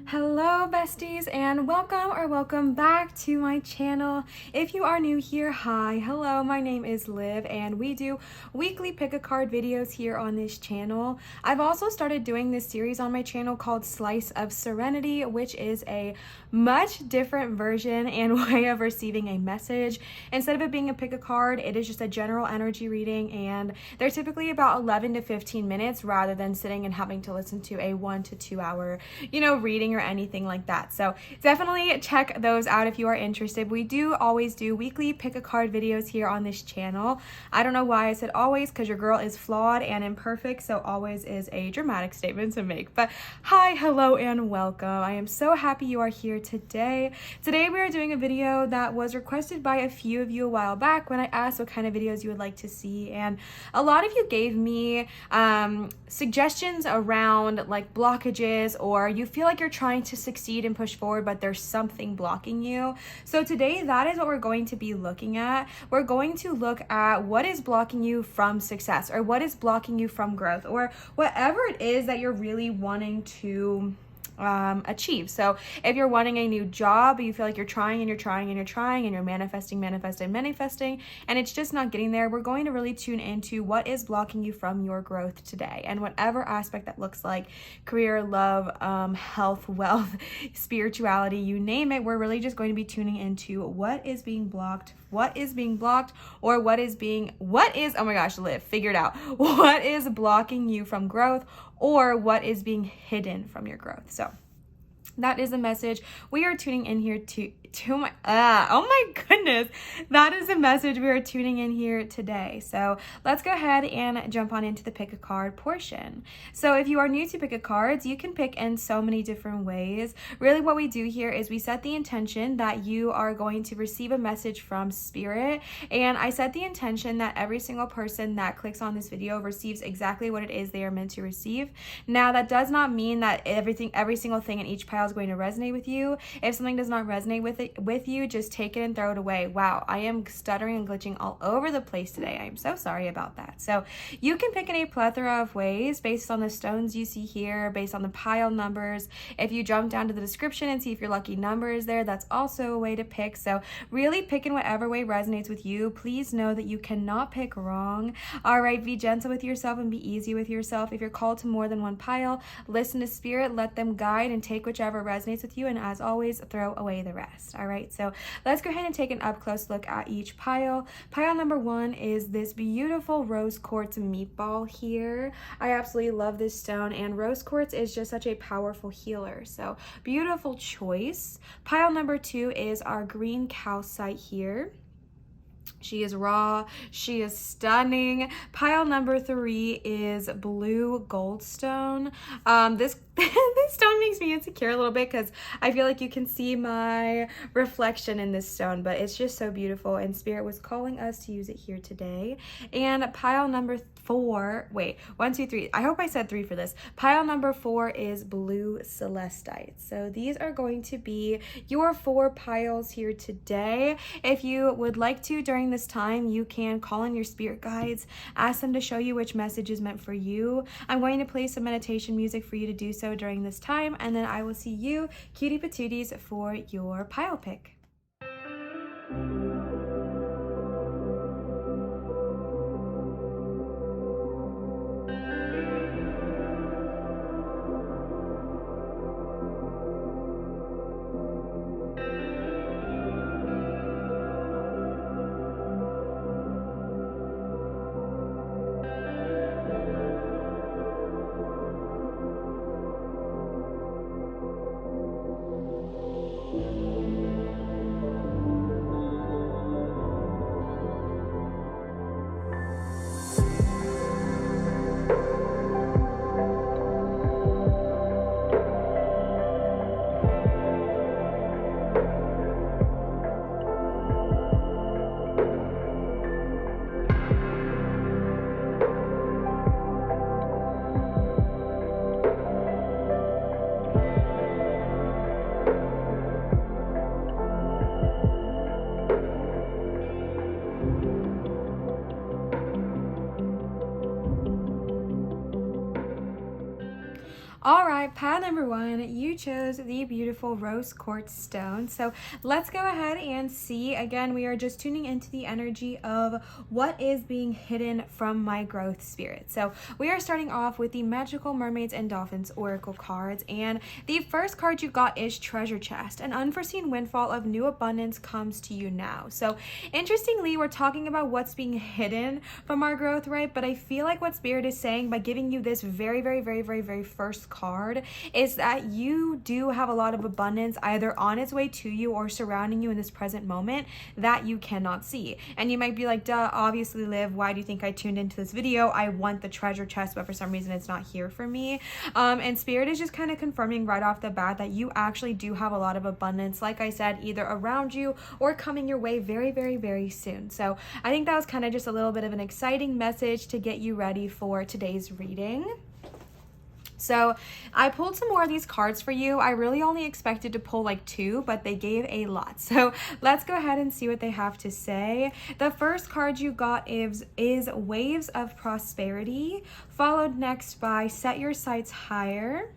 Hello besties, and welcome back to my channel. If you are new here, hi, hello, my name is Liv and we do weekly pick a card videos here on this channel. I've also started doing this series on my channel called Slice of Serenity, which is a much different version and way of receiving a message. Instead of it being a pick a card, it is just a general energy reading, and they're typically about 11 to 15 minutes rather than sitting and having to listen to a 1 to 2 hour, reading or anything like that. So definitely check those out if you are interested. We do always do weekly pick a card videos here on this channel. I don't know why I said always, because your girl is flawed and imperfect, so always is a dramatic statement to make. But hi, hello, and welcome. I am so happy you are here today. Today we are doing a video that was requested by a few of you a while back when I asked what kind of videos you would like to see, and a lot of you gave me suggestions around like blockages, or you feel like you're trying to succeed and push forward but there's something blocking you. So today that is what we're going to be looking at. We're going to look at what is blocking you from success, or what is blocking you from growth, or whatever it is that you're really wanting to achieve. So if you're wanting a new job, you feel like you're trying and you're trying and you're trying and you're manifesting and it's just not getting there, we're going to really tune into what is blocking you from your growth today, and whatever aspect that looks like: career, love, health, wealth, spirituality, you name it. We're really just going to be tuning into what is being blocked, or oh my gosh, Liv, figure it out. What is blocking you from growth, or what is being hidden from your growth. So that is a message we are tuning in here oh my goodness, that is a message we are tuning in here today. So let's go ahead and jump on into the pick a card portion. So if you are new to pick a cards, you can pick in so many different ways. Really what we do here is we set the intention that you are going to receive a message from spirit, and I set the intention that every single person that clicks on this video receives exactly what it is they are meant to receive. Now that does not mean that every single thing in each pile is going to resonate with you. If something does not resonate with you, just take it and throw it away. Wow, I am stuttering and glitching all over the place today. I am so sorry about that. So you can pick in a plethora of ways based on the stones you see here, based on the pile numbers. If you jump down to the description and see if your lucky number is there, that's also a way to pick. So really pick in whatever way resonates with you. Please know that you cannot pick wrong. All right, be gentle with yourself and be easy with yourself. If you're called to more than one pile, listen to spirit, let them guide, and take whichever resonates with you, and as always, throw away the rest. All right, so let's go ahead and take an up close look at each pile. Pile number 1 is this beautiful rose quartz meatball here. I absolutely love this stone, and rose quartz is just such a powerful healer, so beautiful choice. Pile number 2 is our green calcite here. She is raw, she is stunning. Pile number 3 is blue goldstone. This stone makes me insecure a little bit because I feel like you can see my reflection in this stone, but it's just so beautiful, and spirit was calling us to use it here today. And pile number 4, wait, 1, 2, 3. I hope I said 3 for this. Pile number 4 is blue celestite. So these are going to be your 4 piles here today. If you would like to, during this time, you can call in your spirit guides, ask them to show you which message is meant for you. I'm going to play some meditation music for you to do so during this time, and then I will see you, cutie patooties, for your pile pick. All right, pile number 1, you chose the beautiful rose quartz stone. So let's go ahead and see. Again, we are just tuning into the energy of what is being hidden from my growth spirit. So we are starting off with the magical Mermaids and Dolphins oracle cards, and the first card you got is treasure chest. An unforeseen windfall of new abundance comes to you now. So interestingly, we're talking about what's being hidden from our growth, right? But I feel like what spirit is saying by giving you this very first card is that you do have a lot of abundance either on its way to you or surrounding you in this present moment that you cannot see. And you might be like, duh, obviously, Liv, why do you think I tuned into this video? I want the treasure chest, but for some reason it's not here for me. And spirit is just kind of confirming right off the bat that you actually do have a lot of abundance, like I said, either around you or coming your way very soon. So I think that was kind of just a little bit of an exciting message to get you ready for today's reading. So I pulled some more of these cards for you. I really only expected to pull like 2, but they gave a lot. So let's go ahead and see what they have to say. The first card you got is Waves of Prosperity, followed next by Set Your Sights Higher,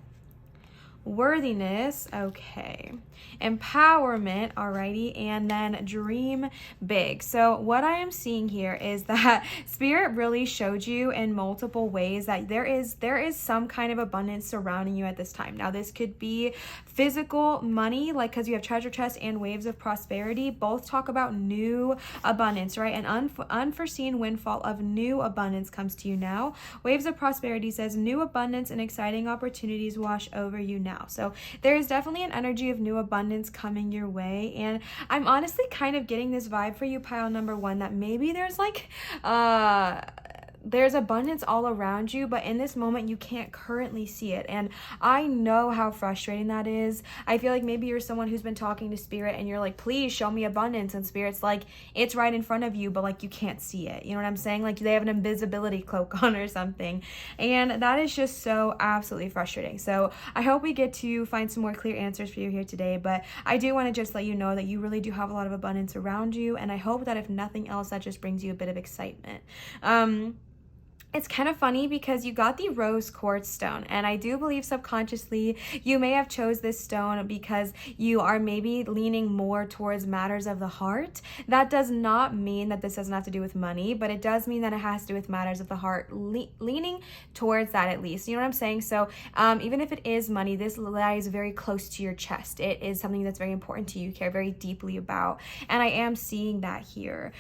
Worthiness, okay, Empowerment, alrighty, and then Dream Big. So what I am seeing here is that spirit really showed you in multiple ways that there is some kind of abundance surrounding you at this time. Now this could be physical money, like because you have treasure chest and Waves of Prosperity, both talk about new abundance, right? An unforeseen windfall of new abundance comes to you now. Waves of Prosperity says new abundance and exciting opportunities wash over you now. So there is definitely an energy of new abundance coming your way, and I'm honestly kind of getting this vibe for you, pile number 1, that maybe there's like there's abundance all around you, but in this moment you can't currently see it. And I know how frustrating that is. I feel like maybe you're someone who's been talking to spirit and you're like, please show me abundance, and spirit's like, it's right in front of you, but like you can't see it. You know what I'm saying? Like they have an invisibility cloak on or something, and that is just so absolutely frustrating. So I hope we get to find some more clear answers for you here today, but I do want to just let you know that you really do have a lot of abundance around you, and I hope that if nothing else, that just brings you a bit of excitement. It's kind of funny because you got the rose quartz stone, and I do believe subconsciously you may have chose this stone because you are maybe leaning more towards matters of the heart. That does not mean that this doesn't have to do with money, but it does mean that it has to do with matters of the heart, leaning towards that at least. You know what I'm saying? So even if it is money, this lies very close to your chest. It is something that's very important to you, care very deeply about, and I am seeing that here.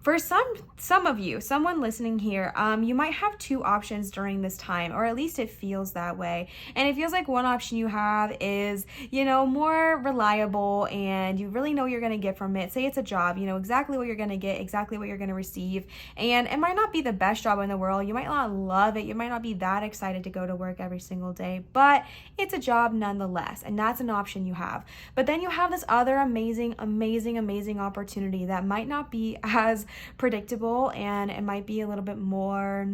For some of you, someone listening here, you might have 2 options during this time, or at least it feels that way. And it feels like one option you have is, you know, more reliable and you really know what you're going to get from it. Say it's a job, you know exactly what you're going to get, exactly what you're going to receive. And it might not be the best job in the world. You might not love it. You might not be that excited to go to work every single day, but it's a job nonetheless. And that's an option you have. But then you have this other amazing opportunity that might not be as predictable, and it might be a little bit more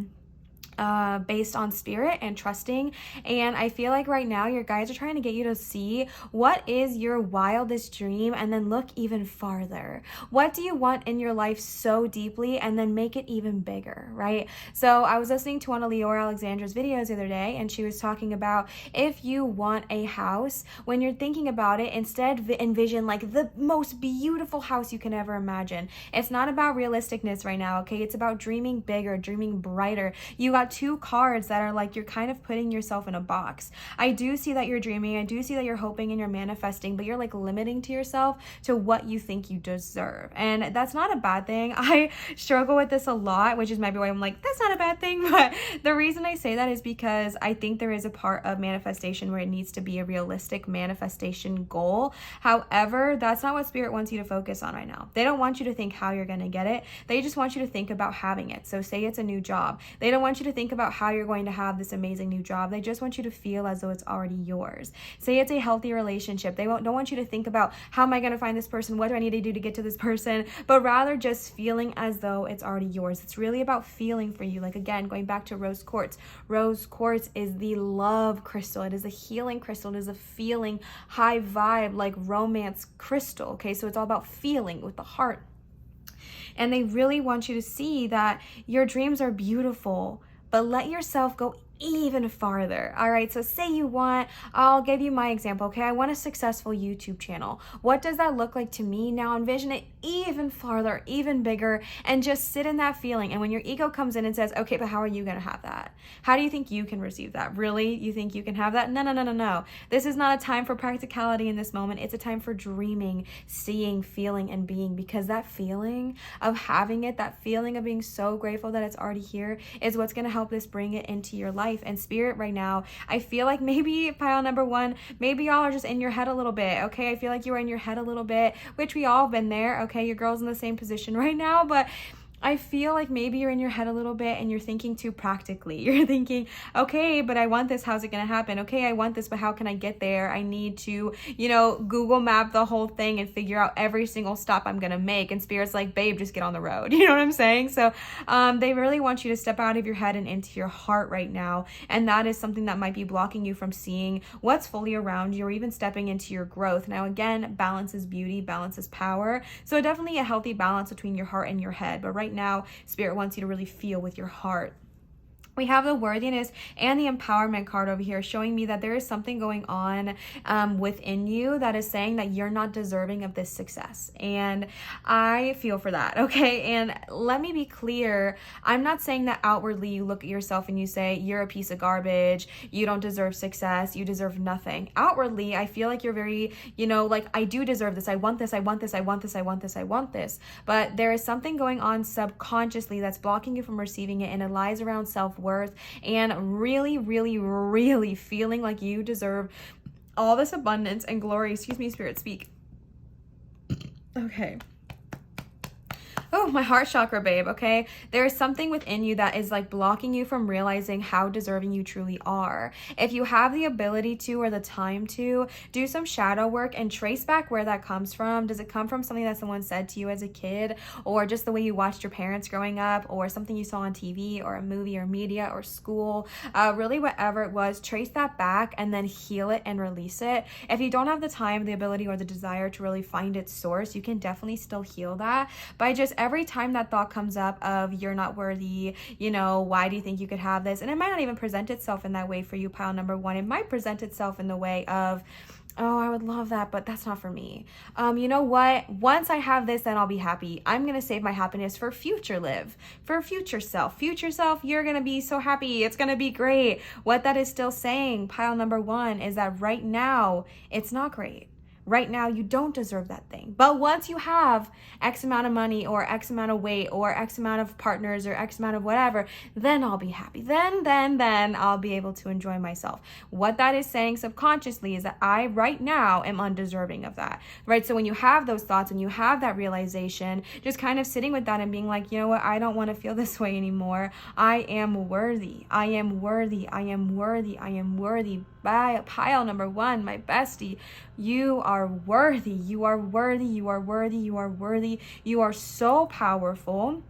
based on spirit and trusting. And I feel like right now your guides are trying to get you to see what is your wildest dream, and then look even farther. What do you want in your life so deeply, and then make it even bigger, right? So I was listening to one of Leora Alexandra's videos the other day, and she was talking about if you want a house, when you're thinking about it, instead envision like the most beautiful house you can ever imagine. It's not about realisticness right now, okay? It's about dreaming bigger, dreaming brighter. You got 2 cards that are like you're kind of putting yourself in a box. I do see that you're dreaming, I do see that you're hoping and you're manifesting, but you're like limiting to yourself to what you think you deserve, and that's not a bad thing. I struggle with this a lot, which is maybe why I'm like, that's not a bad thing. But the reason I say that is because I think there is a part of manifestation where it needs to be a realistic manifestation goal. However, that's not what spirit wants you to focus on right now. They don't want you to think how you're going to get it. They just want you to think about having it. So say it's a new job. They don't want you to think about how you're going to have this amazing new job. They just want you to feel as though it's already yours. Say it's a healthy relationship. They don't want you to think about how am I going to find this person? What do I need to do to get to this person? But rather just feeling as though it's already yours. It's really about feeling for you. Like again, going back to rose quartz. Rose quartz is the love crystal. It is a healing crystal. It is a feeling high vibe, like romance crystal. Okay, so it's all about feeling with the heart. And they really want you to see that your dreams are beautiful, but let yourself go even farther. All right, so say you want, I'll give you my example, okay? I want a successful YouTube channel. What does that look like to me? Now envision it even farther, even bigger, and just sit in that feeling. And when your ego comes in and says, okay, but how are you gonna have that? How do you think you can receive that? Really? You think you can have that? No, no, no, no, no. This is not a time for practicality in this moment. It's a time for dreaming, seeing, feeling, and being, because that feeling of having it, that feeling of being so grateful that it's already here, is what's gonna help this bring it into your life. And spirit right now, I feel like maybe pile number one, maybe y'all are just in your head a little bit, okay? I feel like you are in your head a little bit, which we all have been there, okay? Your girl's in the same position right now, but I feel like maybe you're in your head a little bit and you're thinking too practically. You're thinking, okay, but I want this. How's it going to happen? Okay, I want this, but how can I get there? I need to, Google map the whole thing and figure out every single stop I'm going to make. And Spirit's like, babe, just get on the road. You know what I'm saying? So they really want you to step out of your head and into your heart right now. And that is something that might be blocking you from seeing what's fully around you or even stepping into your growth. Now, again, balance is beauty, balance is power. So definitely a healthy balance between your heart and your head. But right now, Spirit wants you to really feel with your heart. We have the worthiness and the empowerment card over here showing me that there is something going on within you that is saying that you're not deserving of this success. And I feel for that, okay? And let me be clear. I'm not saying that outwardly you look at yourself and you say, you're a piece of garbage, you don't deserve success, you deserve nothing. Outwardly, I feel like you're very, like, I do deserve this, I want this, I want this, I want this, I want this, I want this. But there is something going on subconsciously that's blocking you from receiving it, and it lies around self-worth and really, really, really feeling like you deserve all this abundance and glory. Excuse me, Spirit, speak. Okay. Oh, my heart chakra, babe, okay? There is something within you that is like blocking you from realizing how deserving you truly are. If you have the ability to or the time to, do some shadow work and trace back where that comes from. Does it come from something that someone said to you as a kid, or just the way you watched your parents growing up, or something you saw on TV or a movie or media or school? Really, whatever it was, trace that back and then heal it and release it. If you don't have the time, the ability, or the desire to really find its source, you can definitely still heal that by just every time that thought comes up of you're not worthy, why do you think you could have this? And it might not even present itself in that way for you, pile number one. It might present itself in the way of, oh, I would love that, but that's not for me. You know what? Once I have this, then I'll be happy. I'm going to save my happiness for future Liv, for future self. Future self, you're going to be so happy. It's going to be great. What that is still saying, pile number one, is that right now, it's not great. Right now, you don't deserve that thing. But once you have X amount of money or X amount of weight or X amount of partners or X amount of whatever, then I'll be happy. Then I'll be able to enjoy myself. What that is saying subconsciously is that I right now am undeserving of that, right? So when you have those thoughts and you have that realization, just kind of sitting with that and being like, you know what? I don't want to feel this way anymore. I am worthy. I am worthy. I am worthy. I am worthy. By pile number one, my bestie, you are worthy. You are worthy. You are worthy. You are worthy. You are so powerful.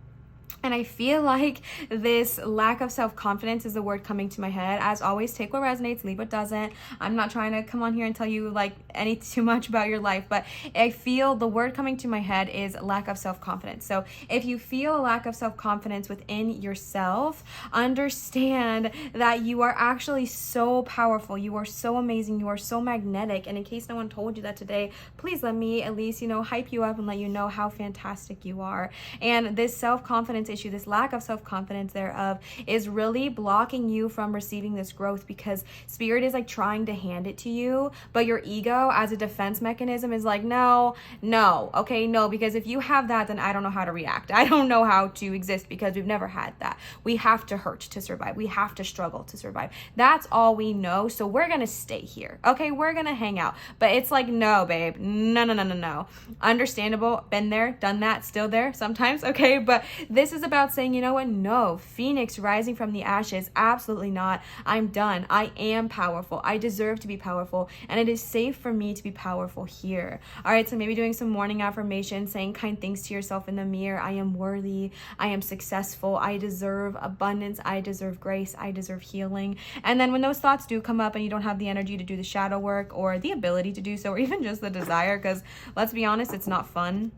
And I feel like this lack of self-confidence is the word coming to my head. As always, take what resonates, leave what doesn't. I'm not trying to come on here and tell you like any too much about your life, but I feel the word coming to my head is lack of self-confidence. So if you feel a lack of self-confidence within yourself, understand that you are actually so powerful. You are so amazing. You are so magnetic. And in case no one told you that today, please let me at least, hype you up and let you know how fantastic you are. And this self-confidence issue, this lack of self-confidence thereof, is really blocking you from receiving this growth, because Spirit is like trying to hand it to you, but your ego as a defense mechanism is like, no, because if you have that, then I don't know how to react. I don't know how to exist, because we've never had that. We have to hurt to survive. We have to struggle to survive. That's all we know. So we're going to stay here. Okay. We're going to hang out, but it's like, no, babe, no. Understandable. Been there, done that, still there sometimes. Okay. But this is about saying, you know what? No, Phoenix rising from the ashes. Absolutely not. I'm done. I am powerful. I deserve to be powerful, and it is safe for me to be powerful here. All right. So maybe doing some morning affirmation, saying kind things to yourself in the mirror. I am worthy. I am successful. I deserve abundance. I deserve grace. I deserve healing. And then when those thoughts do come up and you don't have the energy to do the shadow work or the ability to do so, or even just the desire, because let's be honest, it's not fun.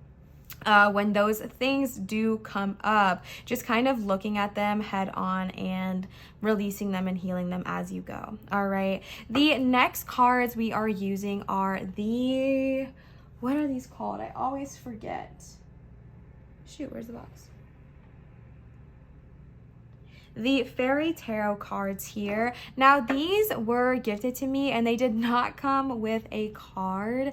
when those things do come up, just kind of looking at them head on and releasing them and healing them as you go. All right. The next cards we are using are the, what are these called? I always forget. Shoot, where's the box? The fairy tarot cards here. Now these were gifted to me and they did not come with a card.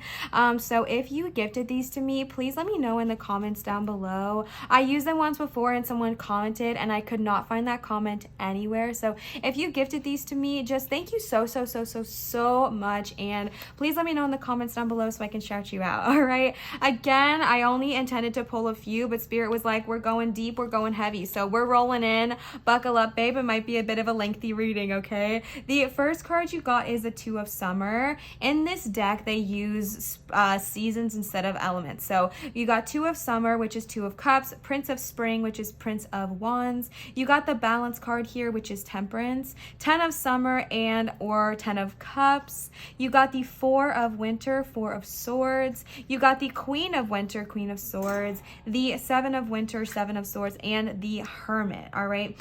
So if you gifted these to me, please let me know in the comments down below. I used them once before and someone commented and I could not find that comment anywhere. So if you gifted these to me, just thank you so much. And please let me know in the comments down below so I can shout you out. All right. Again, I only intended to pull a few, but Spirit was like, we're going deep, we're going heavy. So we're rolling in. Buckle up, babe. It might be a bit of a lengthy reading, okay? The first card you got is the Two of Summer. In this deck, they use seasons instead of elements. So you got Two of Summer, which is Two of Cups, Prince of Spring, which is Prince of Wands. You got the Balance card here, which is Temperance, Ten of Summer and or Ten of Cups. You got the Four of Winter, Four of Swords. You got the Queen of Winter, Queen of Swords, the Seven of Winter, Seven of Swords, and the Hermit, all right?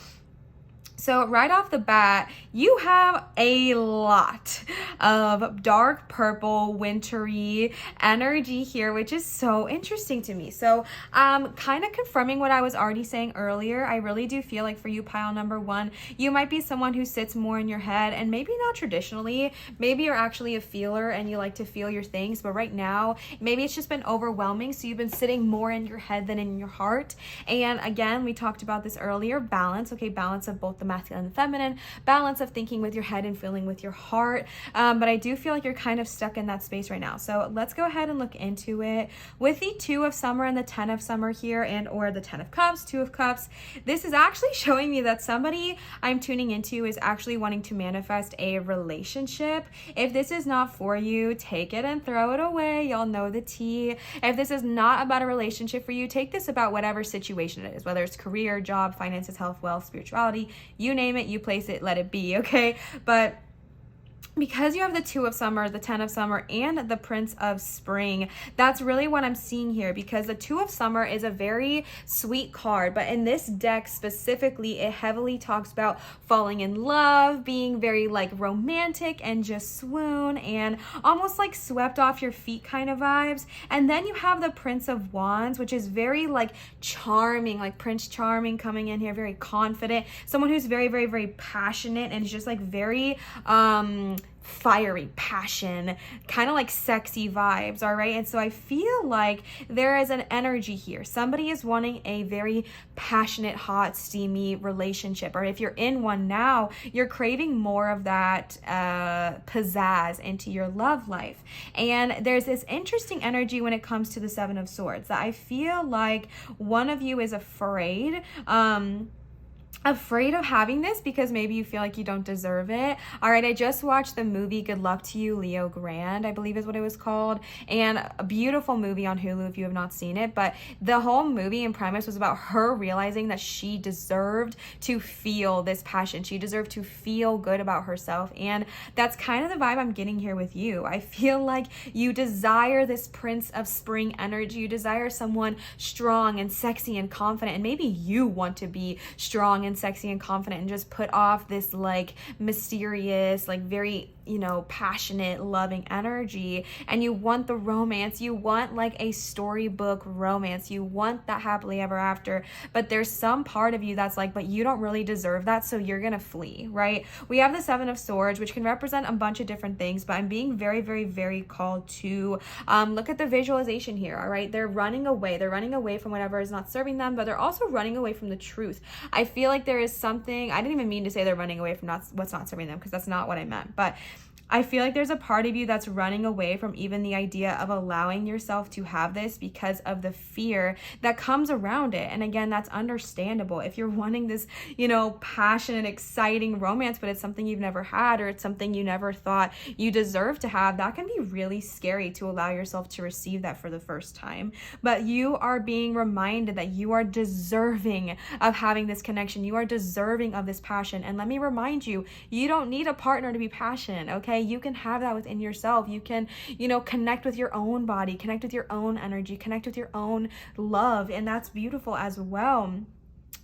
So right off the bat, you have a lot of dark purple, wintry energy here, which is so interesting to me. So kind of confirming what I was already saying earlier, I really do feel like for you, pile number one, you might be someone who sits more in your head and maybe not traditionally. Maybe you're actually a feeler and you like to feel your things, but right now, maybe it's just been overwhelming. So you've been sitting more in your head than in your heart. And again, we talked about this earlier, balance, okay, balance of both the masculine and feminine, balance of thinking with your head and feeling with your heart. But I do feel like you're kind of stuck in that space right now. So let's go ahead and look into it. With the Two of Summer and the Ten of Summer here and or the Ten of Cups, Two of Cups, this is actually showing me that somebody I'm tuning into is actually wanting to manifest a relationship. If this is not for you, take it and throw it away. Y'all know the tea. If this is not about a relationship for you, take this about whatever situation it is, whether it's career, job, finances, health, wealth, spirituality, you name it, you place it, let it be, okay? But because you have the Two of Summer, the Ten of Summer, and the Prince of Spring, that's really what I'm seeing here, because the Two of Summer is a very sweet card, but in this deck specifically, it heavily talks about falling in love, being very like romantic and just swoon and almost like swept off your feet kind of vibes. And then you have the Prince of Wands, which is very like charming, like Prince Charming coming in here, very confident, someone who's very passionate and is just like very fiery passion, kind of like sexy vibes, all right? And so I feel like there is an energy here. Somebody is wanting a very passionate, hot, steamy relationship, or if you're in one now, you're craving more of that pizzazz into your love life. And there's this interesting energy when it comes to the Seven of Swords that I feel like one of you is afraid of having this because maybe you feel like you don't deserve it. All right, I just watched the movie Good Luck to You, Leo Grand, I believe is what it was called, and a beautiful movie on Hulu if you have not seen it. But the whole movie and premise was about her realizing that she deserved to feel this passion. She deserved to feel good about herself, and that's kind of the vibe I'm getting here with you. I feel like you desire this Prince of Spring energy. You desire someone strong and sexy and confident, and maybe you want to be strong and sexy and confident and just put off this like mysterious, like very, you know, passionate, loving energy, and you want the romance. You want like a storybook romance. You want that happily ever after, but there's some part of you that's like, but you don't really deserve that, so you're gonna flee, right? We have the Seven of Swords, which can represent a bunch of different things, but I'm being very called to look at the visualization here, all right? They're running away. They're running away from whatever is not serving them, but they're also running away from the truth. I feel like there is something, I didn't even mean to say they're running away from what's not serving them, because that's not what I meant, but I feel like there's a part of you that's running away from even the idea of allowing yourself to have this because of the fear that comes around it. And again, that's understandable. If you're wanting this, you know, passionate, exciting romance, but it's something you've never had, or it's something you never thought you deserve to have, that can be really scary to allow yourself to receive that for the first time. But you are being reminded that you are deserving of having this connection. You are deserving of this passion. And let me remind you, you don't need a partner to be passionate, okay? You can have that within yourself. You can, you know, connect with your own body, connect with your own energy, connect with your own love, and that's beautiful as well.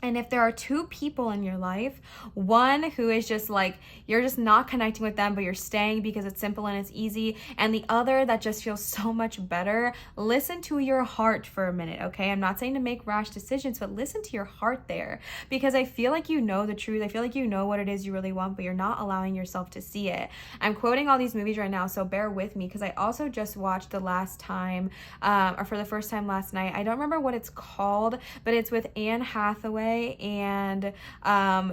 And if there are two people in your life, one who is just like, you're just not connecting with them, but you're staying because it's simple and it's easy, and the other that just feels so much better, listen to your heart for a minute, okay? I'm not saying to make rash decisions, but listen to your heart there, because I feel like you know the truth. I feel like you know what it is you really want, but you're not allowing yourself to see it. I'm quoting all these movies right now, so bear with me, because I also just watched the last time, or for the first time last night. I don't remember what it's called, but it's with Anne Hathaway and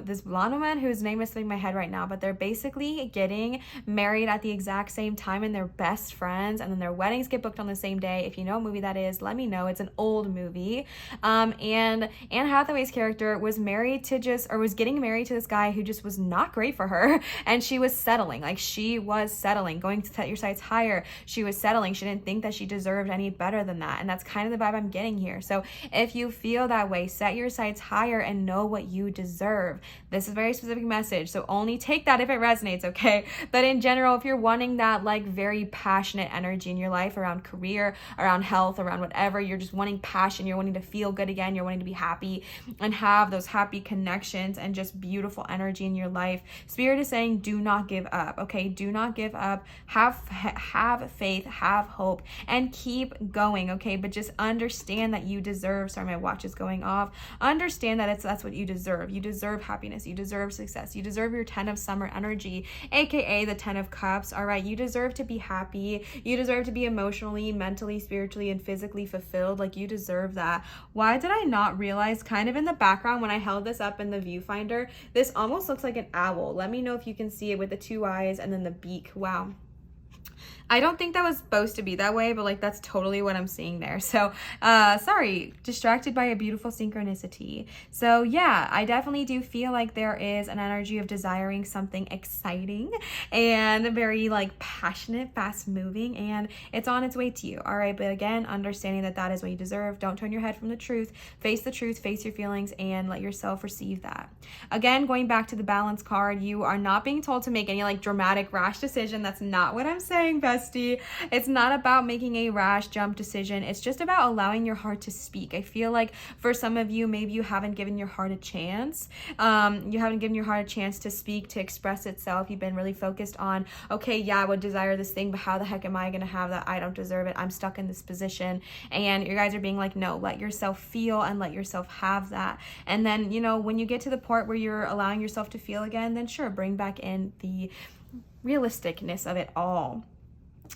this blonde woman whose name is slipping my head right now, but they're basically getting married at the exact same time, and they're best friends, and then their weddings get booked on the same day. If you know what movie that is, let me know. It's an old movie. And Anne Hathaway's character was getting married to this guy who just was not great for her, and she was settling. Like, she was settling, going to set your sights higher. She was settling. She didn't think that she deserved any better than that, and that's kind of the vibe I'm getting here. So if you feel that way, set your sights higher and know what you deserve. This is a very specific message, so only take that if it resonates, okay? But in general, if you're wanting that like very passionate energy in your life around career, around health, around whatever, you're just wanting passion, you're wanting to feel good again, you're wanting to be happy and have those happy connections and just beautiful energy in your life, Spirit is saying do not give up, okay? Do not give up. Have faith, have hope, and keep going, okay? But just understand that you deserve, sorry, my watch is going off. Understand that that's what you deserve. You deserve happiness. You deserve success. You deserve your 10 of summer energy, aka the 10 of cups. All right, you deserve to be happy. You deserve to be emotionally, mentally, spiritually, and physically fulfilled. Like, you deserve that. Why did I not realize, kind of in the background when I held this up in the viewfinder, this almost looks like an owl. Let me know if you can see it with the two eyes and then the beak. Wow. I don't think that was supposed to be that way, but like that's totally what I'm seeing there. So sorry, distracted by a beautiful synchronicity. So yeah, I definitely do feel like there is an energy of desiring something exciting and very like passionate, fast moving, and it's on its way to you. All right, but again, understanding that that is what you deserve. Don't turn your head from the truth, face your feelings, and let yourself receive that. Again, going back to the balance card, you are not being told to make any like dramatic rash decision. That's not what I'm saying, bestie. It's not about making a rash jump decision. It's just about allowing your heart to speak. I feel like for some of you, maybe you haven't given your heart a chance. You haven't given your heart a chance to speak, to express itself. You've been really focused on, okay, yeah, I would desire this thing, but how the heck am I going to have that? I don't deserve it. I'm stuck in this position. And you guys are being like, no, let yourself feel and let yourself have that. And then, you know, when you get to the part where you're allowing yourself to feel again, then sure, bring back in the realisticness of it all.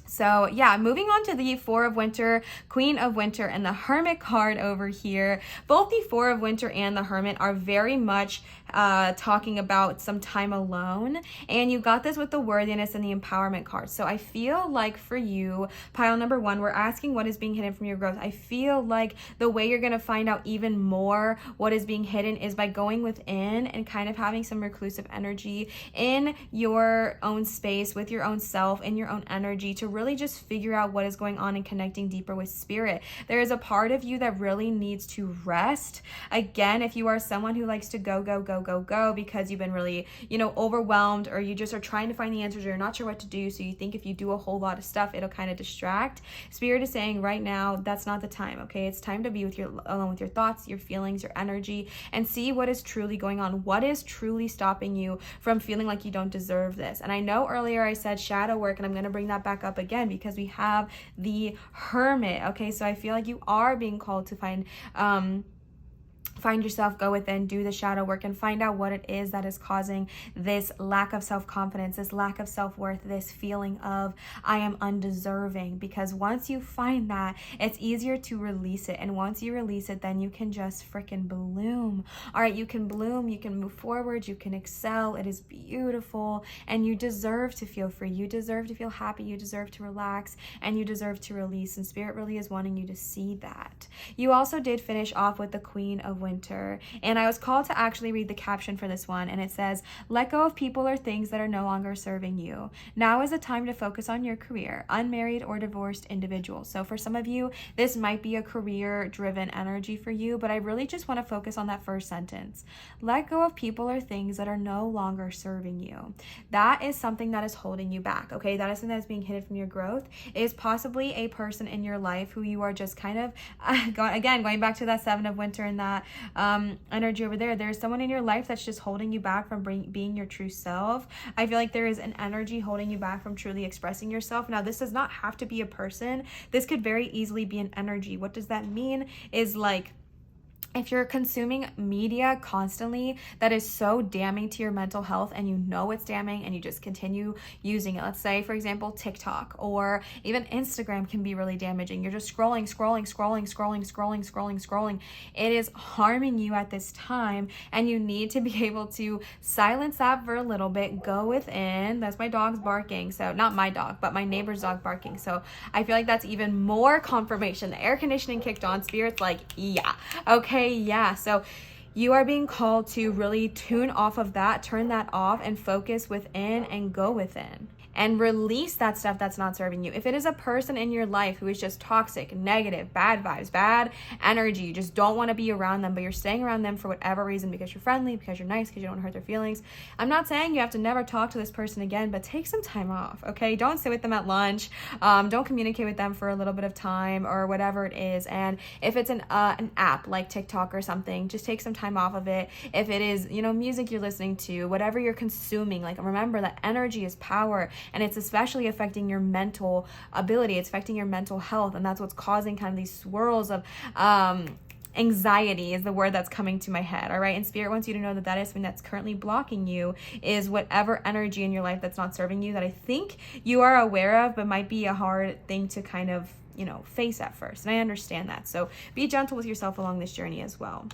So yeah, moving on to the Four of Winter, Queen of Winter, and the Hermit card over here. Both the Four of Winter and the Hermit are very much talking about some time alone, and you got this with the Worthiness and the Empowerment card. So I feel like for you, pile number one, we're asking what is being hidden from your growth. I feel like the way you're going to find out even more what is being hidden is by going within and kind of having some reclusive energy in your own space, with your own self, in your own energy, to really just figure out what is going on and connecting deeper with spirit. There is a part of you that really needs to rest. Again, if you are someone who likes to go because you've been really, you know, overwhelmed, or you just are trying to find the answers, or you're not sure what to do, so you think if you do a whole lot of stuff, it'll kind of distract. Spirit is saying right now, that's not the time, okay? It's time to be alone with your thoughts, your feelings, your energy, and see what is truly going on. What is truly stopping you from feeling like you don't deserve this? And I know earlier I said shadow work, and I'm going to bring that back up again because we have the Hermit, okay? So I feel like you are being called to find yourself, go within, do the shadow work, and find out what it is that is causing this lack of self-confidence, this lack of self-worth, this feeling of I am undeserving. Because once you find that, it's easier to release it. And once you release it, then you can just freaking bloom. All right, you can bloom, you can move forward, you can excel. It is beautiful, and you deserve to feel free. You deserve to feel happy. You deserve to relax, and you deserve to release. And Spirit really is wanting you to see that. You also did finish off with the Queen of Winter winter. And I was called to actually read the caption for this one, and it says, let go of people or things that are no longer serving you. Now is the time to focus on your career, unmarried or divorced individuals. So for some of you, this might be a career-driven energy for you, but I really just want to focus on that first sentence. Let go of people or things that are no longer serving you. That is something that is holding you back, okay? That is something that is being hidden from your growth. It is possibly a person in your life who you are just kind of, going back to that 7 of winter and that energy over there. There's someone in your life that's just holding you back from being your true self. I feel like there is an energy holding you back from truly expressing yourself. Now, this does not have to be a person. This could very easily be an energy. What does that mean? Is like, if you're consuming media constantly that is so damning to your mental health and you know it's damning and you just continue using it, let's say, for example, TikTok or even Instagram can be really damaging. You're just scrolling. It is harming you at this time, and you need to be able to silence that for a little bit, go within. That's my dog's barking. So not my dog, but my neighbor's dog barking. So I feel like that's even more confirmation. The air conditioning kicked on. Spirit's like, yeah, okay. Yeah, so you are being called to really tune off of that, turn that off, and focus within and go within. And release that stuff that's not serving you. If it is a person in your life who is just toxic, negative, bad vibes, bad energy, you just don't want to be around them, but you're staying around them for whatever reason, because you're friendly, because you're nice, because you don't want to hurt their feelings. I'm not saying you have to never talk to this person again, but take some time off, okay? Don't sit with them at lunch. Don't communicate with them for a little bit of time or whatever it is. And if it's an app like TikTok or something, just take some time off of it. If it is, music you're listening to, whatever you're consuming, like, remember that energy is power. And it's especially affecting your mental ability. It's affecting your mental health. And that's what's causing kind of these swirls of anxiety is the word that's coming to my head. All right. And Spirit wants you to know that that is something that's currently blocking you, is whatever energy in your life that's not serving you, that I think you are aware of, but might be a hard thing to kind of, face at first. And I understand that. So be gentle with yourself along this journey as well.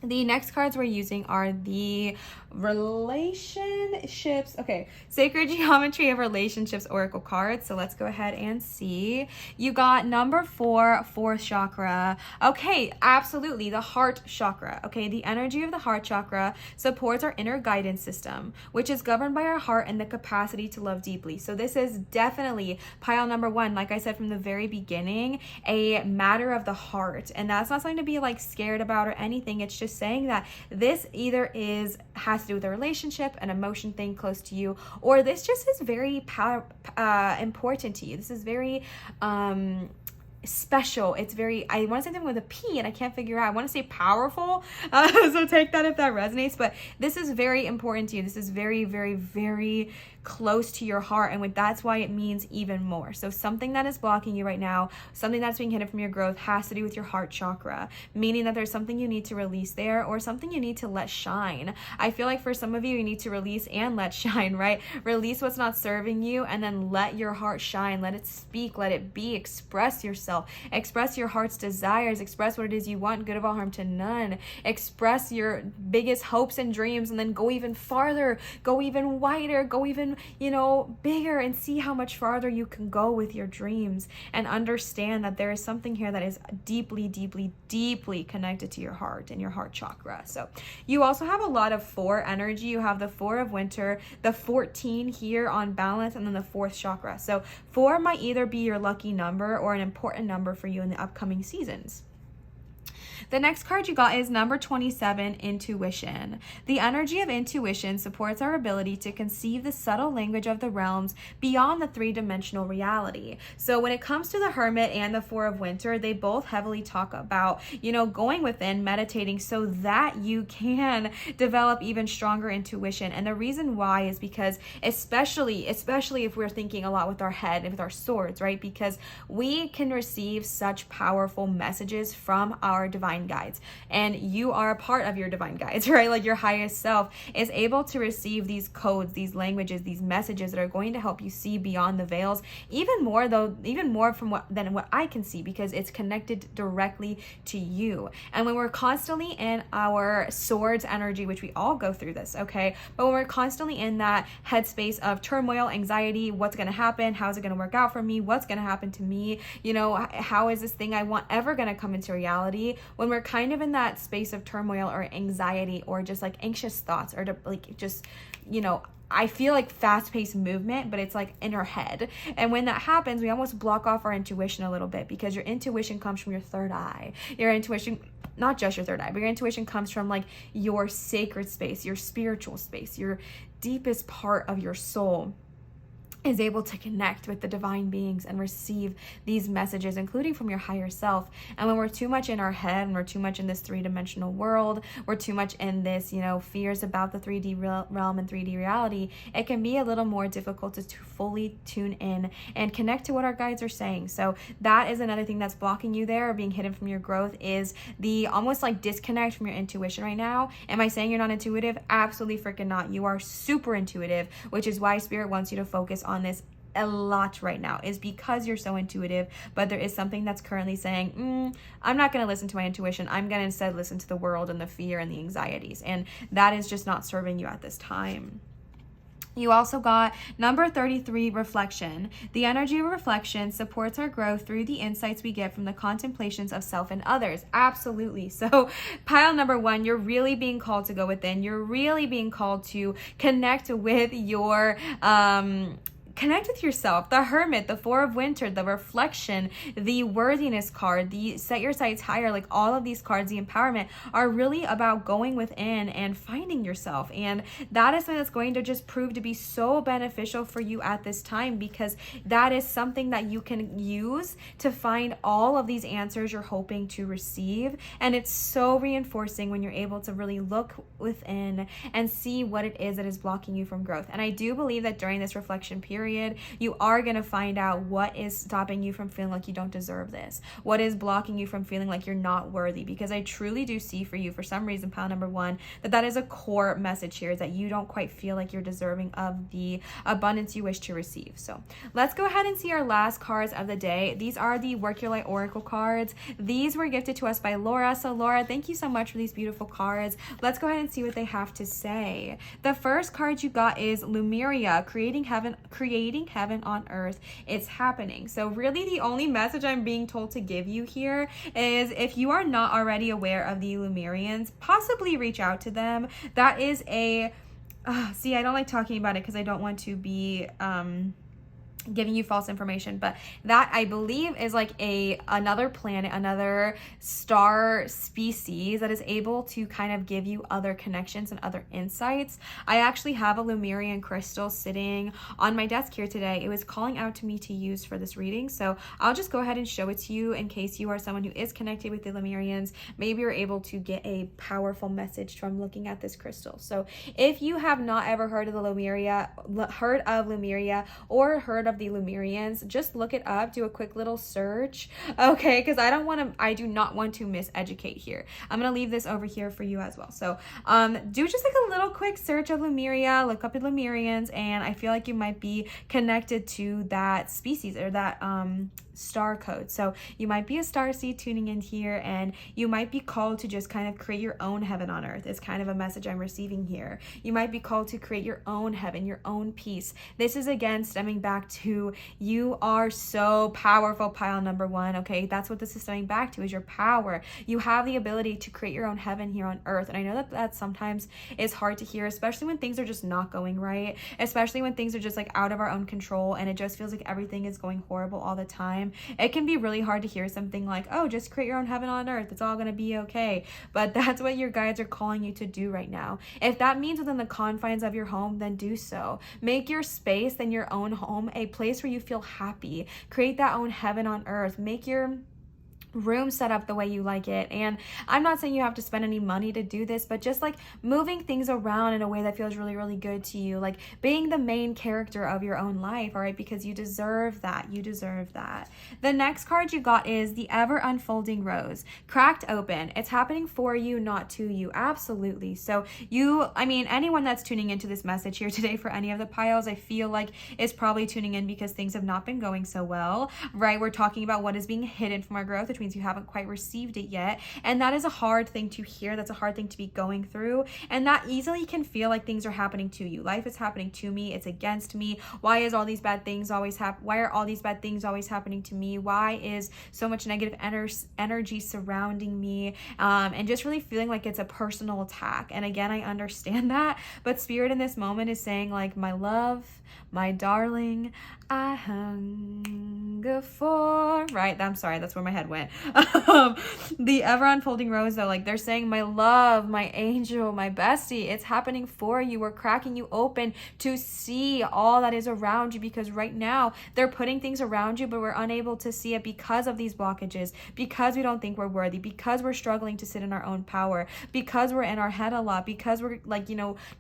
The next cards we're using are the relationships. Okay, Sacred Geometry of Relationships Oracle cards. So let's go ahead and see. You got number 4, 4th chakra. Okay, absolutely, the heart chakra. Okay, the energy of the heart chakra supports our inner guidance system, which is governed by our heart and the capacity to love deeply. So this is definitely pile number 1, like I said from the very beginning, a matter of the heart. And that's not something to be like scared about or anything. It's just saying that this either has to do with a relationship, an emotion thing close to you, or this just is very important to you. This is very special. It's very, I want to say something with a P and I can't figure out. I want to say powerful. So take that if that resonates, but this is very important to you. This is very, very, very close to your heart, and that's why it means even more. So something that is blocking you right now, something that's being hidden from your growth, has to do with your heart chakra, meaning that there's something you need to release there, or something you need to let shine. I feel like for some of you need to release and let shine, right? Release what's not serving you, and then let your heart shine. Let it speak, let it be. Express yourself, express your heart's desires, express what it is you want, good of all, harm to none. Express your biggest hopes and dreams, and then go even farther, go even wider, go even bigger, and see how much farther you can go with your dreams, and understand that there is something here that is deeply, deeply, deeply connected to your heart and your heart chakra. So you also have a lot of 4 energy. You have the 4 of winter, the 14 here on balance, and then the 4th chakra. So 4 might either be your lucky number or an important number for you in the upcoming seasons. The next card you got is number 27, Intuition. The energy of intuition supports our ability to conceive the subtle language of the realms beyond the 3-dimensional reality. So when it comes to the Hermit and the 4 of winter, they both heavily talk about, going within, meditating, so that you can develop even stronger intuition. And the reason why is because especially if we're thinking a lot with our head and with our swords, right? Because we can receive such powerful messages from our divine guides, and you are a part of your divine guides, right? Like your highest self is able to receive these codes, these languages, these messages that are going to help you see beyond the veils, even more than what I can see, because it's connected directly to you. And when we're constantly in our swords energy, which we all go through this, okay, but when we're constantly in that headspace of turmoil, anxiety, what's going to happen, how's it going to work out for me, what's going to happen to me, how is this thing I want ever going to come into reality, when we're kind of in that space of turmoil or anxiety or just like anxious thoughts or like just, you know, I feel like fast-paced movement, but it's like in our head. And when that happens, we almost block off our intuition a little bit, because your intuition comes from your third eye. Your intuition, not just your third eye, but your intuition comes from like your sacred space, your spiritual space, your deepest part of your soul is able to connect with the divine beings and receive these messages, including from your higher self. And when we're too much in our head and we're too much in this three-dimensional world, we're too much in this, you know, fears about the 3D realm and 3D reality, it can be a little more difficult to fully tune in and connect to what our guides are saying. So that is another thing that's blocking you there, or being hidden from your growth, is the almost like disconnect from your intuition right now. Am I saying you're not intuitive? Absolutely freaking not. You are super intuitive, which is why Spirit wants you to focus on this a lot right now, is because you're so intuitive. But there is something that's currently saying, I'm not going to listen to my intuition. I'm going to instead listen to the world and the fear and the anxieties. And that is just not serving you at this time. You also got number 33, reflection. The energy of reflection supports our growth through the insights we get from the contemplations of self and others. Absolutely. So pile number 1, you're really being called to go within. You're really being called to connect with your connect with yourself. The Hermit, the Four of Winter, the Reflection, the Worthiness card, the Set Your Sights Higher, like all of these cards, the empowerment, are really about going within and finding yourself. And that is something that's going to just prove to be so beneficial for you at this time, because that is something that you can use to find all of these answers you're hoping to receive. And it's so reinforcing when you're able to really look within and see what it is that is blocking you from growth. And I do believe that during this reflection period, you are going to find out what is stopping you from feeling like you don't deserve this, what is blocking you from feeling like you're not worthy, because I truly do see for you, for some reason, pile number 1, that is a core message here, is that you don't quite feel like you're deserving of the abundance you wish to receive. So let's go ahead and see our last cards of the day. These are the Work Your Light Oracle cards. These were gifted to us by Laura. So Laura, thank you so much for these beautiful cards. Let's go ahead and see what they have to say. The first card you got is Lemuria, creating heaven on earth. It's happening. So really the only message I'm being told to give you here is, if you are not already aware of the Lemurians, possibly reach out to them. That is a see, I don't like talking about it because I don't want to be giving you false information, but that, I believe, is like another planet, another star species that is able to kind of give you other connections and other insights. I actually have a Lemurian crystal sitting on my desk here today. It was calling out to me to use for this reading, so I'll just go ahead and show it to you in case you are someone who is connected with the Lemurians. Maybe you're able to get a powerful message from looking at this crystal. So if you have not ever heard of Lemuria or heard of the Lemurians, just look it up, do a quick little search, okay, because I do not want to miseducate here. I'm gonna leave this over here for you as well. So do just like a little quick search of Lemuria, look up the Lemurians, and I feel like you might be connected to that species or that star code. So you might be a starseed tuning in here, and you might be called to just kind of create your own heaven on earth, is kind of a message I'm receiving here. You might be called to create your own heaven, your own peace. This is again stemming back to, you are so powerful, pile number 1, okay? That's what this is stemming back to, is your power. You have the ability to create your own heaven here on earth. And I know that sometimes is hard to hear, especially when things are just not going right, especially when things are just like out of our own control and it just feels like everything is going horrible all the time. It can be really hard to hear something like, oh, just create your own heaven on earth, it's all going to be okay. But that's what your guides are calling you to do right now. If that means within the confines of your home, then do so. Make your space, then your own home, a place where you feel happy. Create that own heaven on earth. Make your room set up the way you like it. And I'm not saying you have to spend any money to do this, but just like moving things around in a way that feels really, really good to you, like being the main character of your own life, all right? Because you deserve that. You deserve that. The next card you got is the Ever Unfolding Rose, cracked open. It's happening for you, not to you. Absolutely. So anyone that's tuning into this message here today for any of the piles, I feel like is probably tuning in because things have not been going so well, right? We're talking about what is being hidden from our growth, which which means you haven't quite received it yet. And that is a hard thing to hear. That's a hard thing to be going through. And that easily can feel like things are happening to you. Life is happening to me. It's against me. Why is all these bad things always why are all these bad things always happening to me? Why is so much negative energy surrounding me? And just really feeling like it's a personal attack. And again, I understand that, but Spirit in this moment is saying like, my love, my darling, I hunger for, right? I'm sorry, that's where my head went. The ever unfolding rose though, like they're saying, my love, my angel, my bestie, it's happening for you. We're cracking you open to see all that is around you, because right now they're putting things around you, but we're unable to see it because of these blockages, because we don't think we're worthy, because we're struggling to sit in our own power, because we're in our head a lot, because we're like,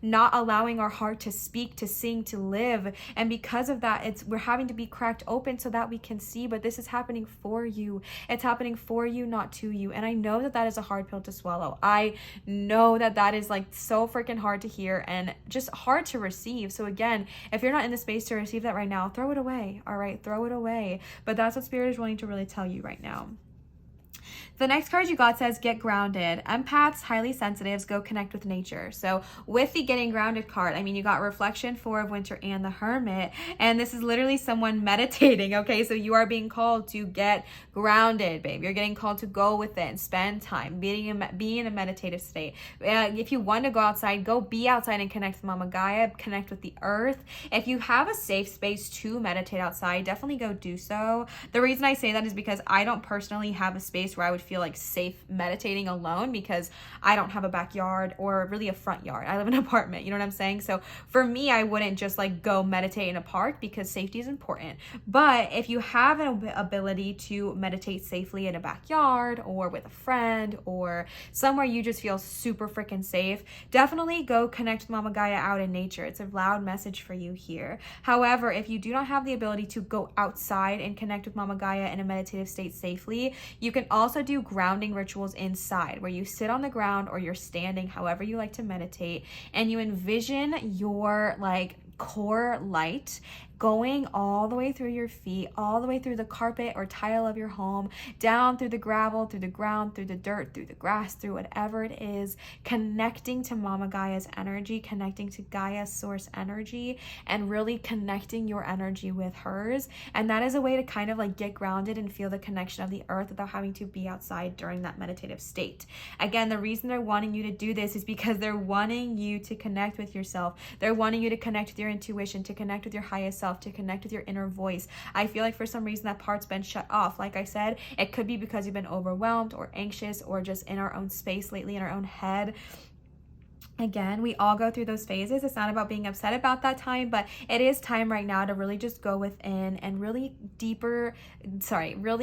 not allowing our heart to speak, to sing, to live. And because of that, we're having to be cracked open so that we can see. But this is happening for you. It's happening for you, not to you. And I know that that is a hard pill to swallow. I know that that is like so freaking hard to hear and just hard to receive. So again, if you're not in the space to receive that right now, throw it away. All right, throw it away. But that's what Spirit is wanting to really tell you right now. The next card you got says, get grounded. Empaths, highly sensitives, go connect with nature. So with the getting grounded card, I mean, you got reflection, Four of Winter, and the Hermit. And this is literally someone meditating, okay? So you are being called to get grounded, babe. You're getting called to go within, spend time, be in a meditative state. If you want to go outside, go be outside and connect with Mama Gaia, connect with the earth. If you have a safe space to meditate outside, definitely go do so. The reason I say that is because I don't personally have a space where I would feel like safe meditating alone, because I don't have a backyard or really a front yard. I live in an apartment, you know what I'm saying? So for me, I wouldn't just like go meditate in a park, because safety is important. But if you have an ability to meditate safely in a backyard or with a friend or somewhere you just feel super freaking safe, definitely go connect with Mama Gaia out in nature. It's a loud message for you here. However, if you do not have the ability to go outside and connect with Mama Gaia in a meditative state safely, you can also do grounding rituals inside, where you sit on the ground or you're standing, however you like to meditate, and you envision your like core light going all the way through your feet, all the way through the carpet or tile of your home, down through the gravel, through the ground, through the dirt, through the grass, through whatever it is, connecting to Mama Gaia's energy, connecting to Gaia's source energy, and really connecting your energy with hers. And that is a way to kind of like get grounded and feel the connection of the earth without having to be outside during that meditative state. Again, the reason they're wanting you to do this is because they're wanting you to connect with yourself. They're wanting you to connect with your intuition, to connect with your highest self, to connect with your inner voice. I feel like for some reason that part's been shut off. Like I said, it could be because you've been overwhelmed or anxious or just in our own space lately, in our own head. Again, we all go through those phases. It's not about being upset about that time, but it is time right now to really just go within and really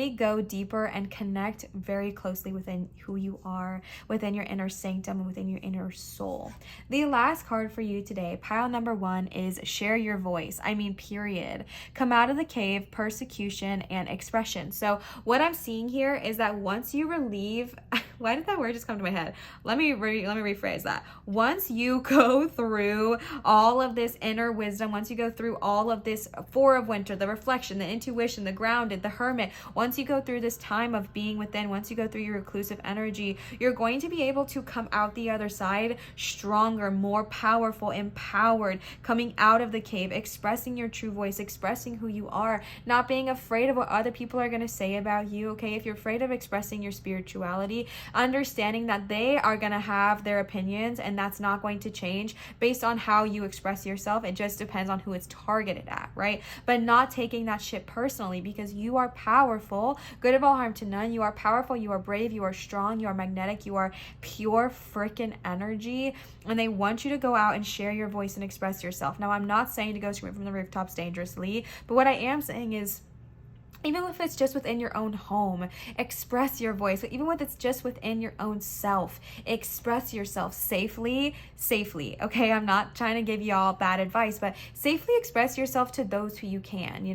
go deeper and connect very closely within who you are, within your inner sanctum and within your inner soul. The last card for you today, pile number 1, is share your voice. I mean, period. Come out of the cave, persecution, and expression. So what I'm seeing here is that once you relieve, why did that word just come to my head? Let me rephrase that. Once you go through all of this inner wisdom, once you go through all of this Four of Winter, the reflection, the intuition, the grounded, the Hermit, once you go through this time of being within, once you go through your reclusive energy, you're going to be able to come out the other side stronger, more powerful, empowered, coming out of the cave, expressing your true voice, expressing who you are, not being afraid of what other people are going to say about you, okay? If you're afraid of expressing your spirituality, understanding that they are going to have their opinions, and that's not going to change based on how you express yourself. It just depends on who it's targeted at, right? But not taking that shit personally, because you are powerful, good of all harm to none. You are powerful, you are brave, you are strong, you are magnetic, you are pure freaking energy, and they want you to go out and share your voice and express yourself. Now, I'm not saying to go scream from the rooftops dangerously, but what I am saying is, even if it's just within your own home, express your voice. Even if it's just within your own self, express yourself safely, okay? I'm not trying to give y'all bad advice, but safely express yourself to those who you can,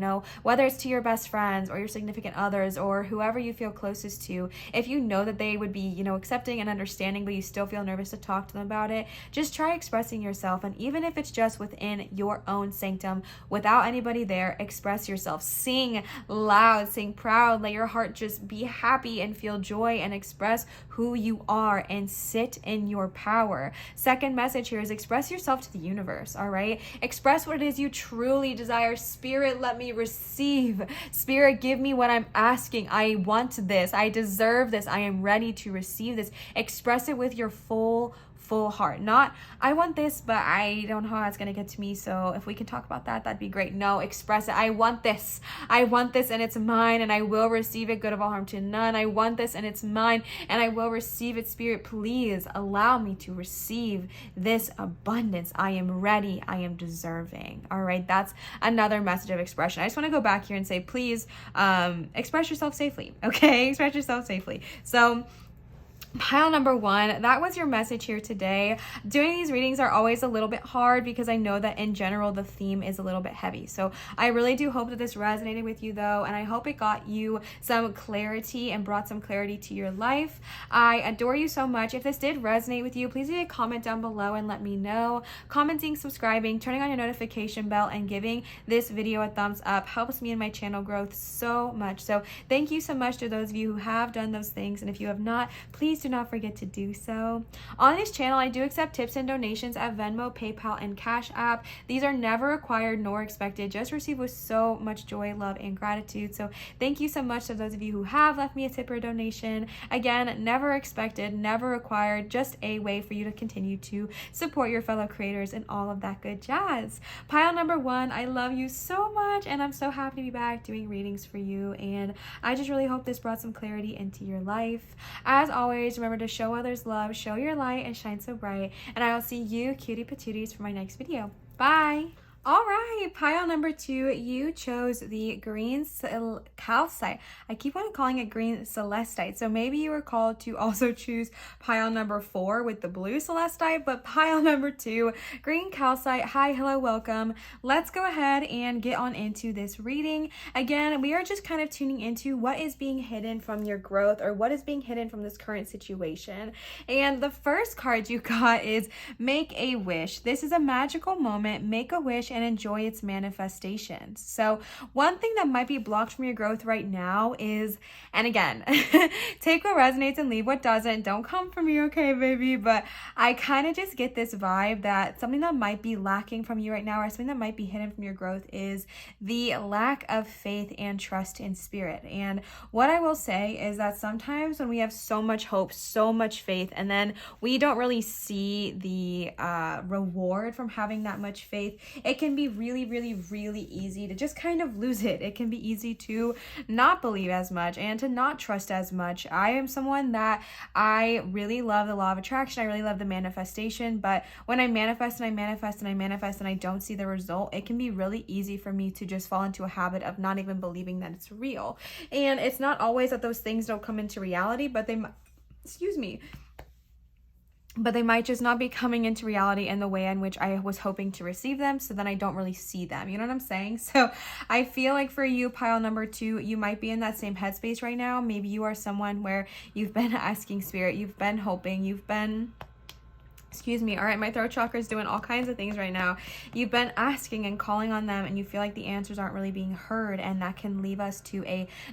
whether it's to your best friends or your significant others or whoever you feel closest to. If you know that they would be, accepting and understanding, but you still feel nervous to talk to them about it, just try expressing yourself. And even if it's just within your own sanctum, without anybody there, express yourself. Sing loud loud, sing proud, let your heart just be happy and feel joy and express who you are and sit in your power. Second message here is express yourself to the universe, all right? Express what it is you truly desire. Spirit, let me receive. Spirit, give me what I'm asking. I want this. I deserve this. I am ready to receive this. Express it with your full heart. Not, I want this, but I don't know how it's going to get to me. So if we can talk about that, that'd be great. No, express it. I want this. I want this and it's mine and I will receive it. Good of all harm to none. I want this and it's mine and I will receive it. Spirit, please allow me to receive this abundance. I am ready. I am deserving. All right. That's another message of expression. I just want to go back here and say, please, express yourself safely. Okay. Express yourself safely. So pile number 1, that was your message here today. Doing these readings are always a little bit hard because I know that in general the theme is a little bit heavy. So I really do hope that this resonated with you though, and I hope it got you some clarity and brought some clarity to your life. I adore you so much. If this did resonate with you, please leave a comment down below and let me know. Commenting, subscribing, turning on your notification bell, and giving this video a thumbs up helps me and my channel growth so much. So thank you so much to those of you who have done those things, and if you have not, please do not forget to do so. On this channel, I do accept tips and donations at Venmo, PayPal, and Cash App. These are never required nor expected, just received with so much joy, love, and gratitude. So thank you so much to those of you who have left me a tip or donation. Again, never expected, never required, just a way for you to continue to support your fellow creators and all of that good jazz. Pile number 1, I love you so much, and I'm so happy to be back doing readings for you, and I just really hope this brought some clarity into your life. As always, remember to show others love, show your light, and shine so bright. And I will see you cutie patooties for my next video. Bye! All right, pile number 2, you chose the green calcite. I keep on calling it green celestite. So maybe you were called to also choose pile number 4 with the blue celestite, but pile number 2, green calcite. Hi, hello, welcome. Let's go ahead and get on into this reading. Again, we are just kind of tuning into what is being hidden from your growth, or what is being hidden from this current situation. And the first card you got is make a wish. This is a magical moment. Make a wish and enjoy its manifestations. So one thing that might be blocked from your growth right now is, and again, take what resonates and leave what doesn't. Don't come for me, okay, baby? But I kind of just get this vibe that something that might be lacking from you right now, or something that might be hidden from your growth, is the lack of faith and trust in spirit. And what I will say is that sometimes when we have so much hope, so much faith, and then we don't really see the reward from having that much faith, it can be really easy to just kind of lose it. It can be easy to not believe as much and to not trust as much. I am someone that I really love the law of attraction. I really love the manifestation, but when I manifest and I manifest and I manifest and I don't see the result, it can be really easy for me to just fall into a habit of not even believing that it's real. And it's not always that those things don't come into reality, but they might just not be coming into reality in the way in which I was hoping to receive them, so then I don't really see them. You know what I'm saying? So I feel like for you, pile number 2, you might be in that same headspace right now. Maybe you are someone where you've been asking spirit, you've been hoping, you've been... Excuse me. All right, my throat chakra is doing all kinds of things right now. You've been asking and calling on them, and you feel like the answers aren't really being heard, and that can leave us to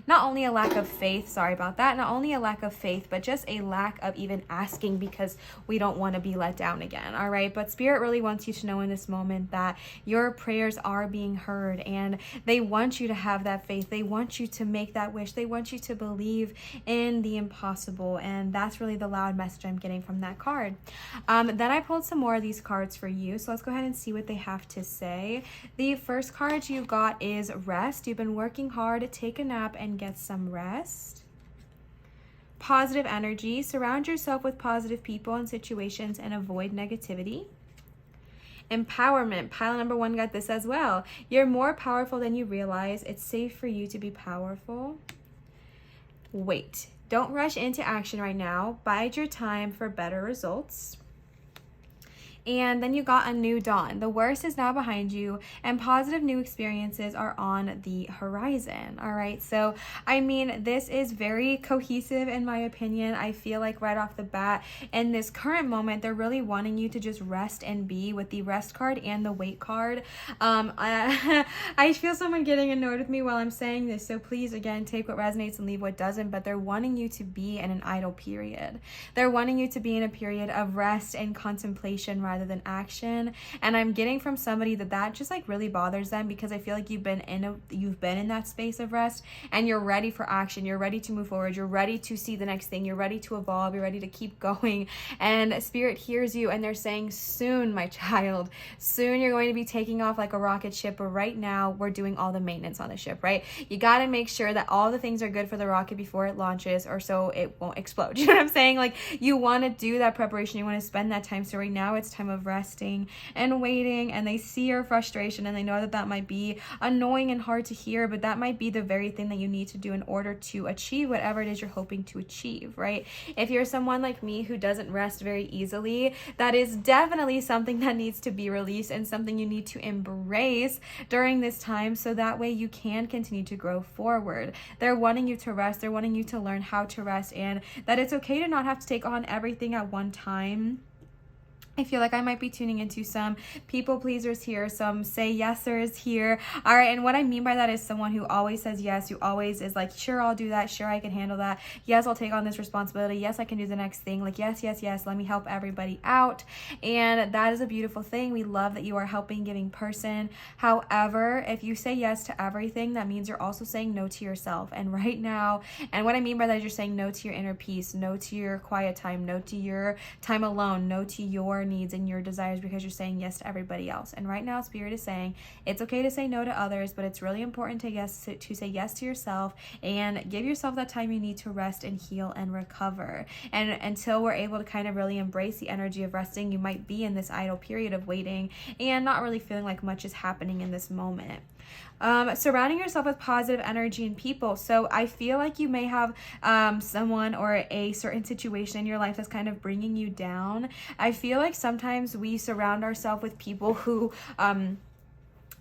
not only a lack of faith, sorry about that, not only a lack of faith, but just a lack of even asking because we don't want to be let down again, all right? But Spirit really wants you to know in this moment that your prayers are being heard, and they want you to have that faith. They want you to make that wish. They want you to believe in the impossible, and that's really the loud message I'm getting from that card. Then I pulled some more of these cards for you, so let's go ahead and see what they have to say. The first card you got is rest. You've been working hard. Take a nap and get some rest. Positive energy. Surround yourself with positive people and situations and avoid negativity. Empowerment. Pile number 1 got this as well. You're more powerful than you realize. It's safe for you to be powerful. Wait. Don't rush into action right now. Bide your time for better results. And then you got a new dawn. The worst is now behind you, and positive new experiences are on the horizon. All right. So, I mean, this is very cohesive in my opinion. I feel like right off the bat, in this current moment, they're really wanting you to just rest and be, with the rest card and the wait card. I feel someone getting annoyed with me while I'm saying this, so please, again, take what resonates and leave what doesn't, but they're wanting you to be in an idle period. They're wanting you to be in a period of rest and contemplation rather than action. And I'm getting from somebody that just like really bothers them, because I feel like you've been in that space of rest and you're ready for action. You're ready to move forward. You're ready to see the next thing. You're ready to evolve. You're ready to keep going. And Spirit hears you, and they're saying, soon, my child, soon you're going to be taking off like a rocket ship. But right now we're doing all the maintenance on the ship, right? You got to make sure that all the things are good for the rocket before it launches, or so it won't explode. You know what I'm saying? Like, you want to do that preparation. You want to spend that time. So right now it's time of resting and waiting, and they see your frustration, and they know that might be annoying and hard to hear, but that might be the very thing that you need to do in order to achieve whatever it is you're hoping to achieve, right? If you're someone like me who doesn't rest very easily, that is definitely something that needs to be released and something you need to embrace during this time, so that way you can continue to grow forward. They're wanting you to rest. They're wanting you to learn how to rest, and that it's okay to not have to take on everything at one time. I feel like I might be tuning into some people pleasers here, some say yesers here. All right, and what I mean by that is someone who always says yes, who always is like, sure, I'll do that. Sure, I can handle that. Yes, I'll take on this responsibility. Yes, I can do the next thing. Like, yes, yes, yes, let me help everybody out. And that is a beautiful thing. We love that you are a helping, giving person. However, if you say yes to everything, that means you're also saying no to yourself. And right now, and what I mean by that is you're saying no to your inner peace, no to your quiet time, no to your time alone, no to your needs and your desires, because you're saying yes to everybody else. And right now, Spirit is saying it's okay to say no to others, but it's really important to say yes to yourself and give yourself that time you need to rest and heal and recover. And until we're able to kind of really embrace the energy of resting, you might be in this idle period of waiting and not really feeling like much is happening in this moment. Surrounding yourself with positive energy and people. So I feel like you may have someone or a certain situation in your life that's kind of bringing you down. I feel like sometimes we surround ourselves with people who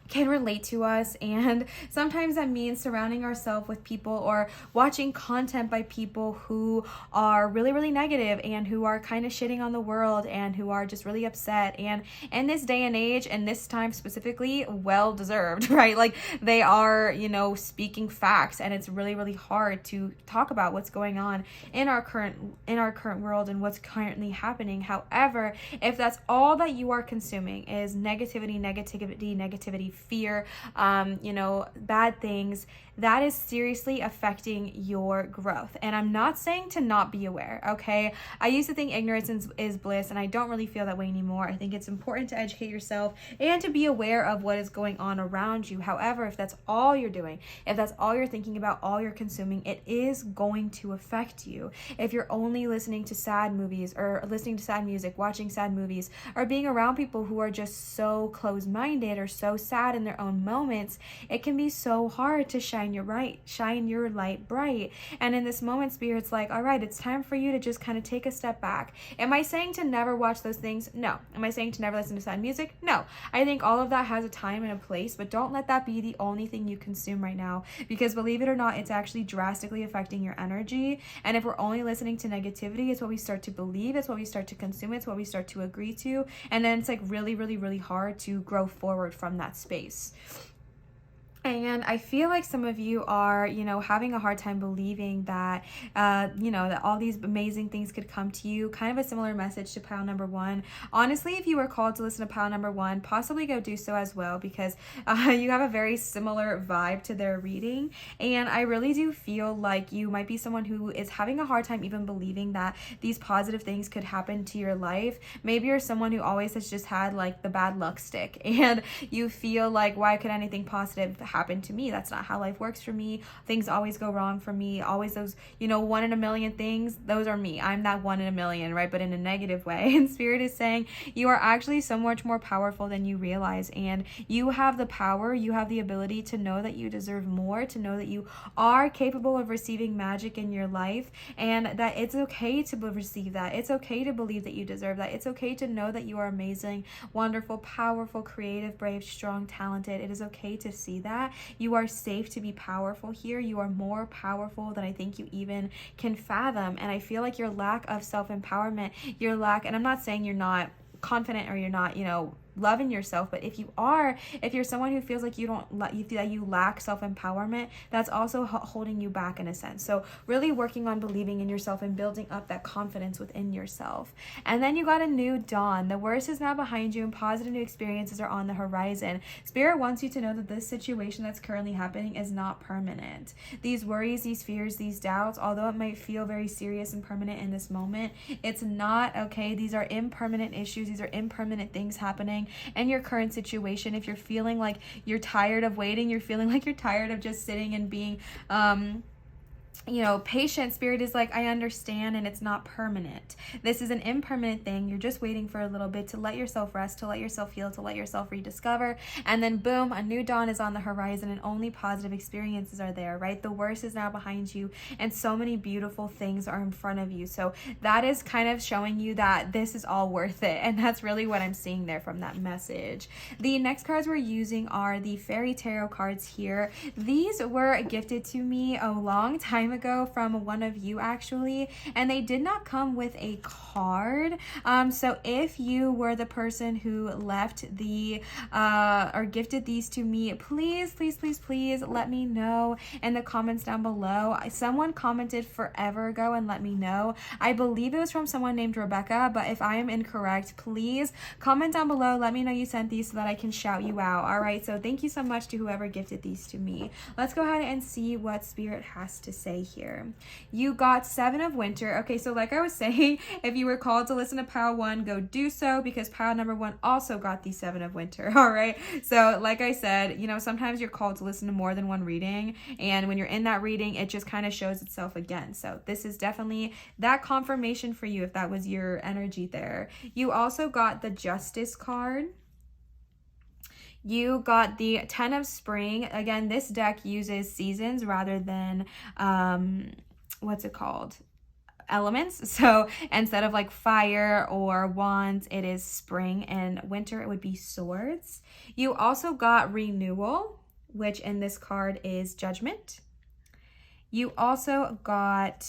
can relate to us, and sometimes that means surrounding ourselves with people or watching content by people who are really, really negative and who are kind of shitting on the world and who are just really upset, and in this day and age and this time specifically, well deserved, right? Like, they are, speaking facts, and it's really, really hard to talk about what's going on in our current world and what's currently happening. However, if that's all that you are consuming is negativity, fear, bad things, that is seriously affecting your growth. And I'm not saying to not be aware, okay? I used to think ignorance is bliss, and I don't really feel that way anymore. I think it's important to educate yourself and to be aware of what is going on around you. However, if that's all you're doing, if that's all you're thinking about, all you're consuming, it is going to affect you. If you're only listening to sad movies or listening to sad music, watching sad movies, or being around people who are just so closed-minded or so sad in their own moments, it can be so hard to shine your light bright. And in this moment, Spirit's like, all right, it's time for you to just kind of take a step back. Am I saying to never watch those things? No. Am I saying to never listen to sad music? No. I think all of that has a time and a place, but don't let that be the only thing you consume right now, because believe it or not, it's actually drastically affecting your energy. And if we're only listening to negativity, it's what we start to believe, it's what we start to consume, it's what we start to agree to, and then it's like really, really, really hard to grow forward from that space. And I feel like some of you are, having a hard time believing that, that all these amazing things could come to you. Kind of a similar message to pile number one. Honestly, if you were called to listen to pile number one, possibly go do so as well, because you have a very similar vibe to their reading. And I really do feel like you might be someone who is having a hard time even believing that these positive things could happen to your life. Maybe you're someone who always has just had like the bad luck stick, and you feel like, why could anything positive happen happened to me. That's not how life works for me. Things always go wrong for me. Always those, you know, 1 in a million things. Those are me. I'm that 1 in a million, right? But in a negative way. And Spirit is saying you are actually so much more powerful than you realize. And you have the power, you have the ability to know that you deserve more, to know that you are capable of receiving magic in your life, and that it's okay to receive that. It's okay to believe that you deserve that. It's okay to know that you are amazing, wonderful, powerful, creative, brave, strong, talented. It is okay to see that. You are safe to be powerful here. You are more powerful than I think you even can fathom. And I feel like your lack of self-empowerment, your lack, and I'm not saying you're not confident or you're not, you know, loving yourself, but if you're someone who feels like you feel like you lack self-empowerment, that's also holding you back in a sense. So really working on believing in yourself and building up that confidence within yourself. And then you got a new dawn. The worst is now behind you and positive new experiences are on the horizon. Spirit wants you to know that this situation that's currently happening is not permanent. These worries, these fears, these doubts, although it might feel very serious and permanent in this moment, it's not, okay? These are impermanent issues. These are impermanent things happening in your current situation. If you're feeling like you're tired of waiting, you're feeling like you're tired of just sitting and being you know, patient, Spirit is like, I understand, and it's not permanent. This is an impermanent thing. You're just waiting for a little bit to let yourself rest, to let yourself heal, to let yourself rediscover. And then boom, a new dawn is on the horizon and only positive experiences are there, right? The worst is now behind you and so many beautiful things are in front of you. So that is kind of showing you that this is all worth it. And that's really what I'm seeing there from that message. The next cards we're using are the Fairy Tarot cards here. These were gifted to me a long time ago from one of you actually, and they did not come with a card. So if you were the person who left the or gifted these to me, please let me know in the comments down below. Someone commented forever ago and let me know. I believe it was from someone named Rebecca, but if I am incorrect, please comment down below. Let me know you sent these so that I can shout you out. All right, so thank you so much to whoever gifted these to me. Let's go ahead and see what Spirit has to say here. You got 7 of Winter. Okay, so like I was saying, if you were called to listen to pile 1, go do so, because pile number 1 also got the 7 of Winter. All right, so like I said, you know, sometimes you're called to listen to more than one reading, and when you're in that reading, it just kind of shows itself again. So this is definitely that confirmation for you if that was your energy there. You also got the Justice card. You got the 10 of Spring. Again, this deck uses seasons rather than, what's it called? Elements. So instead of like fire or wands, it is spring, and winter, it would be swords. You also got Renewal, which in this card is Judgment. You also got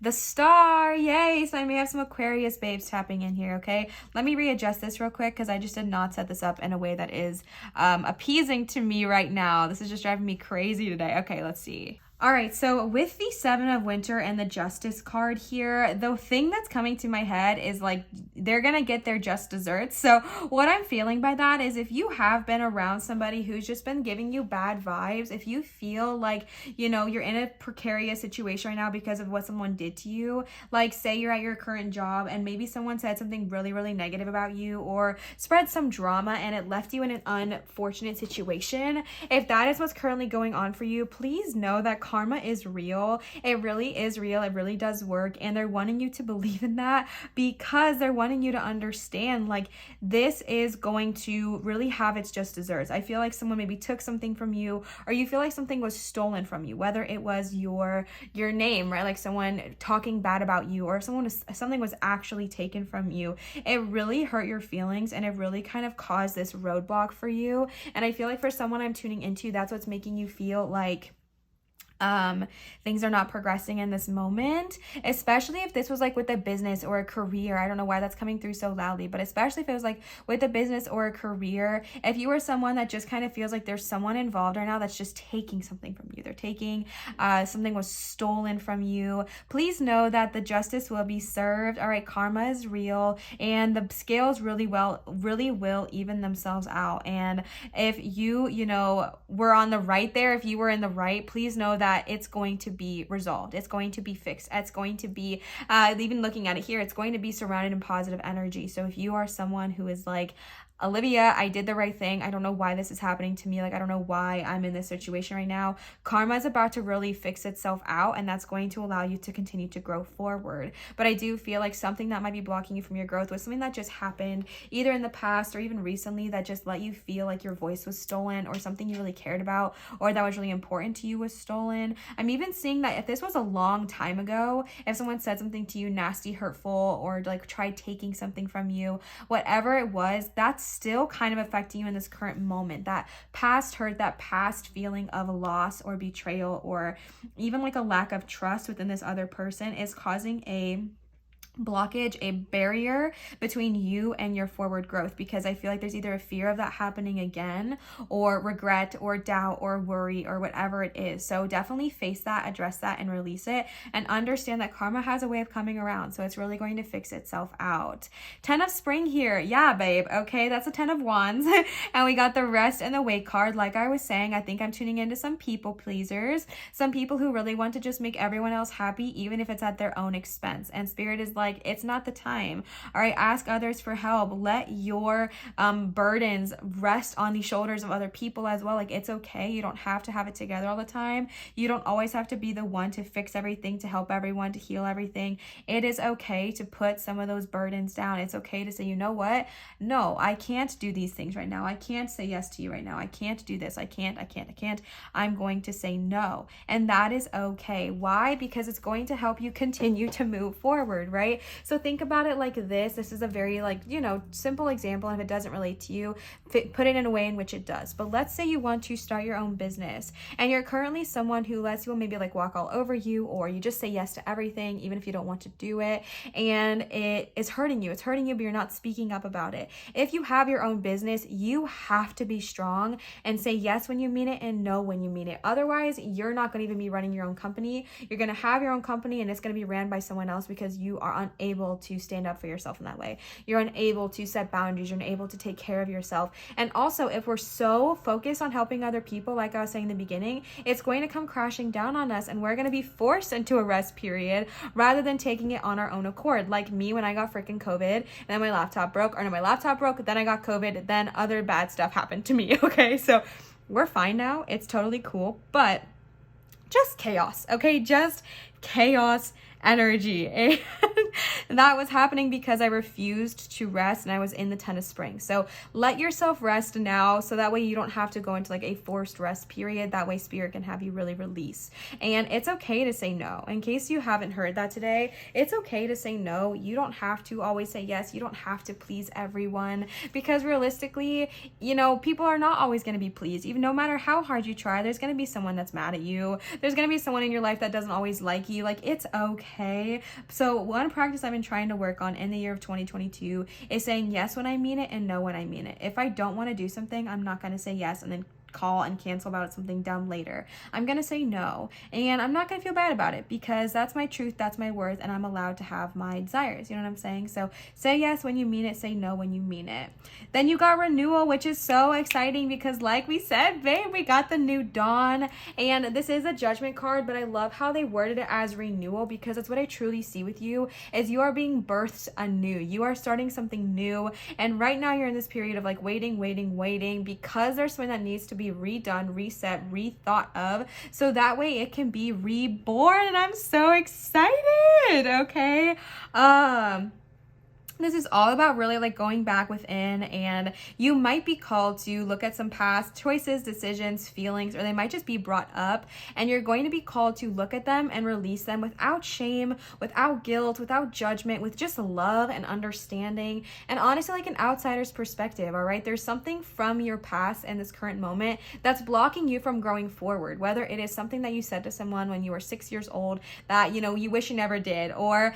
the Star. Yay! So I may have some Aquarius babes tapping in here, okay? Let me readjust this real quick because I just did not set this up in a way that is appeasing to me right now. This is just driving me crazy today. Okay, let's see. All right, so with the 7 of Winter and the Justice card here, the thing that's coming to my head is like they're gonna get their just desserts. So what I'm feeling by that is if you have been around somebody who's just been giving you bad vibes, if you feel like, you know, you're in a precarious situation right now because of what someone did to you, like say you're at your current job and maybe someone said something really negative about you or spread some drama and it left you in an unfortunate situation, if that is what's currently going on for you, please know that karma is real. It really is real. It really does work. And they're wanting you to believe in that because they're wanting you to understand like this is going to really have its just desserts. I feel like someone maybe took something from you, or you feel like something was stolen from you, whether it was your name, right? Like someone talking bad about you, or if something was actually taken from you. It really hurt your feelings and it really kind of caused this roadblock for you. And I feel like for someone I'm tuning into, that's what's making you feel like things are not progressing in this moment, especially if this was like with a business or a career. I don't know why that's coming through so loudly, but especially if it was like with a business or a career, if you were someone that just kind of feels like there's someone involved right now that's just taking something from you, they're taking something was stolen from you, please know that the justice will be served. All right, karma is real and the scales really will even themselves out. And if you know, were on the right there, if you were in the right, please know that it's going to be resolved. It's going to be fixed. It's going to be, even looking at it here, it's going to be surrounded in positive energy. So if you are someone who is like, Olivia, I did the right thing. I don't know why this is happening to me. Like, I don't know why I'm in this situation right now. Karma is about to really fix itself out, and that's going to allow you to continue to grow forward. But I do feel like something that might be blocking you from your growth was something that just happened either in the past or even recently that just let you feel like your voice was stolen, or something you really cared about or that was really important to you was stolen. I'm even seeing that if this was a long time ago, if someone said something to you nasty, hurtful, or like tried taking something from you, whatever it was, that's still kind of affecting you in this current moment. That past hurt, that past feeling of loss or betrayal, or even like a lack of trust within this other person is causing a blockage, a barrier between you and your forward growth, because I feel like there's either a fear of that happening again, or regret or doubt or worry or whatever it is. So definitely face that, address that, and release it, and understand that karma has a way of coming around, so it's really going to fix itself out. 10 of spring here. Yeah, babe. Okay, that's a 10 of wands. And we got the rest and the wait card. Like I was saying, I think I'm tuning into some people pleasers, some people who really want to just make everyone else happy, even if it's at their own expense. And spirit is like, it's not the time. All right, ask others for help. Let your burdens rest on the shoulders of other people as well. Like, it's okay. You don't have to have it together all the time. You don't always have to be the one to fix everything, to help everyone, to heal everything. It is okay to put some of those burdens down. It's okay to say, you know what? No, I can't do these things right now. I can't say yes to you right now. I can't do this. I can't. I'm going to say no. And that is okay. Why? Because it's going to help you continue to move forward, right? So think about it like this. This is a very simple example. And if it doesn't relate to you, put it in a way in which it does. But let's say you want to start your own business and you're currently someone who lets people maybe like walk all over you, or you just say yes to everything, even if you don't want to do it. And it is hurting you. It's hurting you, but you're not speaking up about it. If you have your own business, you have to be strong and say yes when you mean it and no when you mean it. Otherwise, you're not going to even be running your own company. You're going to have your own company and it's going to be ran by someone else because you are unable to stand up for yourself in that way. You're unable to set boundaries. You're unable to take care of yourself. And also, if we're so focused on helping other people, like I was saying in the beginning, it's going to come crashing down on us and we're going to be forced into a rest period rather than taking it on our own accord. Like me when I got freaking COVID and then my laptop broke, then I got COVID, then other bad stuff happened to me. Okay, so we're fine now. It's totally cool, but just chaos, okay? Just chaos energy. And that was happening because I refused to rest and I was in the 10 of spring. So let yourself rest now, so that way you don't have to go into like a forced rest period. That way spirit can have you really release. And it's okay to say no. In case you haven't heard that today, it's okay to say no. You don't have to always say yes. You don't have to please everyone, because realistically, people are not always going to be pleased. Even no matter how hard you try, there's going to be someone that's mad at you. There's going to be someone in your life that doesn't always like you. Like, it's okay. So one practice I've been trying to work on in the year of 2022 is saying yes when I mean it and no when I mean it. If I don't want to do something, I'm not going to say yes and then call and cancel about something dumb later. I'm going to say no, and I'm not going to feel bad about it, because that's my truth, that's my worth, and I'm allowed to have my desires. You know what I'm saying? So say yes when you mean it, say no when you mean it. Then you got renewal, which is so exciting because like we said, babe, we got the new dawn, and this is a judgment card, but I love how they worded it as renewal, because it's what I truly see with you is you are being birthed anew. You are starting something new, and right now you're in this period of like waiting, because there's something that needs to be redone, reset, rethought of, so that way it can be reborn. And I'm so excited. Okay. This is all about really like going back within, and you might be called to look at some past choices, decisions, feelings, or they might just be brought up, and you're going to be called to look at them and release them without shame, without guilt, without judgment, with just love and understanding, and honestly like an outsider's perspective. All right, there's something from your past and this current moment that's blocking you from growing forward, whether it is something that you said to someone when you were 6 years old that you wish you never did, or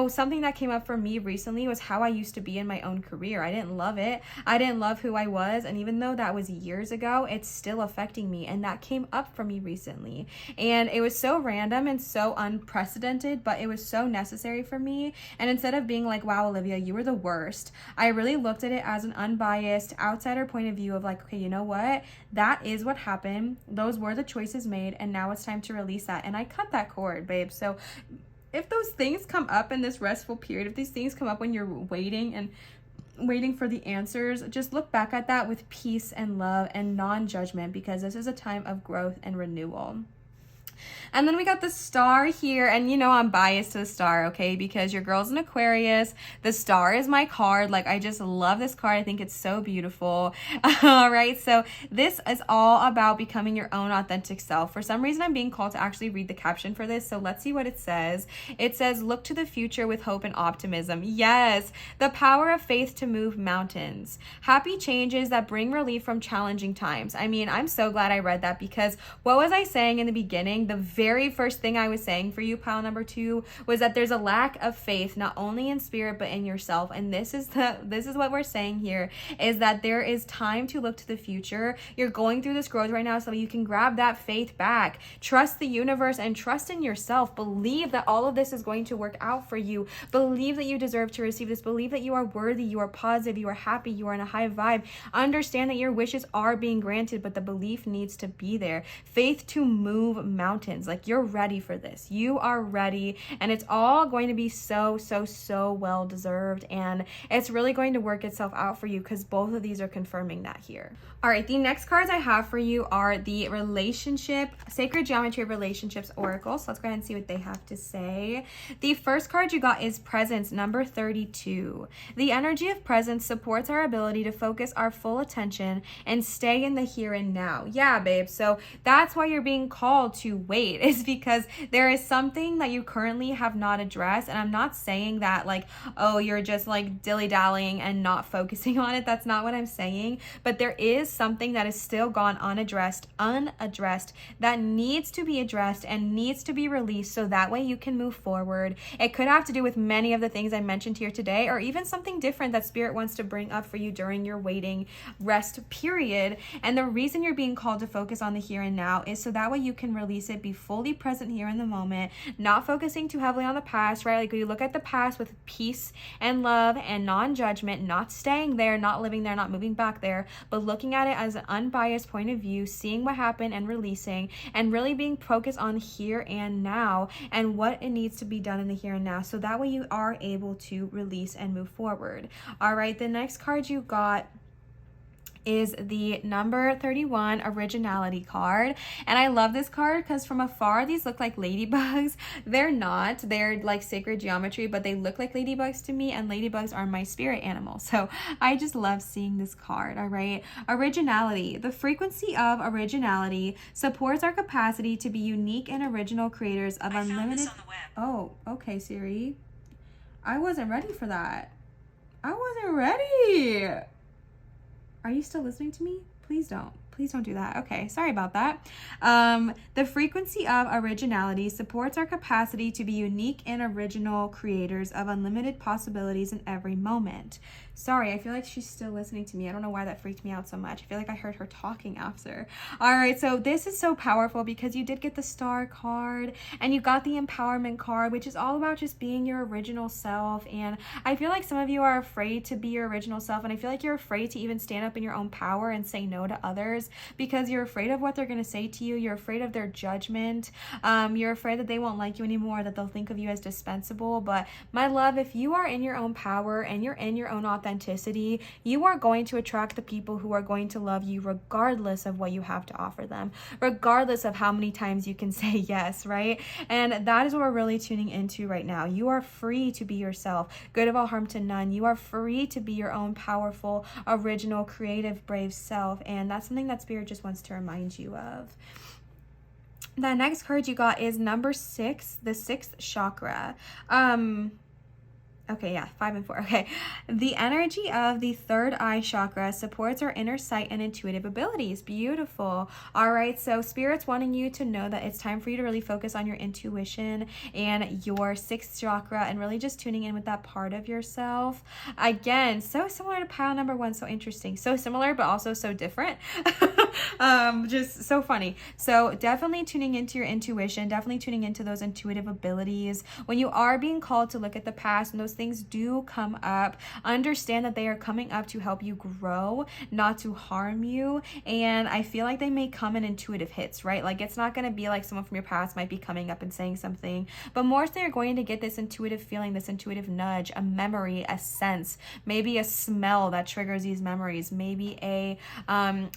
something that came up for me recently was how I used to be in my own career. I didn't love it. I didn't love who I was. And even though that was years ago, it's still affecting me. And that came up for me recently. And it was so random and so unprecedented, but it was so necessary for me. And instead of being like, wow, Olivia, you were the worst, I really looked at it as an unbiased outsider point of view of like, okay, you know what? That is what happened. Those were the choices made. And now it's time to release that. And I cut that cord, babe. So if those things come up in this restful period, if these things come up when you're waiting and waiting for the answers, just look back at that with peace and love and non-judgment, because this is a time of growth and renewal. And then we got the star here, and you know I'm biased to the star, okay, because your girl's an Aquarius. The star is my card. Like, I just love this card. I think it's so beautiful. All right, so this is all about becoming your own authentic self. For some reason, I'm being called to actually read the caption for this, so let's see what it says. It says, look to the future with hope and optimism. Yes, the power of faith to move mountains. Happy changes that bring relief from challenging times. I mean, I'm so glad I read that, because what was I saying in the beginning? The very first thing I was saying for you, pile number 2, was that there's a lack of faith, not only in spirit, but in yourself. And this is what we're saying here, is that there is time to look to the future. You're going through this growth right now, so you can grab that faith back. Trust the universe and trust in yourself. Believe that all of this is going to work out for you. Believe that you deserve to receive this. Believe that you are worthy, you are positive, you are happy, you are in a high vibe. Understand that your wishes are being granted, but the belief needs to be there. Faith to move mountains. Like, you're ready for this. You are ready, and it's all going to be so well deserved, and it's really going to work itself out for you, because both of these are confirming that here. All right, the next cards I have for you are the relationship, Sacred Geometry of Relationships Oracle. So let's go ahead and see what they have to say. The first card you got is Presence, number 32. The energy of presence supports our ability to focus our full attention and stay in the here and now. Yeah, babe. So that's why you're being called to wait, is because there is something that you currently have not addressed. And I'm not saying that like, oh, you're just like dilly-dallying and not focusing on it. That's not what I'm saying. But there is something that is still gone unaddressed that needs to be addressed and needs to be released, so that way you can move forward. It could have to do with many of the things I mentioned here today, or even something different that Spirit wants to bring up for you during your waiting rest period. And the reason you're being called to focus on the here and now is so that way you can release it, be fully present here in the moment, not focusing too heavily on the past, right? Like, you look at the past with peace and love and non-judgment, not staying there, not living there, not moving back there, but looking at it as an unbiased point of view, seeing what happened and releasing, and really being focused on here and now and what it needs to be done in the here and now, so that way you are able to release and move forward. All right, the next card you got is the number 31 originality card. And I love this card because from afar these look like ladybugs. They're not, they're like sacred geometry, but they look like ladybugs to me, and ladybugs are my spirit animal. So I just love seeing this card. All right, originality. The frequency of originality supports our capacity to be unique and original creators of unlimited. Oh, okay, Siri. I wasn't ready for that. I wasn't ready. Are you still listening to me? Please don't. Please don't do that. Okay, sorry about that. The frequency of originality supports our capacity to be unique and original creators of unlimited possibilities in every moment. Sorry, I feel like she's still listening to me. I don't know why that freaked me out so much. I feel like I heard her talking after. All right, so this is so powerful because you did get the star card and you got the empowerment card, which is all about just being your original self. And I feel like some of you are afraid to be your original self, and I feel like you're afraid to even stand up in your own power and say no to others because you're afraid of what they're going to say to you. You're afraid of their judgment. You're afraid that they won't like you anymore, that they'll think of you as dispensable. But my love, if you are in your own power and you're in your own authenticity, you are going to attract the people who are going to love you regardless of what you have to offer them, regardless of how many times you can say yes, right? And that is what we're really tuning into right now. You are free to be yourself, good of all, harm to none. You are free to be your own powerful, original, creative, brave self, and that's something that Spirit just wants to remind you of. The next card you got is number 6, the 6th chakra. Okay, yeah, 5 and 4. Okay. The energy of the third eye chakra supports our inner sight and intuitive abilities. Beautiful. All right, so Spirit's wanting you to know that it's time for you to really focus on your intuition and your 6th chakra and really just tuning in with that part of yourself. Again, so similar to pile number 1, so interesting. So similar, but also so different. Just so funny. So definitely tuning into your intuition, definitely tuning into those intuitive abilities. When you are being called to look at the past and those things do come up, understand that they are coming up to help you grow, not to harm you. And I feel like they may come in intuitive hits, right? Like it's not going to be like someone from your past might be coming up and saying something, but more so you're going to get this intuitive feeling, this intuitive nudge, a memory, a sense, maybe a smell that triggers these memories, maybe a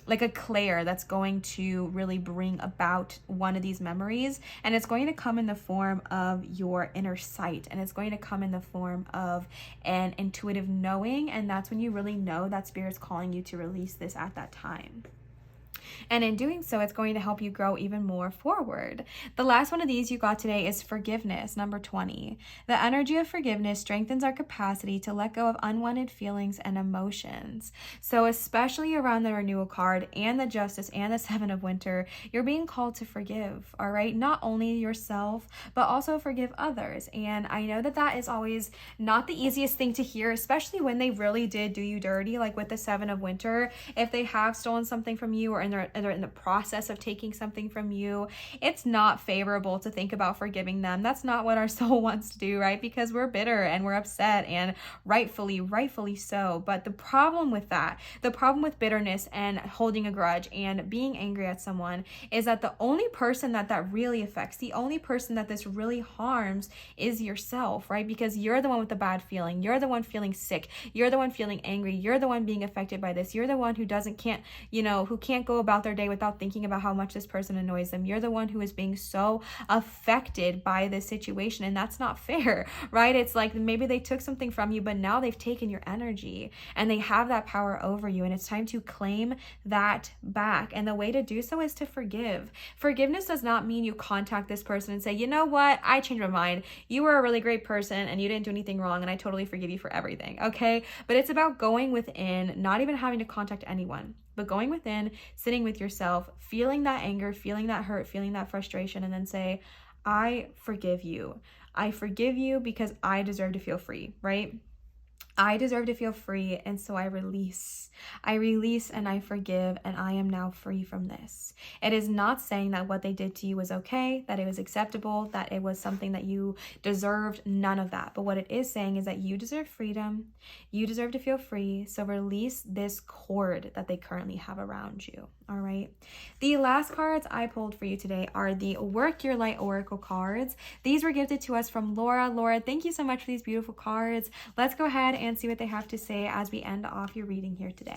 like a clair that's going to really bring about one of these memories. And it's going to come in the form of your inner sight, and it's going to come in the form of an intuitive knowing. And that's when you really know that spirit's calling you to release this at that time. And in doing so, it's going to help you grow even more forward. The last one of these you got today is forgiveness, number 20. The energy of forgiveness strengthens our capacity to let go of unwanted feelings and emotions. So especially around the renewal card and the justice and the 7 of winter, you're being called to forgive, all right? Not only yourself, but also forgive others. And I know that that is always not the easiest thing to hear, especially when they really did do you dirty, like with the 7 of winter. If they have stolen something from you or they're in the process of taking something from you, it's not favorable to think about forgiving them. That's not what our soul wants to do, right? Because we're bitter and we're upset, and rightfully so. But the problem with that, the problem with bitterness and holding a grudge and being angry at someone is that the only person that really affects, the only person that this really harms is yourself, right? Because you're the one with the bad feeling. You're the one feeling sick. You're the one feeling angry. You're the one being affected by this. You're the one who can't go about their day without thinking about how much this person annoys them. You're the one who is being so affected by this situation, and that's not fair, right? It's like maybe they took something from you, but now they've taken your energy and they have that power over you, and it's time to claim that back. And the way to do so is to forgive. Forgiveness does not mean you contact this person and say, you know what, I changed my mind. You were a really great person and you didn't do anything wrong, and I totally forgive you for everything, okay? But it's about going within, not even having to contact anyone, but going within, sitting with yourself, feeling that anger, feeling that hurt, feeling that frustration, and then say, I forgive you. I forgive you because I deserve to feel free, right? I deserve to feel free, and so I release. I release and I forgive, and I am now free from this. It is not saying that what they did to you was okay, that it was acceptable, that it was something that you deserved, none of that. But what it is saying is that you deserve freedom, you deserve to feel free, so release this cord that they currently have around you, all right? The last cards I pulled for you today are the Work Your Light Oracle cards. These were gifted to us from Laura. Laura, thank you so much for these beautiful cards. Let's go ahead and see what they have to say as we end off your reading here today.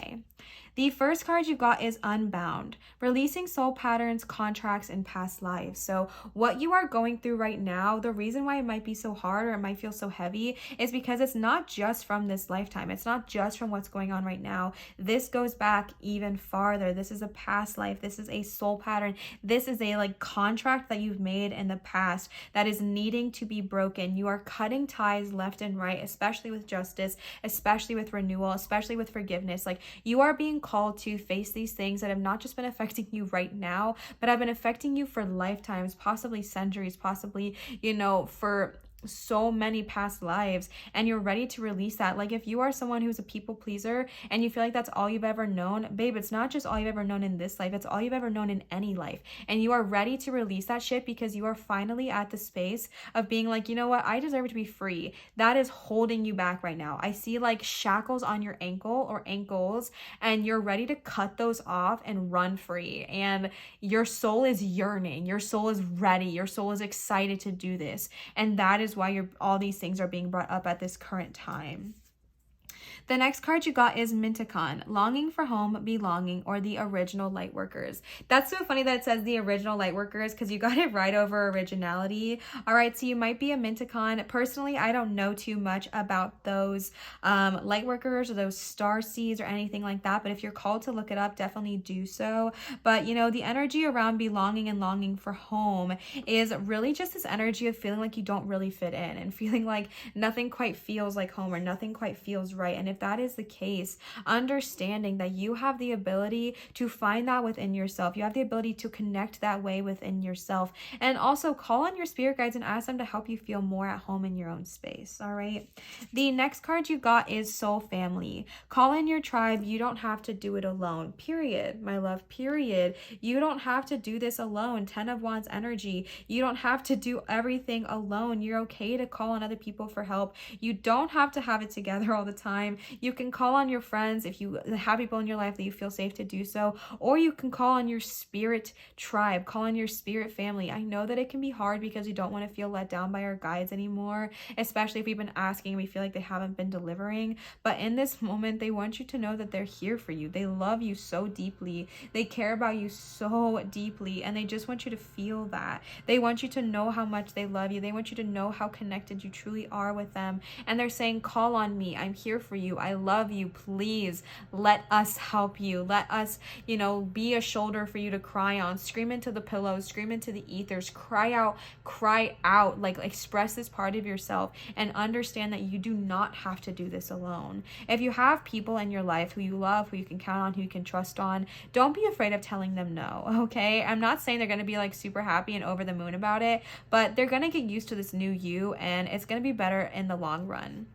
The first card you got is Unbound, releasing soul patterns, contracts, and past lives. So what you are going through right now, the reason why it might be so hard or it might feel so heavy is because it's not just from this lifetime. It's not just from what's going on right now. This goes back even farther. This is a past life. This is a soul pattern. This is a contract that you've made in the past that is needing to be broken. You are cutting ties left and right, especially with justice, especially with renewal, especially with forgiveness. You are being called to face these things that have not just been affecting you right now, but have been affecting you for lifetimes, possibly centuries, possibly, for so many past lives, and you're ready to release that. If you are someone who's a people pleaser and you feel like that's all you've ever known, babe, it's not just all you've ever known in this life, it's all you've ever known in any life. And you are ready to release that shit because you are finally at the space of being like, you know what, I deserve to be free. That is holding you back right now. I see shackles on your ankle or ankles, and you're ready to cut those off and run free. And your soul is yearning, your soul is ready, your soul is excited to do this. And that is why all these things are being brought up at this current time. The next card you got is Minticon, longing for home, belonging, or the original light workers. That's so funny that it says the original light workers because you got it right over originality. All right, so you might be a Minticon. Personally, I don't know too much about those light workers or those star seeds or anything like that, but if you're called to look it up, definitely do so. But the energy around belonging and longing for home is really just this energy of feeling like you don't really fit in and feeling like nothing quite feels like home or nothing quite feels right. right? And if that is the case, understanding that you have the ability to find that within yourself. You have the ability to connect that way within yourself. And also call on your spirit guides and ask them to help you feel more at home in your own space, all right? The next card you got is Soul Family. Call in your tribe. You don't have to do it alone, period, my love, period. You don't have to do this alone. 10 of Wands energy. You don't have to do everything alone. You're okay to call on other people for help. You don't have to have it together all the time. You can call on your friends if you have people in your life that you feel safe to do so, or you can call on your spirit tribe, call on your spirit family. I know that it can be hard because we don't want to feel let down by our guides anymore, especially if we've been asking and we feel like they haven't been delivering. But in this moment, they want you to know that they're here for you. They love you so deeply. They care about you so deeply, and they just want you to feel that. They want you to know how much they love you. They want you to know how connected you truly are with them. And they're saying, call on me. I'm here for you. I love you. Please let us help you. Let us, be a shoulder for you to cry on. Scream into the pillows, scream into the ethers, cry out, like express this part of yourself and understand that you do not have to do this alone. If you have people in your life who you love, who you can count on, who you can trust on, don't be afraid of telling them no, okay? I'm not saying they're going to be like super happy and over the moon about it, but they're going to get used to this new you, and it's going to be better in the long run.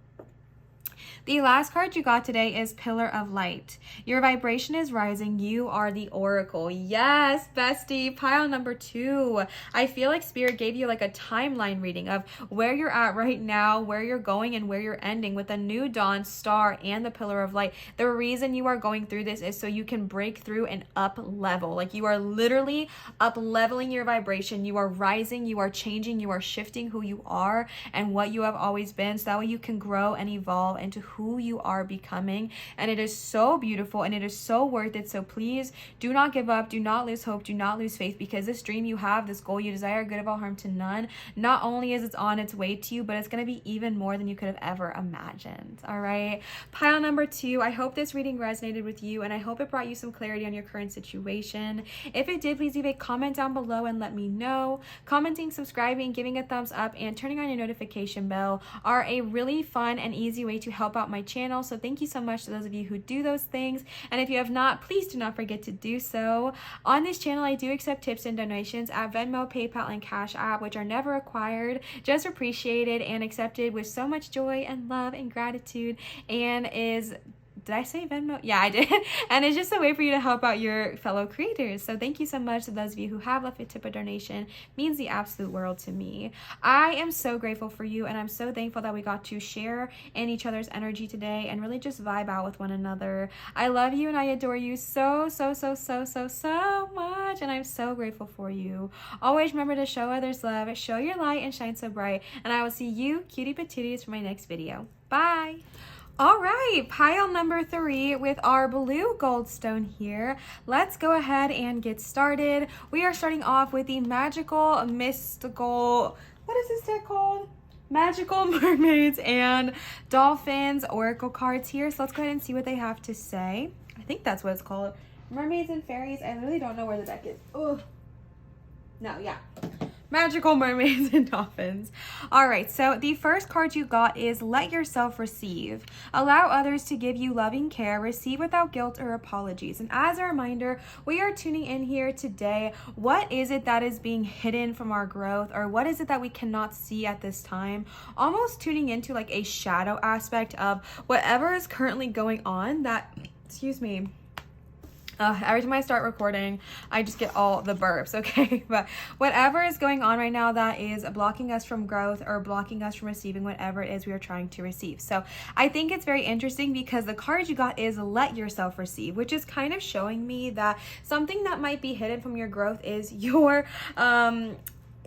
The last card you got today is Pillar of Light. Your vibration is rising. You are the oracle. Yes, bestie. Pile number 2. I feel like Spirit gave you like a timeline reading of where you're at right now, where you're going, and where you're ending with a new dawn, star, and the Pillar of Light. The reason you are going through this is so you can break through and up level. Like you are literally up leveling your vibration. You are rising. You are changing. You are shifting who you are and what you have always been, so that way you can grow and evolve into who you are becoming. And it is so beautiful and it is so worth it. So please do not give up, do not lose hope, do not lose faith, because this dream you have, this goal you desire, good of all harm to none, not only is it's on its way to you, but it's going to be even more than you could have ever imagined. All right, pile number 2. I hope this reading resonated with you, and I hope it brought you some clarity on your current situation. If it did, please leave a comment down below and let me know. Commenting, subscribing, giving a thumbs up, and turning on your notification bell are a really fun and easy way to help out my channel. So thank you so much to those of you who do those things, and if you have not, please do not forget to do so. On this channel, I do accept tips and donations at Venmo, PayPal, and Cash App, which are never required, just appreciated and accepted with so much joy and love and gratitude, and did I say Venmo? Yeah, I did. And it's just a way for you to help out your fellow creators. So thank you so much to those of you who have left a tip or donation. It means the absolute world to me. I am so grateful for you, and I'm so thankful that we got to share in each other's energy today and really just vibe out with one another. I love you and I adore you so much, and I'm so grateful for you. Always remember to show others love, show your light, and shine so bright. And I will see you cutie patooties for my next video. Bye. All right, pile number 3 with our blue goldstone here. Let's go ahead and get started. We are starting off with the magical, mystical, what is this deck called? Magical Mermaids and Dolphins oracle cards here. So let's go ahead and see what they have to say. I think that's what it's called. Mermaids and fairies. I really don't know where the deck is. Oh, no, yeah. Magical Mermaids and Dolphins. All right, so the first card you got is Let Yourself Receive. Allow others to give you loving care. Receive without guilt or apologies. And as a reminder, we are tuning in here today. What is it that is being hidden from our growth, or what is it that we cannot see at this time? Almost tuning into like a shadow aspect of whatever is currently going on that, excuse me, every time I start recording, I just get all the burps, okay? But whatever is going on right now that is blocking us from growth or blocking us from receiving whatever it is we are trying to receive. So I think it's very interesting because the card you got is Let Yourself Receive, which is kind of showing me that something that might be hidden from your growth is your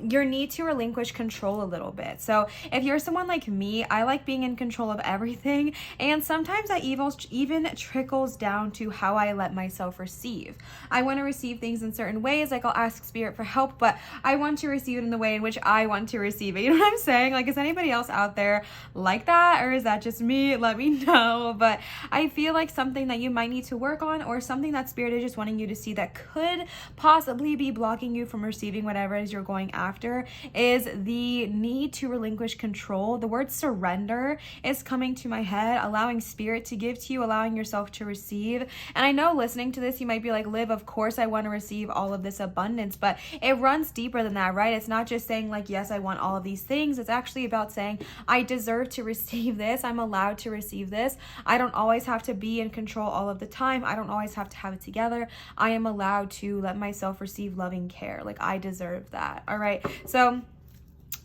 need to relinquish control a little bit. So if you're someone like me, I like being in control of everything, and sometimes that even trickles down to how I let myself receive. I want to receive things in certain ways, like I'll ask Spirit for help, but I want to receive it in the way in which I want to receive it. You know what I'm saying? Like, is anybody else out there like that, or is that just me? Let me know. But I feel like something that you might need to work on, or something that Spirit is just wanting you to see that could possibly be blocking you from receiving whatever it is you're going after, after is the need to relinquish control. The word surrender is coming to my head, allowing spirit to give to you, allowing yourself to receive. And I know listening to this, you might be like, Liv, of course I want to receive all of this abundance, but it runs deeper than that, right? It's not just saying like, yes, I want all of these things. It's actually about saying, I deserve to receive this. I'm allowed to receive this. I don't always have to be in control all of the time. I don't always have to have it together. I am allowed to let myself receive loving care. Like, I deserve that. All right. So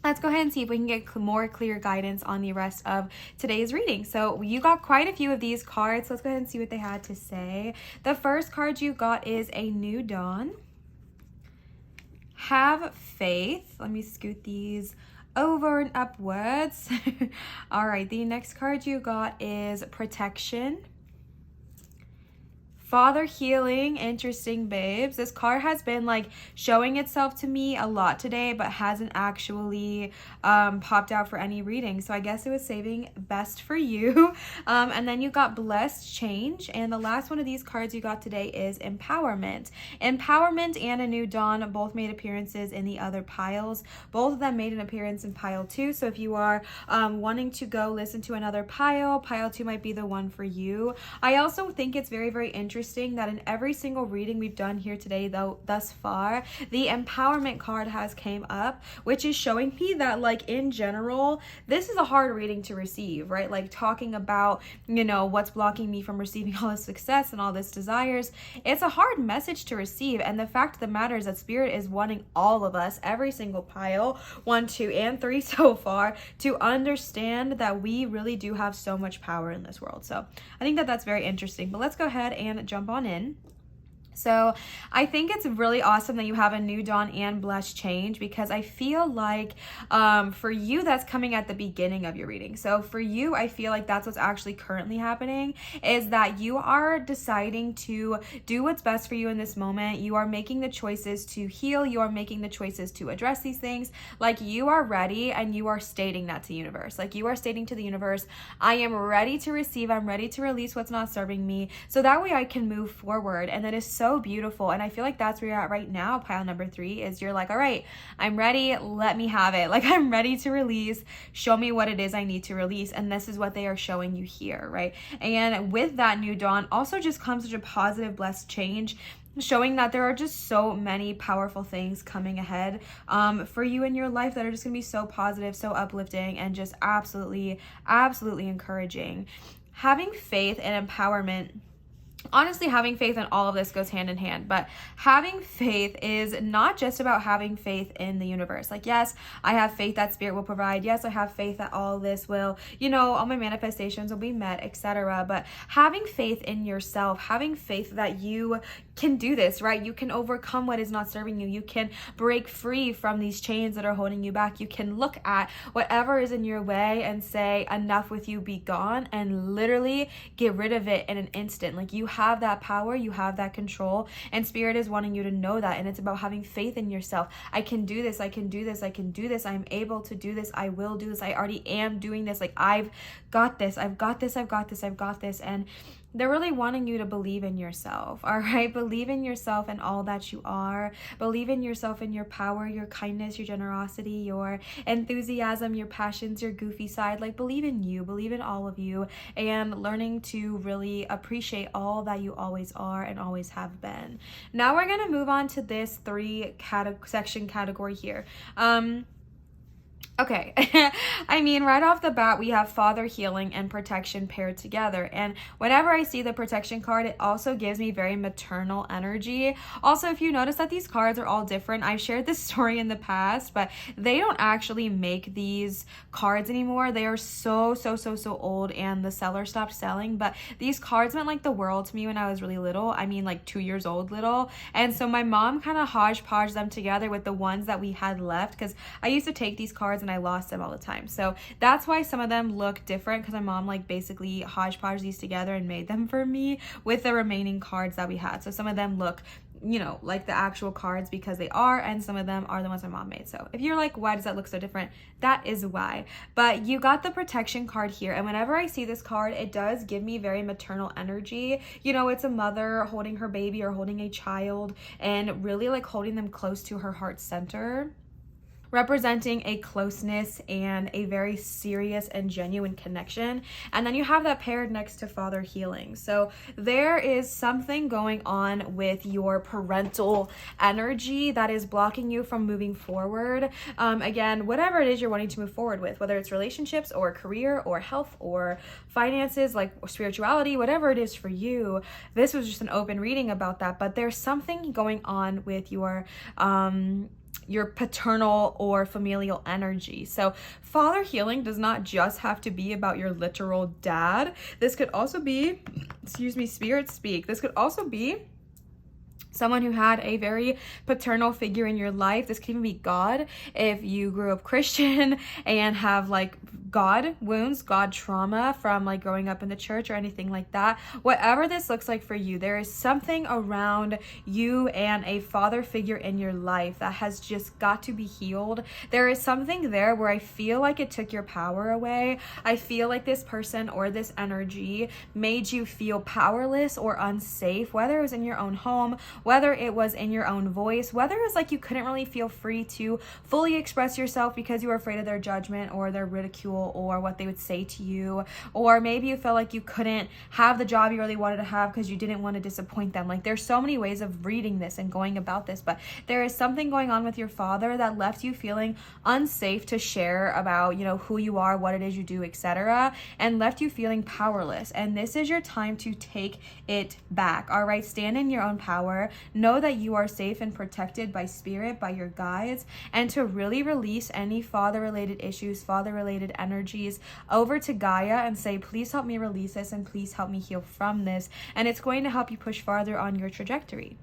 let's go ahead and see if we can get more clear guidance on the rest of today's reading. So you got quite a few of these cards. Let's go ahead and see what they had to say. The first card you got is a new dawn. Have faith. Let me scoot these over and upwards. All right, the next card you got is protection. Father healing. Interesting, babes. This card has been like showing itself to me a lot today, but hasn't actually popped out for any reading. So I guess it was saving best for you. And then you got blessed change. And the last one of these cards you got today is empowerment. Empowerment and a new dawn both made appearances in the other piles. Both of them made an appearance in pile 2. So if you are wanting to go listen to another pile 2 might be the one for you. I also think it's very, very interesting that in every single reading we've done here today, though, thus far, the empowerment card has came up, which is showing me that, like, in general, this is a hard reading to receive, right? Like, talking about, you know, what's blocking me from receiving all this success and all this desires. It's a hard message to receive. And the fact of the matter is that Spirit is wanting all of us, every single pile, 1, 2, and 3 so far, to understand that we really do have so much power in this world. So I think that that's very interesting. But let's go ahead and jump on in. So I think it's really awesome that you have a new dawn and blessed change, because I feel like for you, that's coming at the beginning of your reading. So for you, I feel like that's what's actually currently happening, is that you are deciding to do what's best for you in this moment. You are making the choices to heal. You are making the choices to address these things. Like, you are ready, and you are stating that to the universe. Like, you are stating to the universe, I am ready to receive. I'm ready to release what's not serving me, so that way I can move forward. And that is so beautiful. And I feel like that's where you're at right now. Pile number 3 is you're like, all right, I'm ready. Let me have it. Like, I'm ready to release. Show me what it is I need to release. And this is what they are showing you here, right? And with that new dawn also just comes such a positive, blessed change, showing that there are just so many powerful things coming ahead for you in your life that are just gonna be so positive, so uplifting, and just absolutely, absolutely encouraging. Having faith and empowerment. Honestly, having faith in all of this goes hand in hand, but having faith is not just about having faith in the universe. Like, yes, I have faith that Spirit will provide. Yes, I have faith that all this will, you know, all my manifestations will be met, etc. But having faith in yourself, having faith that you can do this, right? You can overcome what is not serving you. You can break free from these chains that are holding you back. You can look at whatever is in your way and say, enough with you, be gone, and literally get rid of it in an instant. Like, you have that power, you have that control, and Spirit is wanting you to know that. And it's about having faith in yourself. I can do this. I can do this. I can do this. I'm able to do this. I will do this. I already am doing this. Like, I've got this. I've got this. I've got this. I've got this. And they're really wanting you to believe in yourself, all right? Believe in yourself and all that you are. Believe in yourself and your power, your kindness, your generosity, your enthusiasm, your passions, your goofy side. Like, believe in you, believe in all of you, and learning to really appreciate all that you always are and always have been. Now we're gonna move on to this 3 section category here. Okay, I mean, right off the bat, we have Father healing and protection paired together. And whenever I see the protection card, it also gives me very maternal energy. Also, if you notice that these cards are all different, I've shared this story in the past, but they don't actually make these cards anymore. They are so old, and the seller stopped selling. But these cards meant like the world to me when I was really little. I mean, like 2 years old little. And so my mom kind of hodgepodged them together with the ones that we had left, because I used to take these cards and I lost them all the time. So that's why some of them look different, because my mom like basically hodgepodged these together and made them for me with the remaining cards that we had. So some of them look, you know, like the actual cards because they are, and some of them are the ones my mom made. So if you're like, why does that look so different? That is why. But you got the protection card here, and whenever I see this card, it does give me very maternal energy. You know, it's a mother holding her baby or holding a child and really like holding them close to her heart center. representing a closeness and a very serious and genuine connection. And then you have that paired next to father healing. So there is something going on with your parental energy that is blocking you from moving forward. Again, whatever it is you're wanting to move forward with, whether it's relationships or career or health or finances, like spirituality, whatever it is for you. This was just an open reading about that, but there's something going on with your paternal or familial energy. So father healing does not just have to be about your literal dad. This could also be, spirit speak. This could also be someone who had a very paternal figure in your life. This could even be God. If you grew up Christian and have like God wounds, God trauma from like growing up in the church or anything like that, whatever this looks like for you, there is something around you and a father figure in your life that has just got to be healed. There is something there where I feel like it took your power away. I feel like this person or this energy made you feel powerless or unsafe, whether it was in your own home, whether it was in your own voice, whether it was like you couldn't really feel free to fully express yourself because you were afraid of their judgment or their ridicule or what they would say to you, or maybe you felt like you couldn't have the job you really wanted to have because you didn't want to disappoint them. Like there's so many ways of reading this and going about this, but there is something going on with your father that left you feeling unsafe to share about, who you are, what it is you do, etc., and left you feeling powerless. And this is your time to take it back. All right, stand in your own power. Know that you are safe and protected by spirit, by your guides, and to really release any father-related issues, father-related energies over to Gaia and say, please help me release this and please help me heal from this. And it's going to help you push farther on your trajectory.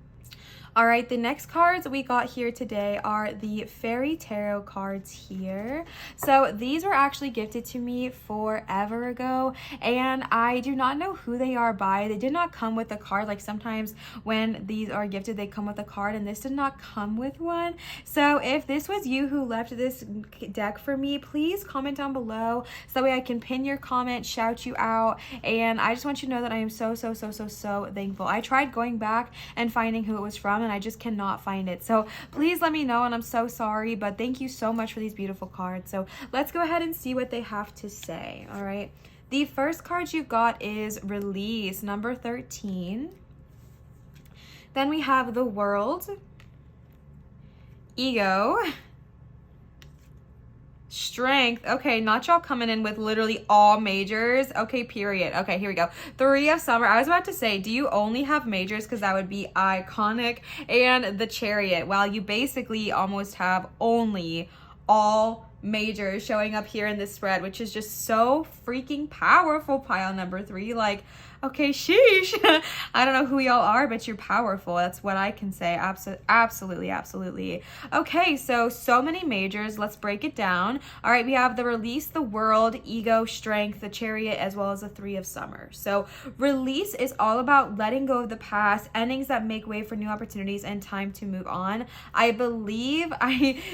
All right, the next cards we got here today are the Fairy Tarot cards here. So these were actually gifted to me forever ago, and I do not know who they are by. They did not come with a card. Like sometimes when these are gifted, they come with a card, and this did not come with one. So if this was you who left this deck for me, please comment down below so that way I can pin your comment, shout you out, and I just want you to know that I am so thankful. I tried going back and finding who it was from, and I just cannot find it. So please let me know, and I'm so sorry, but thank you so much for these beautiful cards. So let's go ahead and see what they have to say. All right. The first card you got is Release, number 13. Then we have the World, Ego, Strength. Okay, not y'all coming in with literally all majors. Okay, period. Okay, here we go. 3 of Summer. I was about to say, do you only have majors? Because that would be iconic. And the Chariot. Well, you basically almost have only all majors showing up here in this spread, which is just so freaking powerful. Pile number 3. Like, okay, sheesh. I don't know who y'all are, but you're powerful. That's what I can say. Absolutely. Okay, so many majors. Let's break it down. All right, we have the Release, the World, Ego, Strength, the Chariot, as well as the 3 of Summer. So Release is all about letting go of the past, endings that make way for new opportunities, and time to move on. I believe,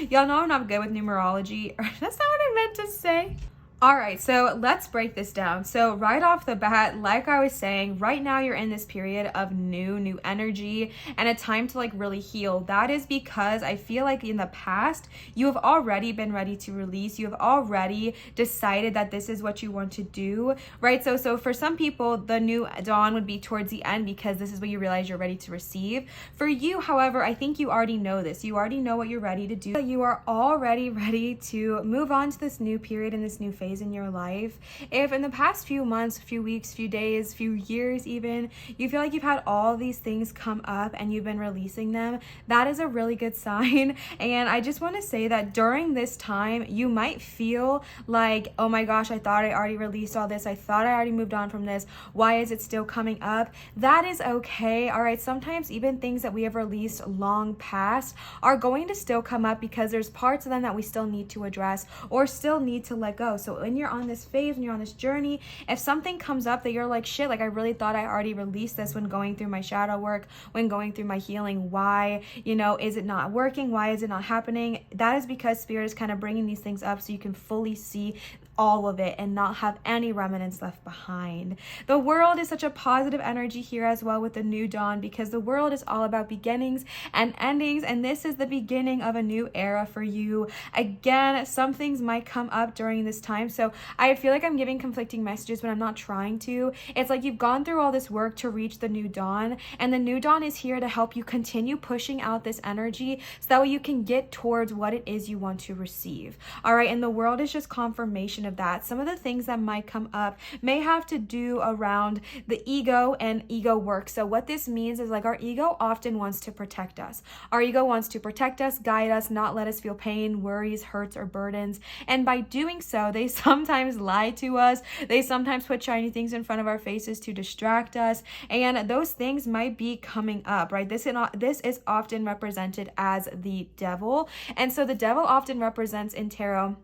y'all know I'm not good with numerology. That's not what I meant to say. All right, so let's break this down. So right off the bat, like I was saying, right now you're in this period of new energy and a time to like really heal. That is because I feel like in the past, you have already been ready to release. You have already decided that this is what you want to do, right? So for some people, the new dawn would be towards the end because this is what you realize you're ready to receive. For you, however, I think you already know this. You already know what you're ready to do. You are already ready to move on to this new period and this new phase in your life. If in the past few months, few weeks, few days, few years even, you feel like you've had all these things come up and you've been releasing them, that is a really good sign. And I just want to say that during this time, you might feel like, oh my gosh, I thought I already released all this. I thought I already moved on from this. Why is it still coming up? That is okay. All right. Sometimes even things that we have released long past are going to still come up because there's parts of them that we still need to address or still need to let go. So So when you're on this phase, when you're on this journey, if something comes up that you're like, shit, like I really thought I already released this when going through my shadow work, when going through my healing, why, you know, is it not working? Why is it not happening? That is because Spirit is kind of bringing these things up so you can fully see all of it and not have any remnants left behind. The world is such a positive energy here as well with the new dawn, because the world is all about beginnings and endings, and this is the beginning of a new era for you. Again, some things might come up during this time, so I feel like I'm giving conflicting messages, but I'm not trying to. It's like you've gone through all this work to reach the new dawn, and the new dawn is here to help you continue pushing out this energy so that way you can get towards what it is you want to receive. All right, and the world is just confirmation of that. Some of the things that might come up may have to do around the ego and ego work. So what this means is like our ego often wants to protect us. Our ego wants to protect us, guide us, not let us feel pain, worries, hurts, or burdens. And by doing so, they sometimes lie to us. They sometimes put shiny things in front of our faces to distract us. And those things might be coming up, right? This is often represented as the devil. And so the devil often represents in tarot,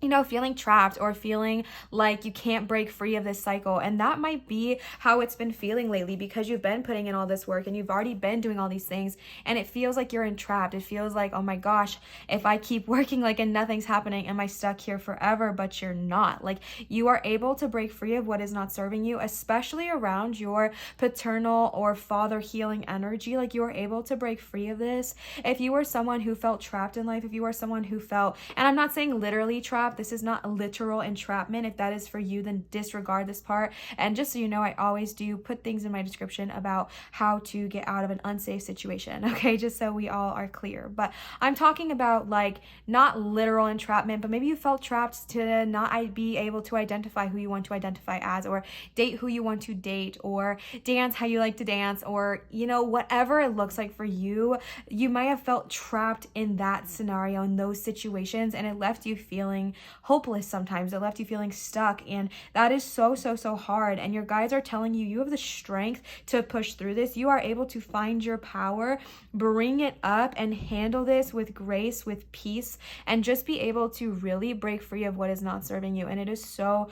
you know, feeling trapped or feeling like you can't break free of this cycle. And that might be how it's been feeling lately, because you've been putting in all this work and you've already been doing all these things, and it feels like you're entrapped. It feels like, oh my gosh, if I keep working like and nothing's happening, am I stuck here forever? But you're not. Like, you are able to break free of what is not serving you, especially around your paternal or father healing energy. Like, you are able to break free of this. If you are someone who felt trapped in life, if you are someone who felt, and I'm not saying literally trapped, this is not a literal entrapment. If that is for you, then disregard this part. And just so you know, I always do put things in my description about how to get out of an unsafe situation, okay? Just so we all are clear. But I'm talking about like not literal entrapment, but maybe you felt trapped to not be able to identify who you want to identify as, or date who you want to date, or dance how you like to dance, or, you know, whatever it looks like for you. You might have felt trapped in that scenario, in those situations, and it left you feeling hopeless sometimes. It left you feeling stuck, and that is so hard. And your guides are telling you, you have the strength to push through this. You are able to find your power, bring it up, and handle this with grace, with peace, and just be able to really break free of what is not serving you. And it is so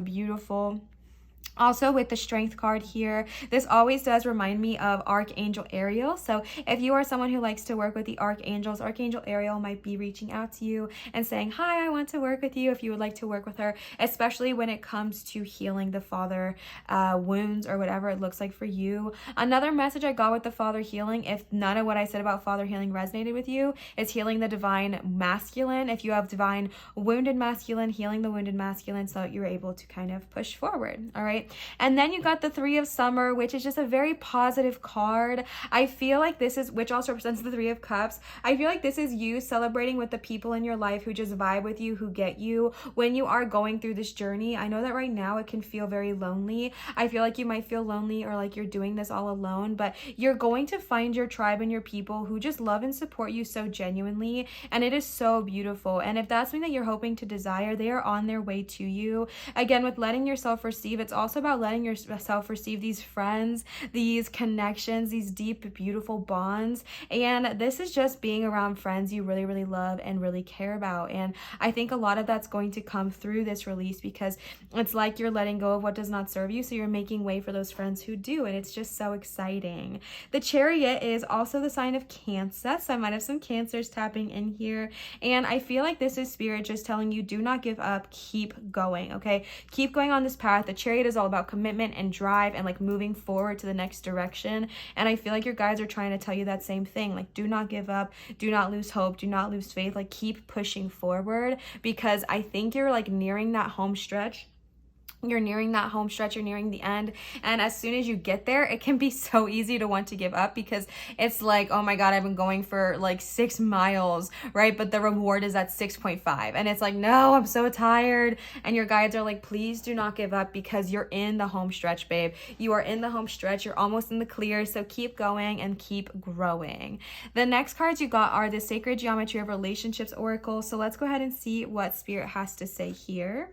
beautiful. Also, with the strength card here, this always does remind me of Archangel Ariel. So if you are someone who likes to work with the archangels, Archangel Ariel might be reaching out to you and saying, hi, I want to work with you, if you would like to work with her, especially when it comes to healing the father wounds or whatever it looks like for you. Another message I got with the father healing, if none of what I said about father healing resonated with you, is healing the divine masculine. If you have divine wounded masculine, healing the wounded masculine so that you're able to kind of push forward. All right. And then you got the Three of Summer, which is just a very positive card. I feel like this is, which also represents the Three of Cups. I feel like this is you celebrating with the people in your life who just vibe with you, who get you when you are going through this journey. I know that right now it can feel very lonely. I feel like you might feel lonely or like you're doing this all alone, but you're going to find your tribe and your people who just love and support you so genuinely. And it is so beautiful. And if that's something that you're hoping to desire, they are on their way to you. Again, with letting yourself receive, it's also about letting yourself receive these friends, these connections, these deep, beautiful bonds. And this is just being around friends you really love and really care about. And I think a lot of that's going to come through this release, because it's like you're letting go of what does not serve you, so you're making way for those friends who do. And it's just so exciting. The Chariot is also the sign of Cancer, so I might have some Cancers tapping in here. And I feel like this is Spirit just telling you, do not give up, keep going, okay? Keep going on this path. The Chariot is all about commitment and drive and like moving forward to the next direction. And I feel like your guides are trying to tell you that same thing. Like, do not give up, do not lose hope, do not lose faith. Like, keep pushing forward, because I think you're like nearing that home stretch. You're nearing that home stretch, you're nearing the end. And as soon as you get there, it can be so easy to want to give up, because it's like, oh my God, I've been going for like 6 miles, right? But the reward is at 6.5. And it's like, no, I'm so tired. And your guides are like, please do not give up, because you're in the home stretch, babe. You are in the home stretch. You're almost in the clear. So keep going and keep growing. The next cards you got are the Sacred Geometry of Relationships Oracle. So let's go ahead and see what Spirit has to say here.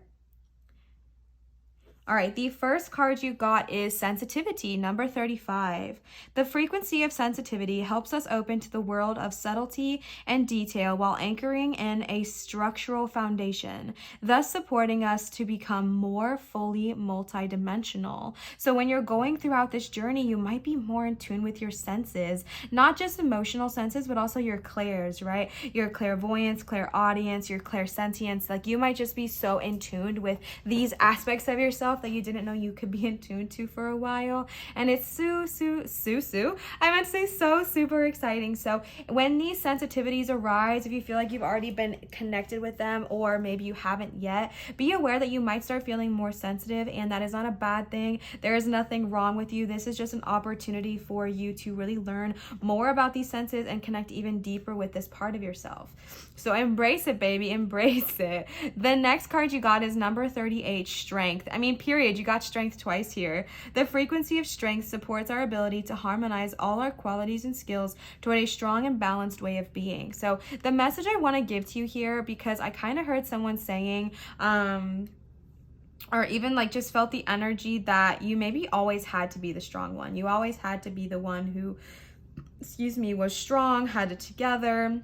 All right, the first card you got is sensitivity, number 35. The frequency of sensitivity helps us open to the world of subtlety and detail while anchoring in a structural foundation, thus supporting us to become more fully multidimensional. So when you're going throughout this journey, you might be more in tune with your senses, not just emotional senses, but also your clairs, right? Your clairvoyance, clairaudience, your clairsentience. Like you might just be so in tune with these aspects of yourself that you didn't know you could be in tune to for a while. And it's I meant to say so super exciting. So when these sensitivities arise, if you feel like you've already been connected with them or maybe you haven't yet, be aware that you might start feeling more sensitive, and that is not a bad thing. There is nothing wrong with you. This is just an opportunity for you to really learn more about these senses and connect even deeper with this part of yourself. So embrace it, baby, embrace it. The next card you got is number 38, strength. I mean, period, you got strength twice here. The frequency of strength supports our ability to harmonize all our qualities and skills toward a strong and balanced way of being. So the message I want to give to you here, because I kind of heard someone saying, or even like just felt the energy that you maybe always had to be the strong one. You always had to be the one who, was strong, had it together.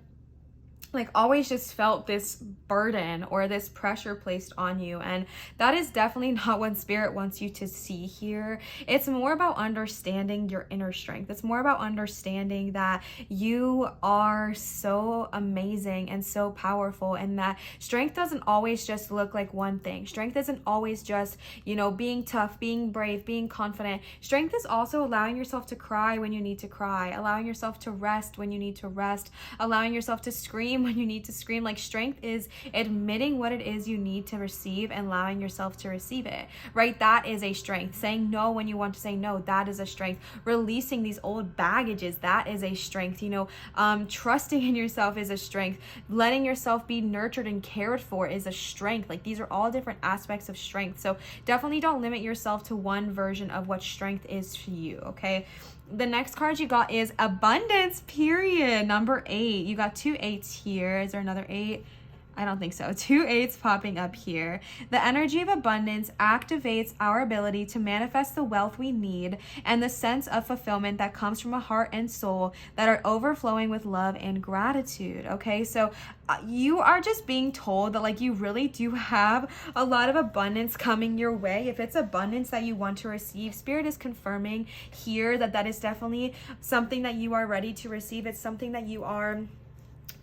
Like always just felt this burden or this pressure placed on you, and that is definitely not what spirit wants you to see here. It's more about understanding your inner strength. It's more about understanding that you are so amazing and so powerful, and that strength doesn't always just look like one thing. Strength isn't always just, being tough, being brave, being confident. Strength is also allowing yourself to cry when you need to cry, allowing yourself to rest when you need to rest, allowing yourself to scream when you need to scream. Like strength is admitting what it is you need to receive and allowing yourself to receive it, right? That is a strength. Saying no when you want to say no, that is a strength. Releasing these old baggages, that is a strength. Trusting in yourself is a strength. Letting yourself be nurtured and cared for is a strength. Like these are all different aspects of strength. So definitely don't limit yourself to one version of what strength is for you, okay? The next card you got is abundance, period, number 8. You got 2 8s here. Is there another 8? I don't think so. 2 8s popping up here. The energy of abundance activates our ability to manifest the wealth we need and the sense of fulfillment that comes from a heart and soul that are overflowing with love and gratitude. Okay, so you are just being told that like you really do have a lot of abundance coming your way. If it's abundance that you want to receive, spirit is confirming here that that is definitely something that you are ready to receive. It's something that you are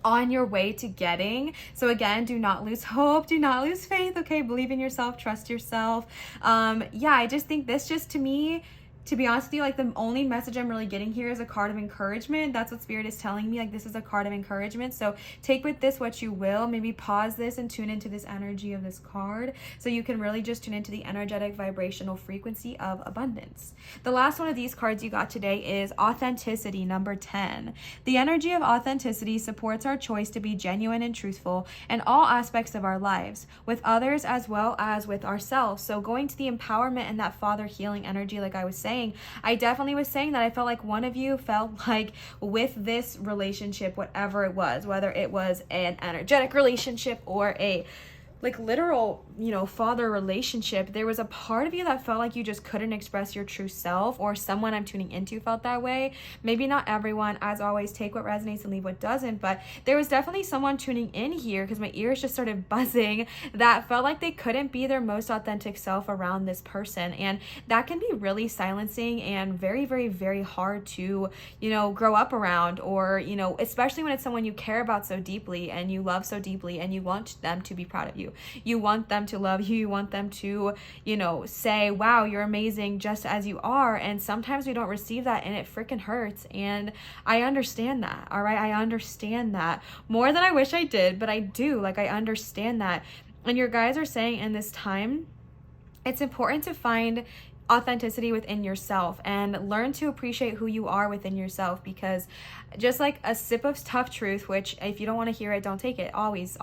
on your way to getting. So again, do not lose hope, do not lose faith, okay? Believe in yourself, trust yourself. I just think this just to me, to be honest with you, like the only message I'm really getting here is a card of encouragement. That's what spirit is telling me. Like this is a card of encouragement. So take with this what you will. Maybe pause this and tune into this energy of this card so you can really just tune into the energetic vibrational frequency of abundance. The last one of these cards you got today is authenticity, number 10. The energy of authenticity supports our choice to be genuine and truthful in all aspects of our lives, with others as well as with ourselves. So going to the empowerment and that father healing energy, like I was saying, I definitely was saying that I felt like one of you felt like with this relationship, whatever it was, whether it was an energetic relationship or a like literal, father relationship, there was a part of you that felt like you just couldn't express your true self, or someone I'm tuning into felt that way. Maybe not everyone. As always, take what resonates and leave what doesn't, but there was definitely someone tuning in here because my ears just started buzzing that felt like they couldn't be their most authentic self around this person. And that can be really silencing and very, very, very hard to, grow up around, or, especially when it's someone you care about so deeply and you love so deeply and you want them to be proud of you. You want them to love you. You want them to, say, wow, you're amazing just as you are. And sometimes we don't receive that and it freaking hurts. And I understand that. All right. I understand that more than I wish I did, but I do. Like, I understand that. And your guys are saying in this time, it's important to find authenticity within yourself and learn to appreciate who you are within yourself, because just like a sip of tough truth, which if you don't want to hear it, don't take it, always,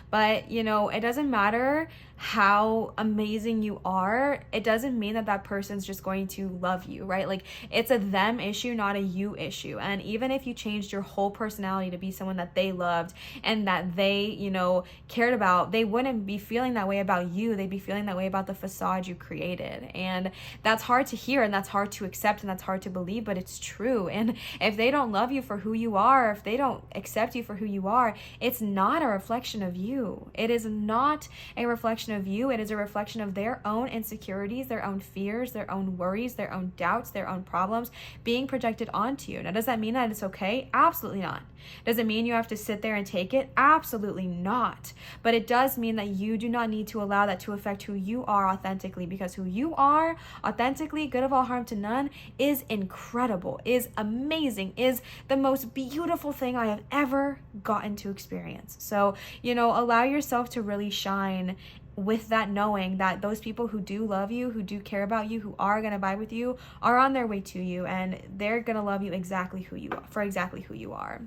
but you know, it doesn't matter how amazing you are, it doesn't mean that that person's just going to love you, right? Like, it's a them issue, not a you issue. And even if you changed your whole personality to be someone that they loved and that they, you know, cared about, they wouldn't be feeling that way about you. They'd be feeling that way about the facade you created. And that's hard to hear, and that's hard to accept, and that's hard to believe, but it's true. And if they don't love you for who you are, if they don't accept you for who you are, it's not a reflection of you. It is not a reflection of you. It is a reflection of their own insecurities, their own fears, their own worries, their own doubts, their own problems being projected onto you. Now, does that mean that it's okay? Absolutely not. Does it mean you have to sit there and take it? Absolutely not. But it does mean that you do not need to allow that to affect who you are authentically, because who you are authentically, good of all harm to none, is incredible, is amazing, is the most beautiful thing I have ever gotten to experience. So, you know, allow yourself to really shine with that, knowing that those people who do love you, who do care about you, who are going to vibe with you, are on their way to you, and they're going to love you exactly who you are, for exactly who you are.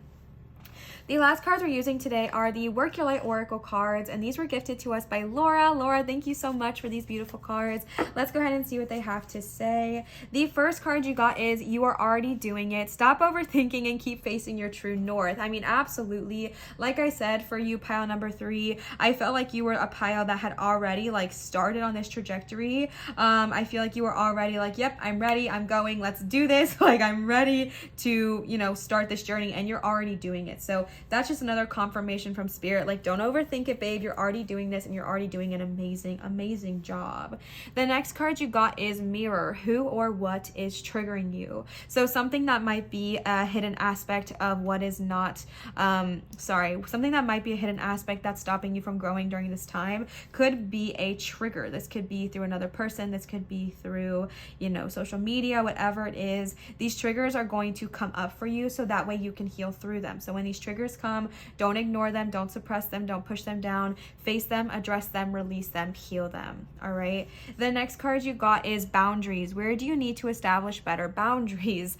The last cards we're using today are the Work Your Light Oracle cards, and these were gifted to us by Laura. Laura, thank you so much for these beautiful cards. Let's go ahead and see what they have to say. The first card you got is, you are already doing it. Stop overthinking and keep facing your true north. I mean, absolutely. Like I said, for you, pile number 3, I felt like you were a pile that had already like started on this trajectory. I feel like you were already like, yep, I'm ready, I'm going, let's do this. Like, I'm ready to, you know, start this journey, and you're already doing it. So that's just another confirmation from Spirit. Like, don't overthink it, babe. You're already doing this, and you're already doing an amazing job. The next card you got is Mirror. Who or what is triggering you? So something that might be a hidden aspect of what is not, something that might be a hidden aspect that's stopping you from growing during this time could be a trigger. This could be through another person. This could be through, you know, social media, whatever it is. These triggers are going to come up for you, so that way you can heal through them. So when these triggers come, don't ignore them, don't suppress them, don't push them down, face them, address them, release them, heal them. All right. The next card you got is Boundaries. Where do you need to establish better boundaries?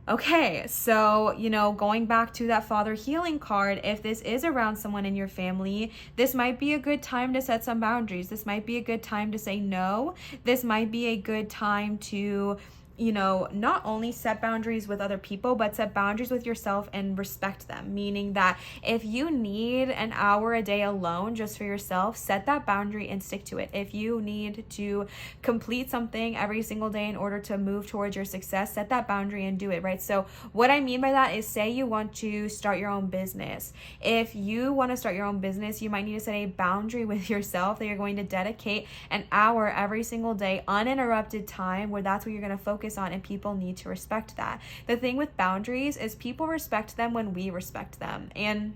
Okay, so, you know, going back to that Father Healing card, if this is around someone in your family, this might be a good time to set some boundaries. This might be a good time to say no. This might be a good time to, you know, not only set boundaries with other people, but set boundaries with yourself and respect them. Meaning that if you need an hour a day alone just for yourself, set that boundary and stick to it. If you need to complete something every single day in order to move towards your success, set that boundary and do it, right? So what I mean by that is, say you want to start your own business. If you want to start your own business, you might need to set a boundary with yourself that you're going to dedicate an hour every single day, uninterrupted time, where that's what you're going to focus on, and people need to respect that. The thing with boundaries is people respect them when we respect them, and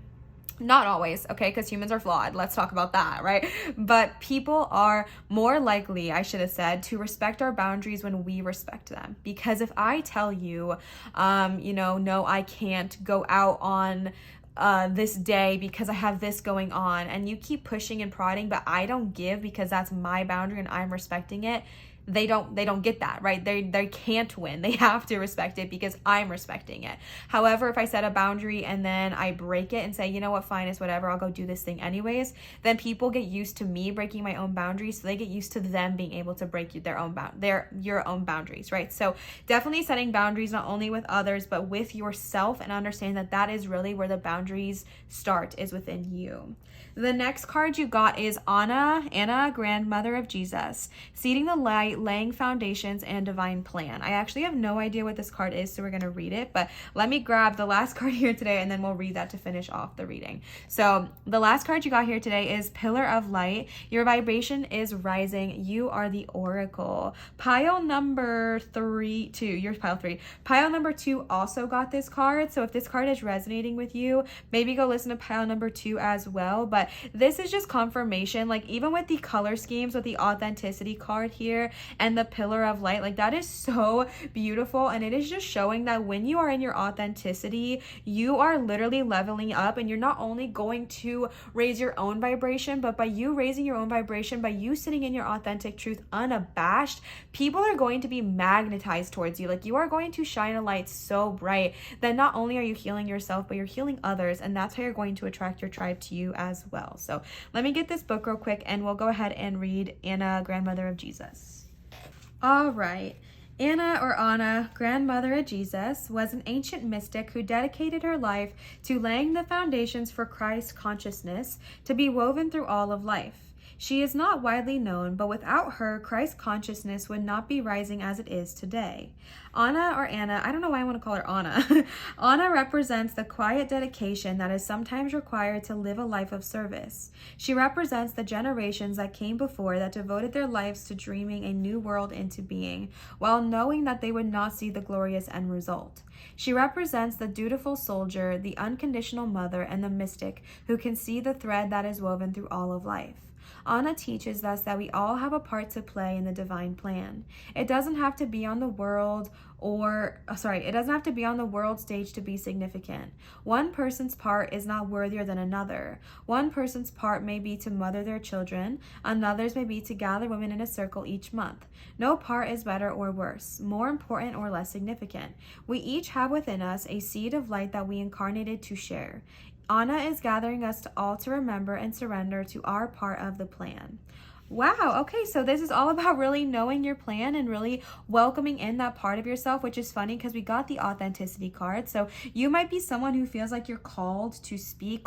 not always, okay, because humans are flawed. Let's talk about that, right? But people are more likely, I should have said, to respect our boundaries when we respect them. Because if I tell you, you know, no, I can't go out on this day because I have this going on, and you keep pushing and prodding, but I don't give because that's my boundary and I'm respecting it, they don't get that, right? They can't win. They have to respect it because I'm respecting it. However, if I set a boundary and then I break it and say, you know what, fine, it's whatever, I'll go do this thing anyways, then people get used to me breaking my own boundaries, so they get used to them being able to break your own boundaries, right? So definitely setting boundaries, not only with others, but with yourself, and understand that that is really where the boundaries start, is within you. The next card you got is Anna, Grandmother of Jesus, Seeding the Light, Laying Foundations, and Divine Plan. I actually have no idea what this card is, so we're going to read it, but let me grab the last card here today, and then we'll read that to finish off the reading. So the last card you got here today is Pillar of Light. Your vibration is rising. You are the Oracle. Pile number 2, yours pile 3. Pile number 2 also got this card, so if this card is resonating with you, maybe go listen to pile number 2 as well. But this is just confirmation, like even with the color schemes, with the authenticity card here, and the pillar of light. Like, that is so beautiful, and it is just showing that when you are in your authenticity, you are literally leveling up, and you're not only going to raise your own vibration, but by you raising your own vibration, by you sitting in your authentic truth unabashed, people are going to be magnetized towards you. Like, you are going to shine a light so bright that not only are you healing yourself, but you're healing others, and that's how you're going to attract your tribe to you as well. So let me get this book real quick, and we'll go ahead and read Anna, Grandmother of Jesus. All right. Anna, or Anna, Grandmother of Jesus, was an ancient mystic who dedicated her life to laying the foundations for Christ consciousness to be woven through all of life. She is not widely known, but without her, Christ consciousness would not be rising as it is today. Anna, or Anna, I don't know why I want to call her Anna. Anna represents the quiet dedication that is sometimes required to live a life of service. She represents the generations that came before that devoted their lives to dreaming a new world into being, while knowing that they would not see the glorious end result. She represents the dutiful soldier, the unconditional mother, and the mystic who can see the thread that is woven through all of life. Anna teaches us that we all have a part to play in the divine plan. It doesn't have to be on the world stage to be significant. One person's part is not worthier than another. One person's part may be to mother their children, another's may be to gather women in a circle each month. No part is better or worse, more important or less significant. We each have within us a seed of light that we incarnated to share. Anna is gathering us all to remember and surrender to our part of the plan. Wow, okay, so this is all about really knowing your plan and really welcoming in that part of yourself, which is funny because we got the authenticity card. So you might be someone who feels like you're called to speak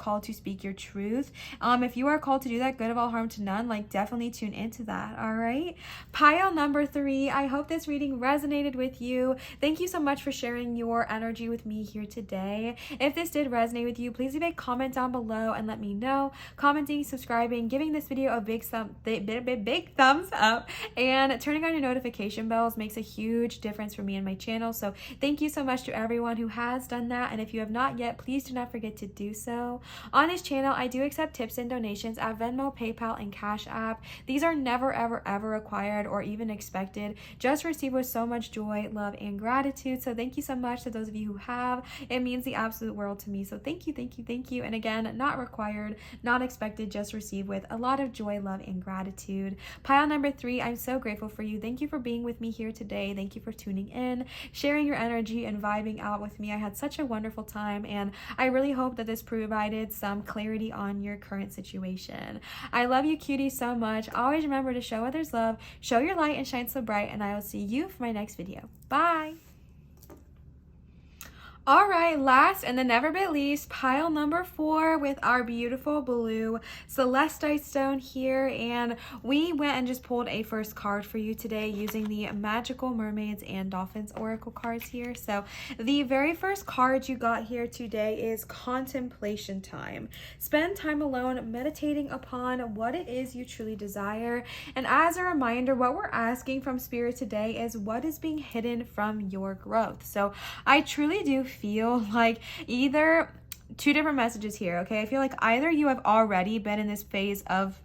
your truth. If you are called to do that, good of all harm to none, like definitely tune into that, all right? Pile number 3, I hope this reading resonated with you. Thank you so much for sharing your energy with me here today. If this did resonate with you, please leave a comment down below and let me know. Commenting, subscribing, giving this video a big thumbs up, and turning on your notification bells makes a huge difference for me and my channel. So thank you so much to everyone who has done that, and if you have not yet, please do not forget to do so. On this channel, I do accept tips and donations at Venmo, PayPal, and Cash App. These are never ever required or even expected, just received with so much joy, love, and gratitude. So thank you so much to those of you who have. It means the absolute world to me. So thank you. And again, not required, not expected, just received with a lot of joy, love, and gratitude. Pile number 3, I'm so grateful for you. Thank you for being with me here today. Thank you for tuning in, sharing your energy, and vibing out with me. I had such a wonderful time, and I really hope that this provided some clarity on your current situation. I love you, cuties, so much. Always remember to show others love, show your light, and shine so bright, and I will see you for my next video. Bye! All right, last and then never but least, pile number 4 with our beautiful blue celestite stone here. And we went and just pulled a first card for you today using the magical Mermaids and Dolphins oracle cards here. So the very first card you got here today is contemplation time. Spend time alone meditating upon what it is you truly desire. And as a reminder, what we're asking from Spirit today is what is being hidden from your growth. So I truly do feel like either 2 different messages here, okay? I feel like either you have already been in this phase of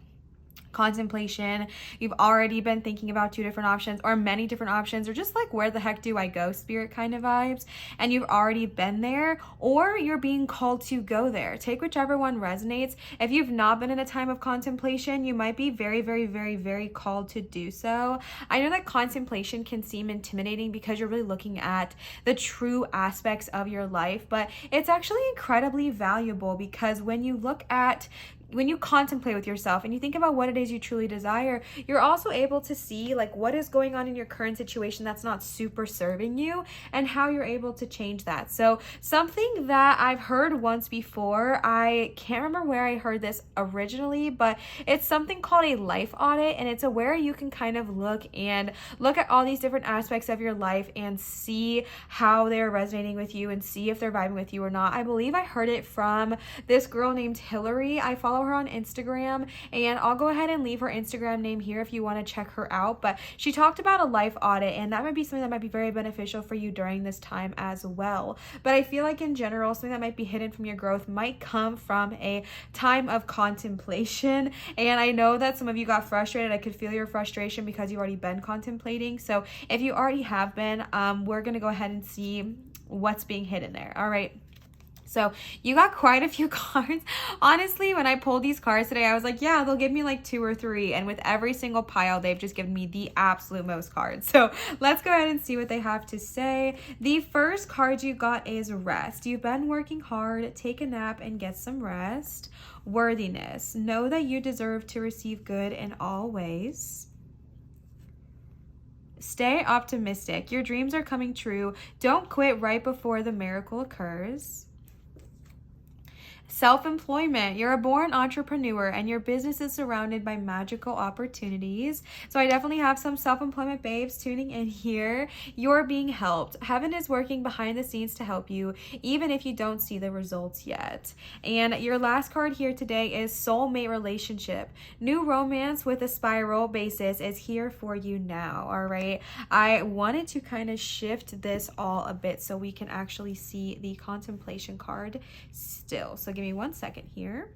contemplation, you've already been thinking about 2 different options or many different options, or just like where the heck do I go Spirit kind of vibes, and you've already been there, or you're being called to go there. Take whichever one resonates. If you've not been in a time of contemplation, you might be very called to do so. I know that contemplation can seem intimidating because you're really looking at the true aspects of your life, but it's actually incredibly valuable because when you contemplate with yourself and you think about what it is you truly desire, you're also able to see like what is going on in your current situation that's not super serving you and how you're able to change that. So something that I've heard once before, I can't remember where I heard this originally, but it's something called a life audit, and it's where you can kind of look at all these different aspects of your life and see how they're resonating with you and see if they're vibing with you or not. I believe I heard it from this girl named Hillary. I follow follow her on Instagram, and I'll go ahead and leave her Instagram name here if you want to check her out. But she talked about a life audit, and that might be something that might be very beneficial for you during this time as well. But I feel like in general, something that might be hidden from your growth might come from a time of contemplation. And I know that some of you got frustrated. I could feel your frustration because you've already been contemplating. So if you already have been, we're going to go ahead and see what's being hidden there. All right. So you got quite a few cards. Honestly, when I pulled these cards today, I was like, yeah, they'll give me like 2 or 3. And with every single pile, they've just given me the absolute most cards. So let's go ahead and see what they have to say. The first card you got is rest. You've been working hard. Take a nap and get some rest. Worthiness. Know that you deserve to receive good in all ways. Stay optimistic. Your dreams are coming true. Don't quit right before the miracle occurs. Self-employment. You're a born entrepreneur and your business is surrounded by magical opportunities. So I definitely have some self-employment babes tuning in here. You're being helped. Heaven is working behind the scenes to help you, even if you don't see the results yet. And your last card here today is soulmate relationship. New romance with a spiral basis is here for you now. All right. I wanted to kind of shift this all a bit so we can actually see the contemplation card still. So give me 1 second here.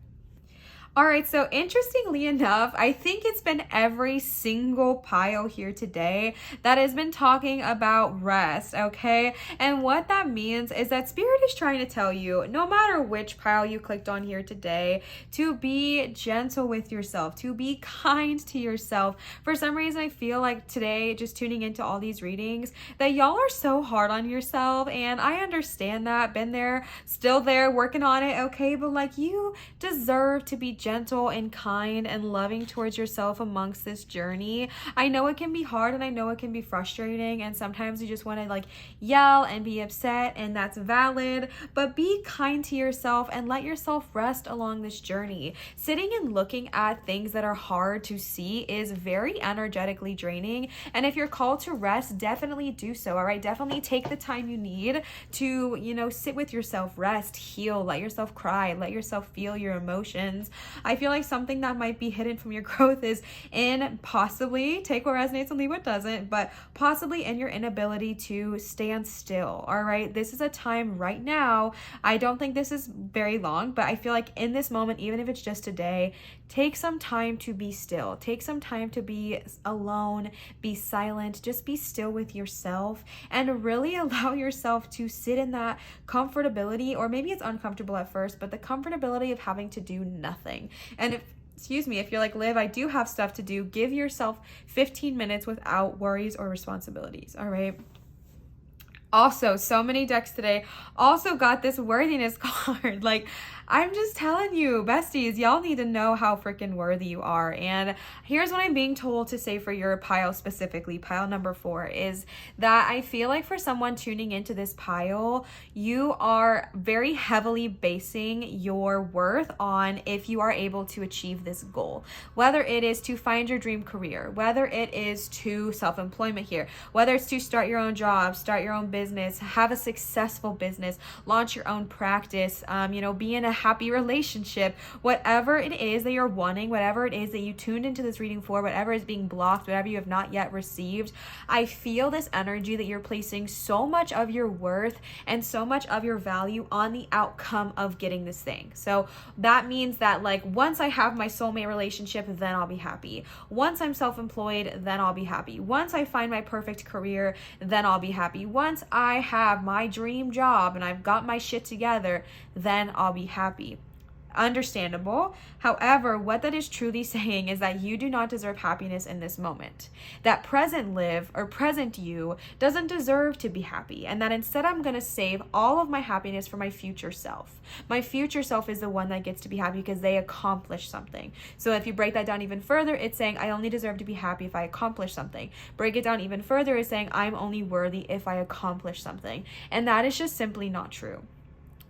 All right, so interestingly enough, I think it's been every single pile here today that has been talking about rest, okay? And what that means is that Spirit is trying to tell you, no matter which pile you clicked on here today, to be gentle with yourself, to be kind to yourself. For some reason, I feel like today, just tuning into all these readings, that y'all are so hard on yourself, and I understand that, been there, still there, working on it, okay? But like, you deserve to be gentle and kind and loving towards yourself amongst this journey. I know it can be hard and I know it can be frustrating, and sometimes you just want to like yell and be upset, and that's valid, but be kind to yourself and let yourself rest along this journey. Sitting and looking at things that are hard to see is very energetically draining, and if you're called to rest, definitely do so. All right, definitely take the time you need to, you know, sit with yourself, rest, heal, let yourself cry, let yourself feel your emotions. I feel like something that might be hidden from your growth is in possibly, take what resonates and leave what doesn't, but possibly in your inability to stand still. All right, this is a time right now. I don't think this is very long, but I feel like in this moment, even if it's just today, take some time to be still. Take some time to be alone, be silent, just be still with yourself, and really allow yourself to sit in that comfortability, or maybe it's uncomfortable at first, but the comfortability of having to do nothing. And if you're like, Liv, I do have stuff to do, give yourself 15 minutes without worries or responsibilities. All right. Also, so many decks today also got this worthiness card. Like, I'm just telling you, besties, y'all need to know how freaking worthy you are. And here's what I'm being told to say for your pile specifically, pile number 4, is that I feel like for someone tuning into this pile, you are very heavily basing your worth on if you are able to achieve this goal. Whether it is to find your dream career, whether it is to self-employment here, whether it's to start your own job, start your own business, have a successful business, launch your own practice, be in a happy relationship, whatever it is that you're wanting, whatever it is that you tuned into this reading for, whatever is being blocked, whatever you have not yet received, I feel this energy that you're placing so much of your worth and so much of your value on the outcome of getting this thing. So that means that like, once I have my soulmate relationship, then I'll be happy. Once I'm self-employed, then I'll be happy. Once I find my perfect career, then I'll be happy. Once I have my dream job and I've got my shit together, then I'll be happy. Understandable. However, what that is truly saying is that you do not deserve happiness in this moment. That present Liv or present you doesn't deserve to be happy, and that instead I'm going to save all of my happiness for my future self. My future self is the one that gets to be happy because they accomplished something. So if you break that down even further, it's saying I only deserve to be happy if I accomplish something. Break it down even further, it's saying I'm only worthy if I accomplish something. And that is just simply not true.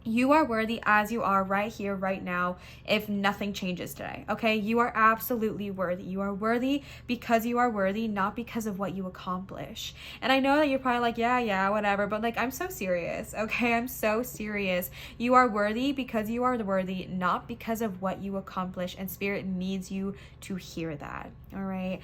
You are worthy as you are right here, right now, if nothing changes today, okay? You are absolutely worthy. You are worthy because you are worthy, not because of what you accomplish. And I know that you're probably like, yeah, whatever, but like, I'm so serious, okay? I'm so serious. You are worthy because you are worthy, not because of what you accomplish, and Spirit needs you to hear that, all right?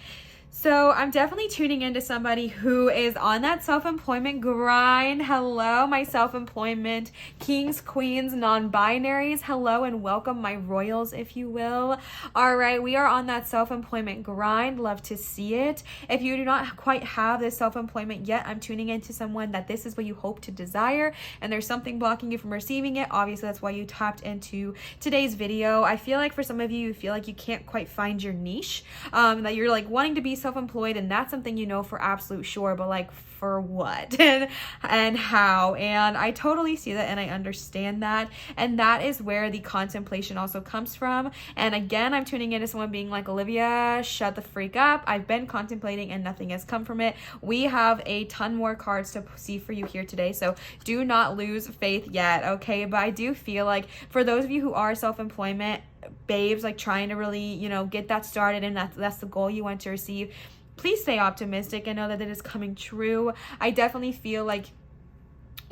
So I'm definitely tuning into somebody who is on that self-employment grind. Hello, my self-employment kings, queens, non-binaries. Hello and welcome, my royals, if you will. All right, we are on that self-employment grind. Love to see it. If you do not quite have this self-employment yet, I'm tuning into someone that this is what you hope to desire, and there's something blocking you from receiving it. Obviously, that's why you tapped into today's video. I feel like for some of you, you feel like you can't quite find your niche, that you're like wanting to be self-employed, and that's something you know for absolute sure, but like for what and how. And I totally see that, and I understand that, and that is where the contemplation also comes from. And again, I'm tuning into someone being like, Olivia, shut the freak up. I've been contemplating and nothing has come from it. We have a ton more cards to see for you here today, so do not lose faith yet, okay? But I do feel like for those of you who are self-employment babes, like trying to really, you know, get that started, and that's the goal you want to receive, please stay optimistic and know that it is coming true. I definitely feel like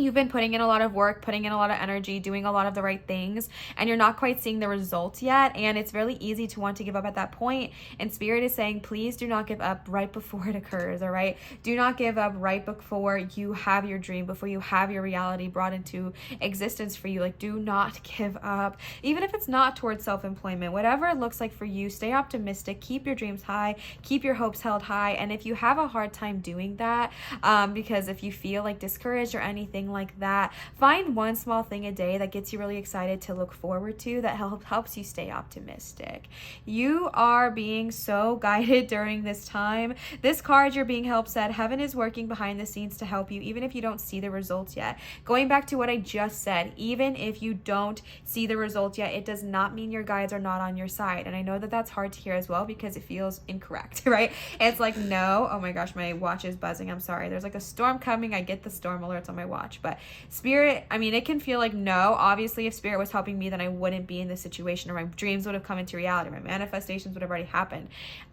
you've been putting in a lot of work, putting in a lot of energy, doing a lot of the right things, and you're not quite seeing the results yet. And it's really easy to want to give up at that point. And Spirit is saying, please do not give up right before it occurs, all right? Do not give up right before you have your dream, before you have your reality brought into existence for you. Like, do not give up. Even if it's not towards self-employment, whatever it looks like for you, stay optimistic, keep your dreams high, keep your hopes held high. And if you have a hard time doing that, because if you feel like discouraged or anything like that, find one small thing a day that gets you really excited to look forward to, that helps you stay optimistic. You are being so guided during this time. This card, you're being helped, said heaven is working behind the scenes to help you, even if you don't see the results yet. Going back to what I just said, even if you don't see the results yet, it does not mean your guides are not on your side. And I know that that's hard to hear as well, because it feels incorrect, right? It's like, no, oh my gosh, my watch is buzzing, I'm sorry, there's like a storm coming. I get the storm alerts on my watch. But Spirit, I mean, it can feel like, no, obviously if Spirit was helping me, then I wouldn't be in this situation, or my dreams would have come into reality, my manifestations would have already happened.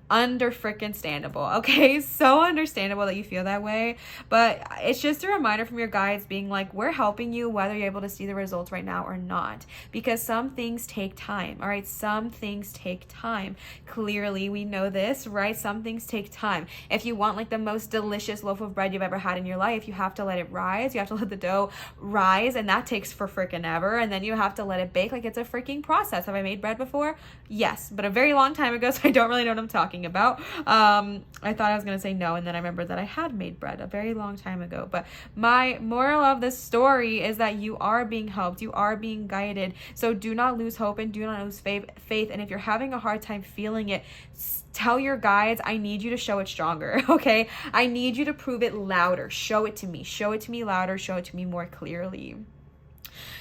Understandable, okay? So understandable that you feel that way, but it's just a reminder from your guides being like, we're helping you whether you're able to see the results right now or not, because some things take time, all right? Some things take time. Clearly, we know this, right? Some things take time. If you want like the most delicious loaf of bread you've ever had in your life, you have to let it rise. You have to let the dough rise, and that takes for freaking ever, and then you have to let it bake. Like, it's a freaking process. Have I made bread before? Yes, but a very long time ago, so I don't really know what I'm talking about. I thought I was gonna say no, and then I remembered that I had made bread a very long time ago. But my moral of this story is that you are being helped, you are being guided, so do not lose hope and do not lose faith. And if you're having a hard time feeling it, tell your guides, I need you to show it stronger, okay? I need you to prove it louder. Show it to me louder, show it to me more clearly.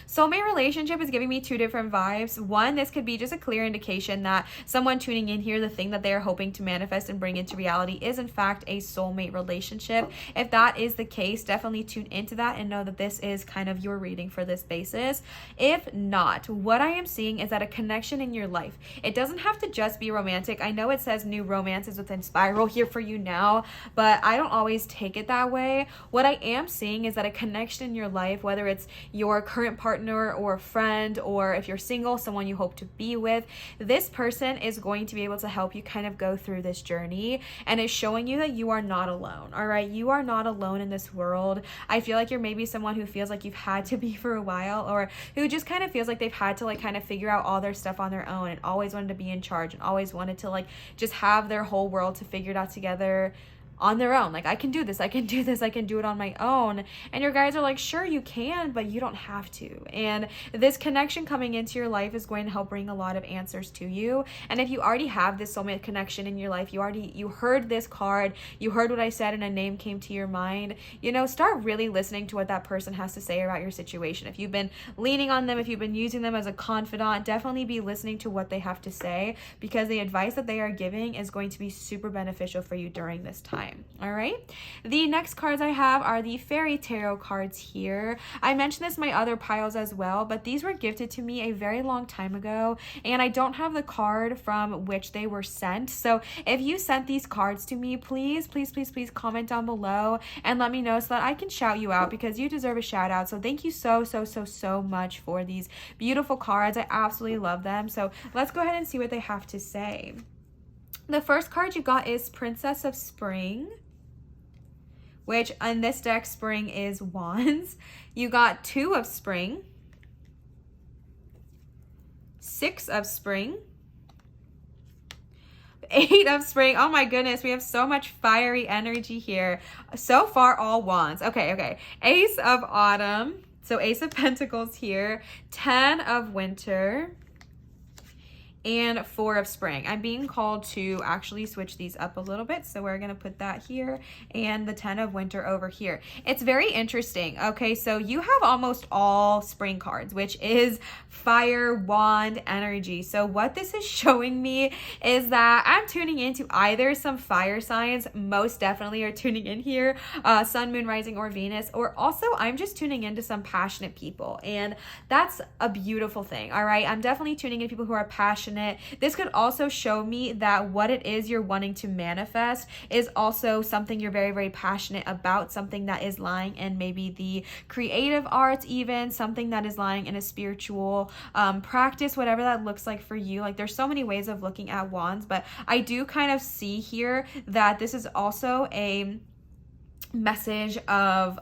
Soulmate relationship is giving me two different vibes. One, this could be just a clear indication that someone tuning in here, the thing that they are hoping to manifest and bring into reality is in fact a soulmate relationship. If that is the case, definitely tune into that and know that this is kind of your reading for this basis. If not, what I am seeing is that a connection in your life. It doesn't have to just be romantic. I know it says new romances within Spiral here for you now, but I don't always take it that way. What I am seeing is that a connection in your life, whether it's your current partner or a friend, or if you're single, someone you hope to be with, this person is going to be able to help you kind of go through this journey, and is showing you that you are not alone, all right? You are not alone in this world. I feel like you're maybe someone who feels like you've had to be for a while, or who just kind of feels like they've had to like kind of figure out all their stuff on their own, and always wanted to be in charge, and always wanted to like just have their whole world to figure it out together on their own. Like, I can do this, I can do it on my own. And your guides are like, sure, you can, but you don't have to. And this connection coming into your life is going to help bring a lot of answers to you. And if you already have this soulmate connection in your life, you heard this card, you heard what I said, and a name came to your mind, you know, start really listening to what that person has to say about your situation. If you've been leaning on them, if you've been using them as a confidant, definitely be listening to what they have to say, because the advice that they are giving is going to be super beneficial for you during this time. time. All right. The next cards I have are the fairy tarot cards here. I mentioned this in my other piles as well, but these were gifted to me a very long time ago, and I don't have the card from which they were sent. So if you sent these cards to me, please, please, please, please comment down below and let me know so that I can shout you out, because you deserve a shout out. So thank you so much for these beautiful cards. I absolutely love them. So let's go ahead and see what they have to say. The first card you got is Princess of Spring, which on this deck, spring is wands. You got 2 of spring, 6 of spring, 8 of spring. Oh my goodness, we have so much fiery energy here. So far, all wands. Okay. Ace of autumn. So Ace of Pentacles here. 10 of winter. And 4 of spring. I'm being called to actually switch these up a little bit. So we're going to put that here and the 10 of winter over here. It's very interesting. Okay, so you have almost all spring cards, which is fire wand energy. So what this is showing me is that I'm tuning into either some fire signs, most definitely are tuning in here, sun, moon, rising, or Venus, or also I'm just tuning into some passionate people. And that's a beautiful thing. All right, I'm definitely tuning in people who are passionate. This could also show me that what it is you're wanting to manifest is also something you're very passionate about, something that is lying in maybe the creative arts, even something that is lying in a spiritual practice, whatever that looks like for you. Like, there's so many ways of looking at wands, but I do kind of see here that this is also a message of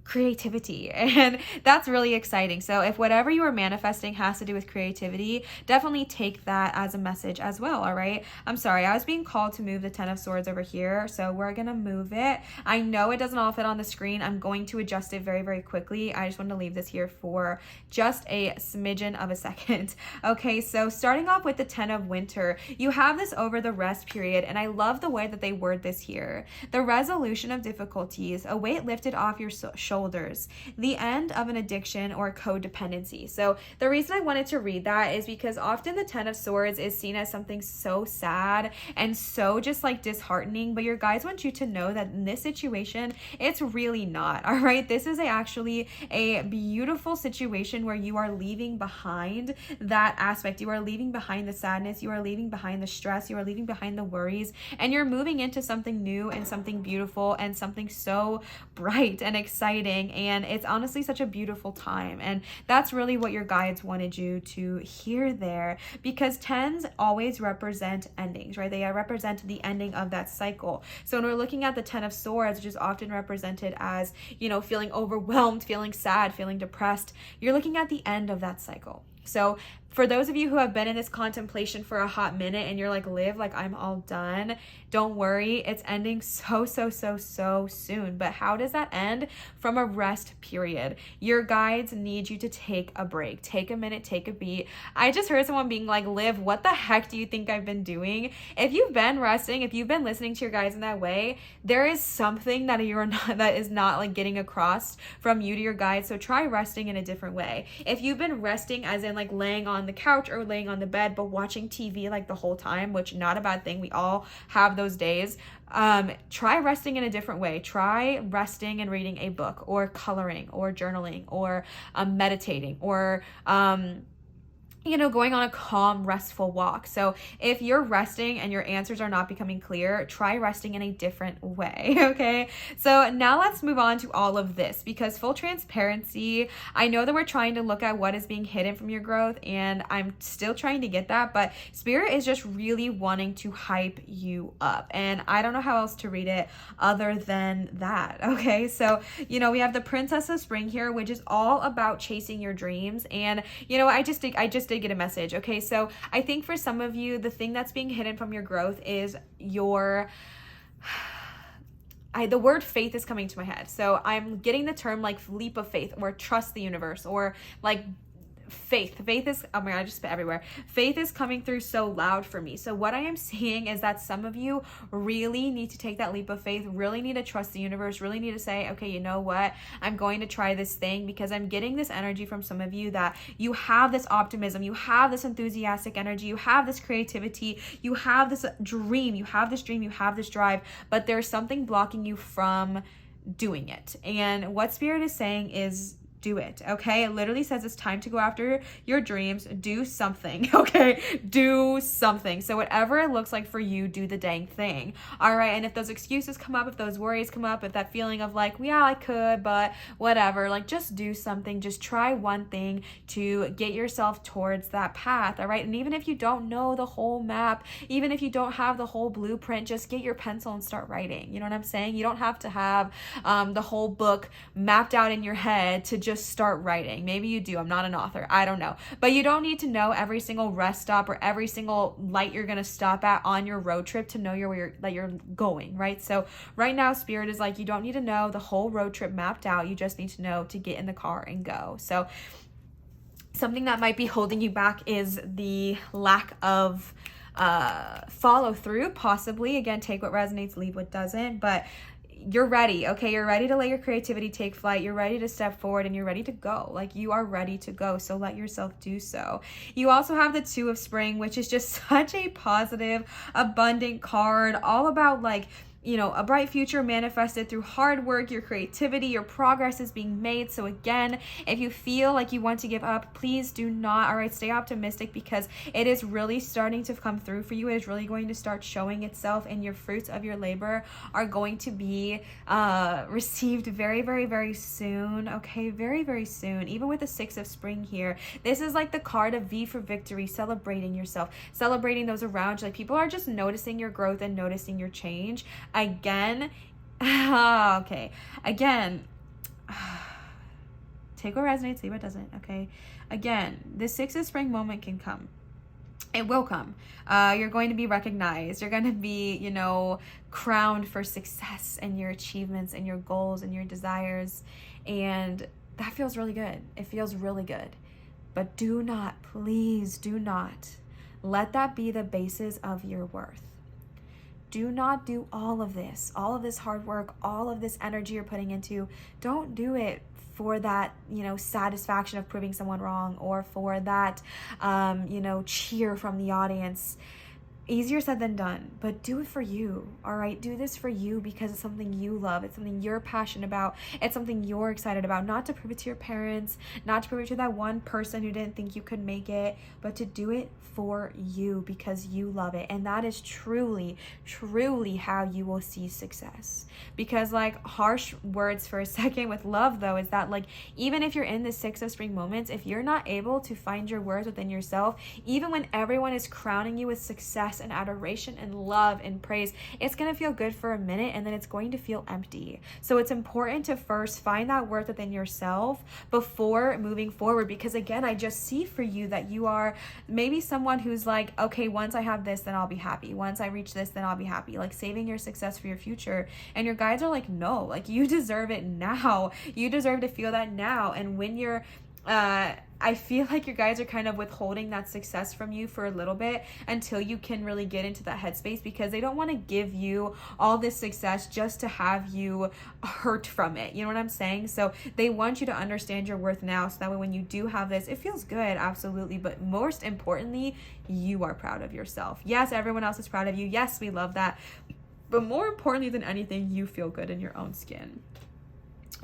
creativity, and that's really exciting. So if whatever you are manifesting has to do with creativity, definitely take that as a message as well. All right, I'm sorry, I was being called to move the 10 of swords over here, so we're gonna move it. I know it doesn't all fit on the screen. I'm going to adjust it very quickly. I just want to leave this here for just a smidgen of a second. Okay, so starting off with the 10 of winter, you have this over the rest period, and I love the way that they word this here. The resolution of difficulties, a weight lifted off your shoulders, the end of an addiction or codependency. So the reason I wanted to read that is because often the 10 of swords is seen as something so sad and so just like disheartening, but your guides want you to know that in this situation, it's really not. All right, this is actually a beautiful situation where you are leaving behind that aspect. You are leaving behind the sadness, you are leaving behind the stress, you are leaving behind the worries, and you're moving into something new and something beautiful and something so bright and exciting. And it's honestly such a beautiful time, and that's really what your guides wanted you to hear there, because 10s always represent endings, right? They represent the ending of that cycle. So when we're looking at the 10 of swords, which is often represented as, you know, feeling overwhelmed, feeling sad, feeling depressed, you're looking at the end of that cycle. So for those of you who have been in this contemplation for a hot minute and you're like, Liv, like, I'm all done, don't worry, it's ending so soon. But how does that end? From a rest period. Your guides need you to take a break, take a minute, take a beat. I just heard someone being like, Liv, what the heck do you think I've been doing? If you've been resting, if you've been listening to your guides in that way, there is something that that is not like getting across from you to your guides. So try resting in a different way. If you've been resting as in like laying on the couch or laying on the bed but watching TV like the whole time, which not a bad thing, we all have those days, try resting in a different way. Try resting and reading a book, or coloring, or journaling, or meditating, or going on a calm, restful walk. So if you're resting and your answers are not becoming clear, try resting in a different way, okay? So now let's move on to all of this, because full transparency, I know that we're trying to look at what is being hidden from your growth, and I'm still trying to get that, but Spirit is just really wanting to hype you up, and I don't know how else to read it other than that, okay? So, we have the Princess of Spring here, which is all about chasing your dreams, and, I just did get a message. Okay, so I think for some of you, the thing that's being hidden from your growth is the word faith is coming to my head. So I'm getting the term like leap of faith, or trust the universe, or like faith is, oh my God, I just spit everywhere. Faith is coming through so loud for me. So what I am seeing is that some of you really need to take that leap of faith, really need to trust the universe, really need to say, okay, you know what? I'm going to try this thing, because I'm getting this energy from some of you that you have this optimism, you have this enthusiastic energy, you have this creativity, you have this dream, you have this drive, but there's something blocking you from doing it. And what Spirit is saying is, do it, okay? It literally says it's time to go after your dreams. Do something, okay? Do something. So whatever it looks like for you, do the dang thing, all right? And if those excuses come up, if those worries come up, if that feeling of like, yeah, I could, but whatever, like, just do something. Just try one thing to get yourself towards that path, all right? And even if you don't know the whole map, even if you don't have the whole blueprint, just get your pencil and start writing. You know what I'm saying? You don't have to have the whole book mapped out in your head to just start writing. Maybe you do. I'm not an author. I don't know. But you don't need to know every single rest stop or every single light you're going to stop at on your road trip to know where you're going, right? So right now, Spirit is like, you don't need to know the whole road trip mapped out. You just need to know to get in the car and go. So something that might be holding you back is the lack of follow through, possibly. Again, take what resonates, leave what doesn't. But you're ready, okay? You're ready to let your creativity take flight. You're ready to step forward and you're ready to go. Like, you are ready to go. So let yourself do so. You also have the Two of Spring, which is just such a positive, abundant card, all about like, you know, a bright future manifested through hard work, your creativity, your progress is being made. So again, if you feel like you want to give up, please do not, all right? Stay optimistic, because it is really starting to come through for you. It is really going to start showing itself, and your fruits of your labor are going to be received very, very, very soon, okay? Very, very soon. Even with the Six of Spring here, this is like the card of V for victory, celebrating yourself, celebrating those around you. Like, people are just noticing your growth and noticing your change. Again, okay, again, take what resonates, leave what doesn't, okay? Again, the Six of Spring moment can come. It will come. You're going to be recognized. You're going to be, you know, crowned for success and your achievements and your goals and your desires. And that feels really good. It feels really good. But do not, please do not let that be the basis of your worth. Do not do all of this hard work, all of this energy you're putting into. Don't do it for that, you know, satisfaction of proving someone wrong, or for that, you know, cheer from the audience. Easier said than done, but do it for you, all right? Do this for you because it's something you love. It's something you're passionate about. It's something you're excited about, not to prove it to your parents, not to prove it to that one person who didn't think you could make it, but to do it for you because you love it. And that is truly, truly how you will see success. Because, like, harsh words for a second with love, though, is that, like, even if you're in the Six of Spring moments, if you're not able to find your worth within yourself, even when everyone is crowning you with success and adoration and love and praise, it's going to feel good for a minute and then it's going to feel empty. So it's important to first find that worth within yourself before moving forward, because again, I just see for you that you are maybe someone who's like, okay, once I have this, then I'll be happy. Once I reach this, then I'll be happy. Like, saving your success for your future. And your guides are like, no, like, you deserve it now. You deserve to feel that now. And when you're I feel like your guides are kind of withholding that success from you for a little bit until you can really get into that headspace, because they don't want to give you all this success just to have you hurt from it. You know what I'm saying? So they want you to understand your worth now, so that way when you do have this, it feels good, absolutely. But most importantly, you are proud of yourself. Yes, everyone else is proud of you. Yes, we love that. But more importantly than anything, you feel good in your own skin.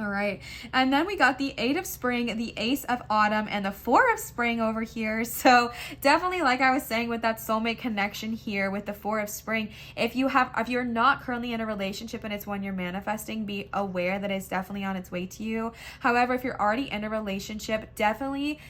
All right, and then we got the Eight of Spring, the Ace of Autumn, and the Four of Spring over here. So definitely, like I was saying, with that soulmate connection here with the Four of Spring, if you're not currently in a relationship and it's one you're manifesting, be aware that it's definitely on its way to you. However, if you're already in a relationship, definitely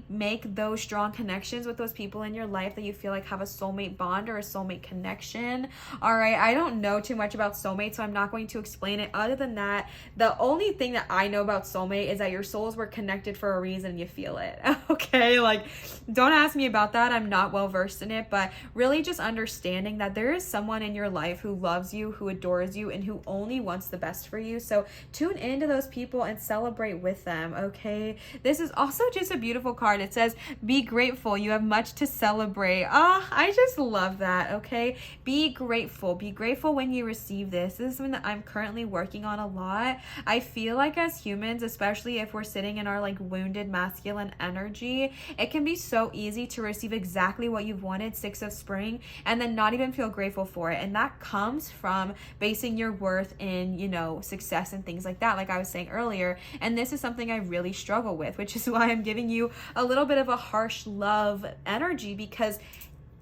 make those strong connections with those people in your life that you feel like have a soulmate bond or a soulmate connection. All right, I don't know too much about soulmate, so I'm not going to explain it. Other than that, the only thing that I know about soulmate is that your souls were connected for a reason and you feel it. Okay, like, don't ask me about that. I'm not well versed in it, but really just understanding that there is someone in your life who loves you, who adores you, and who only wants the best for you. So tune into those people and celebrate with them, okay? This is also just a beautiful card. It says, be grateful. You have much to celebrate. I just love that, okay? Be grateful. Be grateful when you receive this. This is something that I'm currently working on a lot. I feel like as humans, especially if we're sitting in our like wounded masculine energy, it can be so easy to receive exactly what you've wanted, Six of Spring, and then not even feel grateful for it. And that comes from basing your worth in, you know, success and things like that, like I was saying earlier. And this is something I really struggle with, which is why I'm giving you a little bit of a harsh love energy, because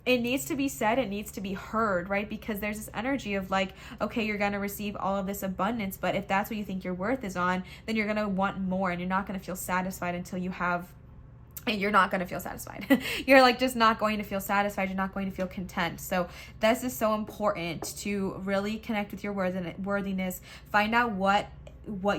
it needs to be said, it needs to be heard, right? Because there's this energy of like, okay, you're going to receive all of this abundance, but if that's what you think your worth is on, then you're going to want more, and you're not going to feel satisfied until you have, and you're not going to feel satisfied. You're like just not going to feel satisfied. You're not going to feel content. So this is so important to really connect with your worthiness, find out what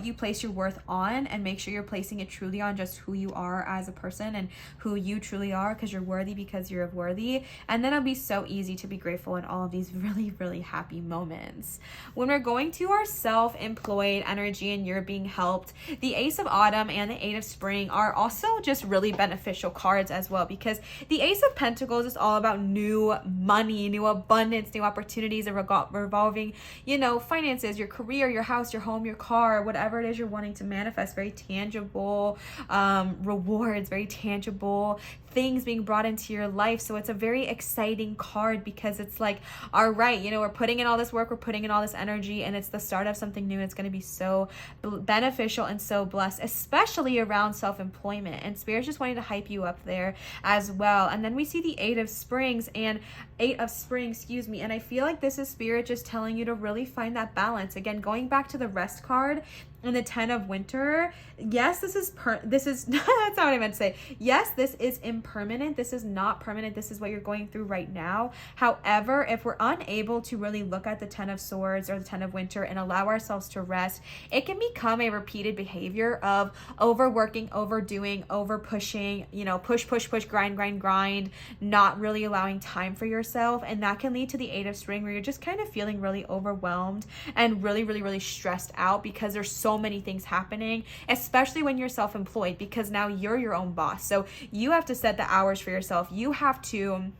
you place your worth on, and make sure you're placing it truly on just who you are as a person and who you truly are, because you're worthy, because you're worthy. And then it'll be so easy to be grateful in all of these really, really happy moments. When we're going to our self-employed energy and you're being helped, the Ace of Autumn and the Eight of Spring are also just really beneficial cards as well, because the Ace of Pentacles is all about new money, new abundance, new opportunities, and revolving, you know, finances, your career, your house, your home, your car, whatever it is you're wanting to manifest. Very tangible rewards, very tangible things being brought into your life. So it's a very exciting card, because it's like, all right, you know, we're putting in all this work, we're putting in all this energy, and it's the start of something new. It's going to be so beneficial and so blessed, especially around self-employment. And Spirit's just wanting to hype you up there as well. And then we see the Eight of Spring, and I feel like this is Spirit just telling you to really find that balance. Again, going back to the Rest card and the 10 of Winter, yes, this is that's not what I meant to say. Yes, this is impermanent. This is not permanent. This is what you're going through right now. However, if we're unable to really look at the 10 of Swords or the 10 of Winter and allow ourselves to rest, it can become a repeated behavior of overworking, overdoing, over pushing, you know, push, grind, not really allowing time for yourself. And that can lead to the Eight of Spring, where you're just kind of feeling really overwhelmed and really, really, really stressed out, because there's so many things happening, especially when you're self-employed, because now you're your own boss. So you have to set the hours for yourself. You have to,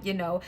you know,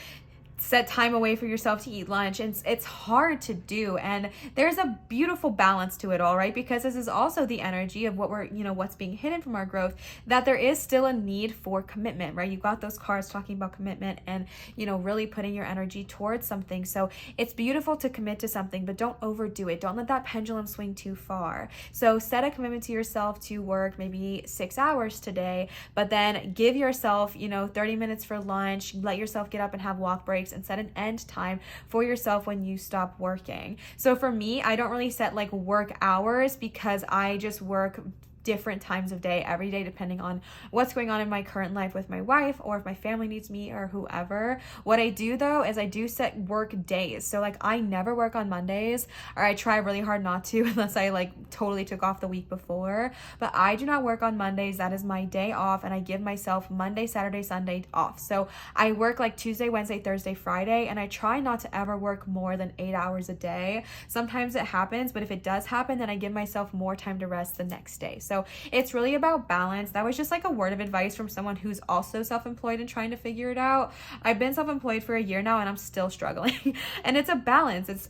set time away for yourself to eat lunch, and it's hard to do. And there's a beautiful balance to it all, right? Because this is also the energy of what we're, you know, what's being hidden from our growth, that there is still a need for commitment, right? You've got those cards talking about commitment and, you know, really putting your energy towards something. So it's beautiful to commit to something, but don't overdo it. Don't let that pendulum swing too far. So set a commitment to yourself to work maybe 6 hours today, but then give yourself, you know, 30 minutes for lunch. Let yourself get up and have walk breaks, and set an end time for yourself when you stop working. So for me, I don't really set like work hours, because I just work different times of day every day, depending on what's going on in my current life with my wife, or if my family needs me, or whoever. What I do though is I do set work days. So like I never work on Mondays, or I try really hard not to, unless I like totally took off the week before. But I do not work on Mondays. That is my day off, and I give myself Monday, Saturday, Sunday off. So I work like Tuesday, Wednesday, Thursday, Friday, and I try not to ever work more than 8 hours a day. Sometimes it happens, but if it does happen, then I give myself more time to rest the next day. So it's really about balance. That was just like a word of advice from someone who's also self-employed and trying to figure it out. I've been self-employed for a year now, and I'm still struggling. And it's a balance.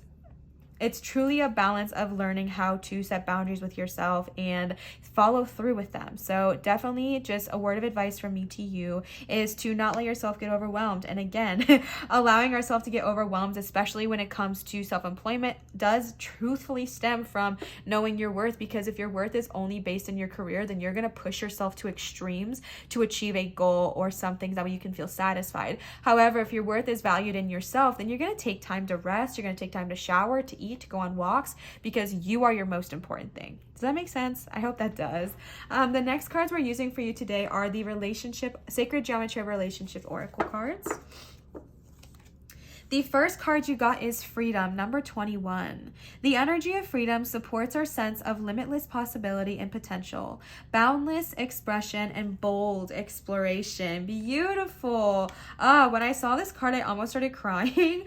It's truly a balance of learning how to set boundaries with yourself and follow through with them. So definitely just a word of advice from me to you is to not let yourself get overwhelmed. And again, allowing ourselves to get overwhelmed, especially when it comes to self-employment, does truthfully stem from knowing your worth. Because if your worth is only based in your career, then you're going to push yourself to extremes to achieve a goal or something that way you can feel satisfied. However, if your worth is valued in yourself, then you're going to take time to rest. You're going to take time to shower, to eat, to go on walks, because you are your most important thing. Does that make sense? I hope that does. The next cards we're using for you today are the Sacred Geometry of Relationship Oracle cards. The first card you got is freedom, number 21. The energy of freedom supports our sense of limitless possibility and potential, boundless expression, and bold exploration. Beautiful. When I saw this card, I almost started crying.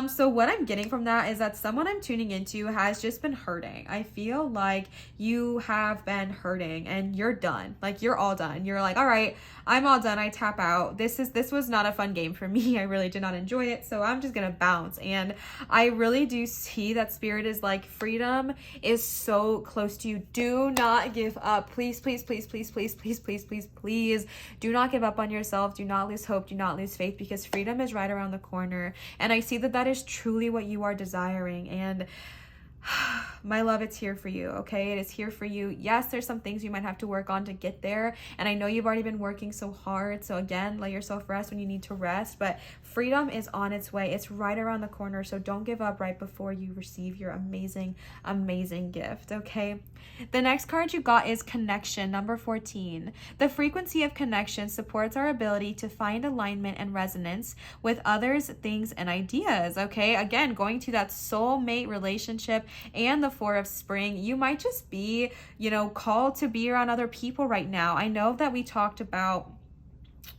So what I'm getting from that is that someone I'm tuning into has just been hurting. I feel like you have been hurting and you're done. Like, you're all done. You're like, all right, I'm all done. I tap out. This was not a fun game for me. I really did not enjoy it. So I'm just gonna bounce. And I really do see that spirit is like, freedom is so close to you. Do not give up. Please, please, please, please, please, please, please, please, please do not give up on yourself. Do not lose hope. Do not lose faith, because freedom is right around the corner. And I see that that is truly what you are desiring. And my love, it's here for you, okay? It is here for you. Yes, there's some things you might have to work on to get there, and I know you've already been working so hard, so again, let yourself rest when you need to rest, but freedom is on its way. It's right around the corner, so don't give up right before you receive your amazing, amazing gift, okay? The next card you got is connection, number 14. The frequency of connection supports our ability to find alignment and resonance with others, things, and ideas, okay? Again, going to that soulmate relationship and the Four of Spring, you might just be, called to be around other people right now. I know that we talked about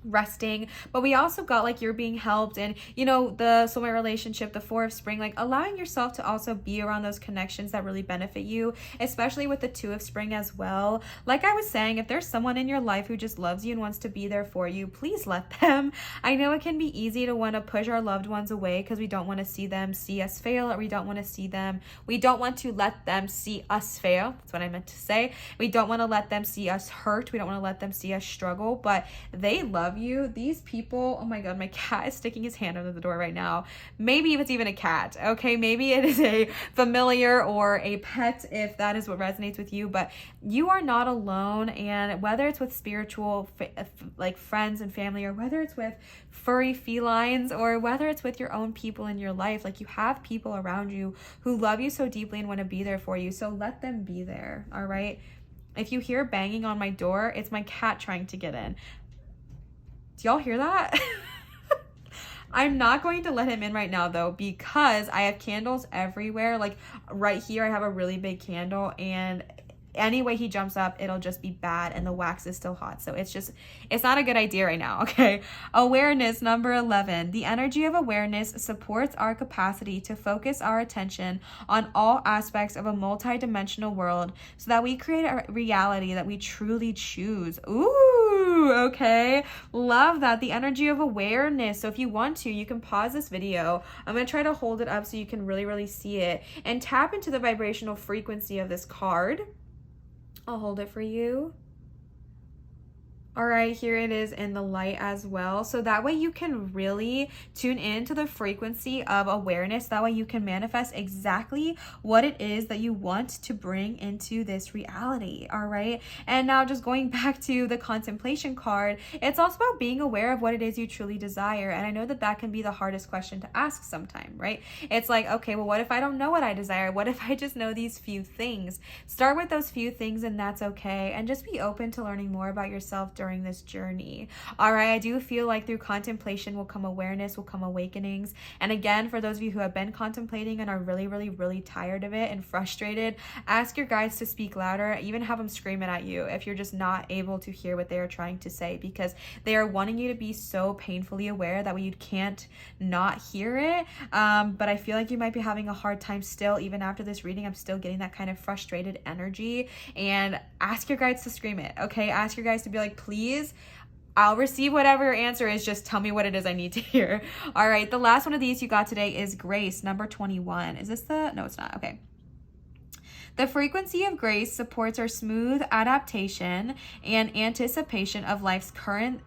resting, but we also got like you're being helped, and the soulmate relationship, the Four of Spring, like allowing yourself to also be around those connections that really benefit you, especially with the Two of Spring as well. Like I was saying, if there's someone in your life who just loves you and wants to be there for you, please let them. I know it can be easy to want to push our loved ones away because we don't want to see them see us fail, or we don't want to let them see us fail. That's what I meant to say. We don't want to let them see us hurt. We don't want to let them see us struggle, but they love you. These people, oh my god, my cat is sticking his hand under the door right now. Maybe if it's even a cat, okay? Maybe it is a familiar or a pet, if that is what resonates with you, but you are not alone. And whether it's with spiritual like friends and family, or whether it's with furry felines, or whether it's with your own people in your life, like you have people around you who love you so deeply and want to be there for you, so let them be there. All right, if you hear banging on my door, it's my cat trying to get in. Do y'all hear that? I'm not going to let him in right now though, because I have candles everywhere. Like right here, I have a really big candle, and any way he jumps up, it'll just be bad, and the wax is still hot. So it's not a good idea right now, okay? Awareness, number 11. The energy of awareness supports our capacity to focus our attention on all aspects of a multi-dimensional world so that we create a reality that we truly choose. Ooh, okay. Love that. The energy of awareness. So if you want to, you can pause this video. I'm going to try to hold it up so you can really, really see it and tap into the vibrational frequency of this card. I'll hold it for you. All right, here it is in the light as well. So that way you can really tune into the frequency of awareness. That way you can manifest exactly what it is that you want to bring into this reality. All right. And now just going back to the contemplation card, it's also about being aware of what it is you truly desire. And I know that that can be the hardest question to ask sometime, right? It's like, okay, well, what if I don't know what I desire? What if I just know these few things? Start with those few things, and that's okay. And just be open to learning more about yourself during this journey. All right, I do feel like through contemplation will come awareness, will come awakenings. And again, for those of you who have been contemplating and are really, really, really tired of it and frustrated, ask your guides to speak louder. Even have them scream it at you if you're just not able to hear what they are trying to say, because they are wanting you to be so painfully aware that way you can't not hear it. But I feel like you might be having a hard time still. Even after this reading, I'm still getting that kind of frustrated energy. And ask your guides to scream it, okay? Ask your guides to be like, please, I'll receive whatever your answer is. Just tell me what it is I need to hear. All right, the last one of these you got today is grace, number 21. Is this the, no, it's not. Okay. The frequency of grace supports our smooth adaptation and anticipation of life's currents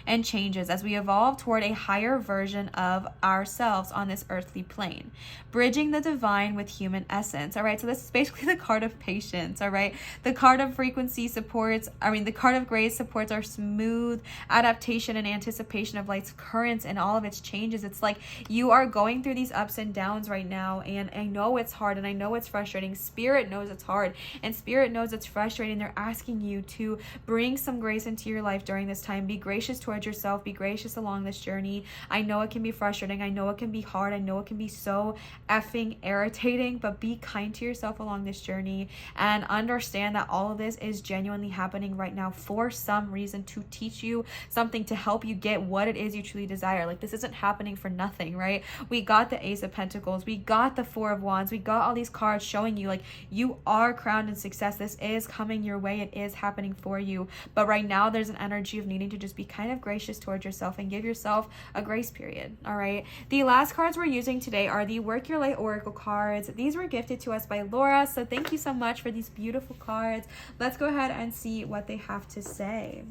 and changes as we evolve toward a higher version of ourselves on this earthly plane, bridging the divine with human essence. All right, so this is basically the card of patience. All right, the card of frequency supports, the card of grace supports our smooth adaptation and anticipation of life's currents and all of its changes. It's like you are going through these ups and downs right now, and I know it's hard, and I know it's frustrating. Spirit knows it's hard, and Spirit knows it's frustrating. They're asking you to bring some grace into your life life during this time. Be gracious towards yourself. Be gracious along this journey. I know it can be frustrating. I know it can be hard. I know it can be so effing irritating, but be kind to yourself along this journey and understand that all of this is genuinely happening right now for some reason, to teach you something, to help you get what it is you truly desire. Like, this isn't happening for nothing, right? We got the Ace of Pentacles. We got the Four of Wands. We got all these cards showing you, like, you are crowned in success. This is coming your way. It is happening for you. But right now there's an energy of needing to just be kind of gracious towards yourself and give yourself a grace period. All right. The last cards we're using today are the Work Your Light Oracle cards. These were gifted to us by Laura. So thank you so much for these beautiful cards. Let's go ahead and see what they have to say.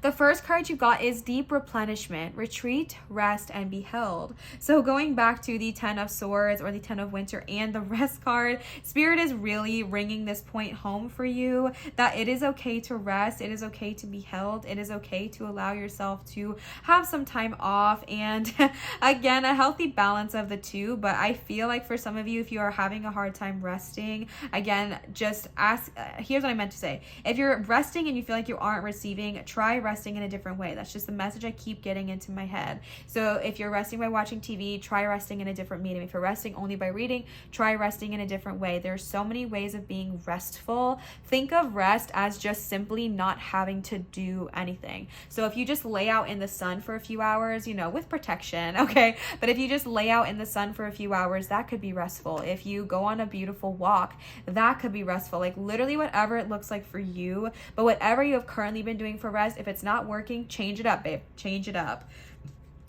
The first card you got is Deep Replenishment, Retreat, Rest, and Be Held. So going back to the Ten of Swords or the Ten of Winter and the Rest card, Spirit is really ringing this point home for you, that it is okay to rest, it is okay to be held, it is okay to allow yourself to have some time off, and again, a healthy balance of the two. But I feel like for some of you, if you are having a hard time resting, again, just ask, here's what I meant to say. If you're resting and you feel like you aren't receiving, try resting in a different way. That's just the message I keep getting into my head. So if you're resting by watching TV, try resting in a different medium. If you're resting only by reading, try resting in a different way. There's so many ways of being restful. Think of rest as just simply not having to do anything. So if you just lay out in the sun for a few hours, you know, with protection, okay? But if you just lay out in the sun for a few hours, that could be restful. If you go on a beautiful walk, that could be restful. Like, literally whatever it looks like for you. But whatever you have currently been doing for rest, if it's not working, change it up, babe. Change it up.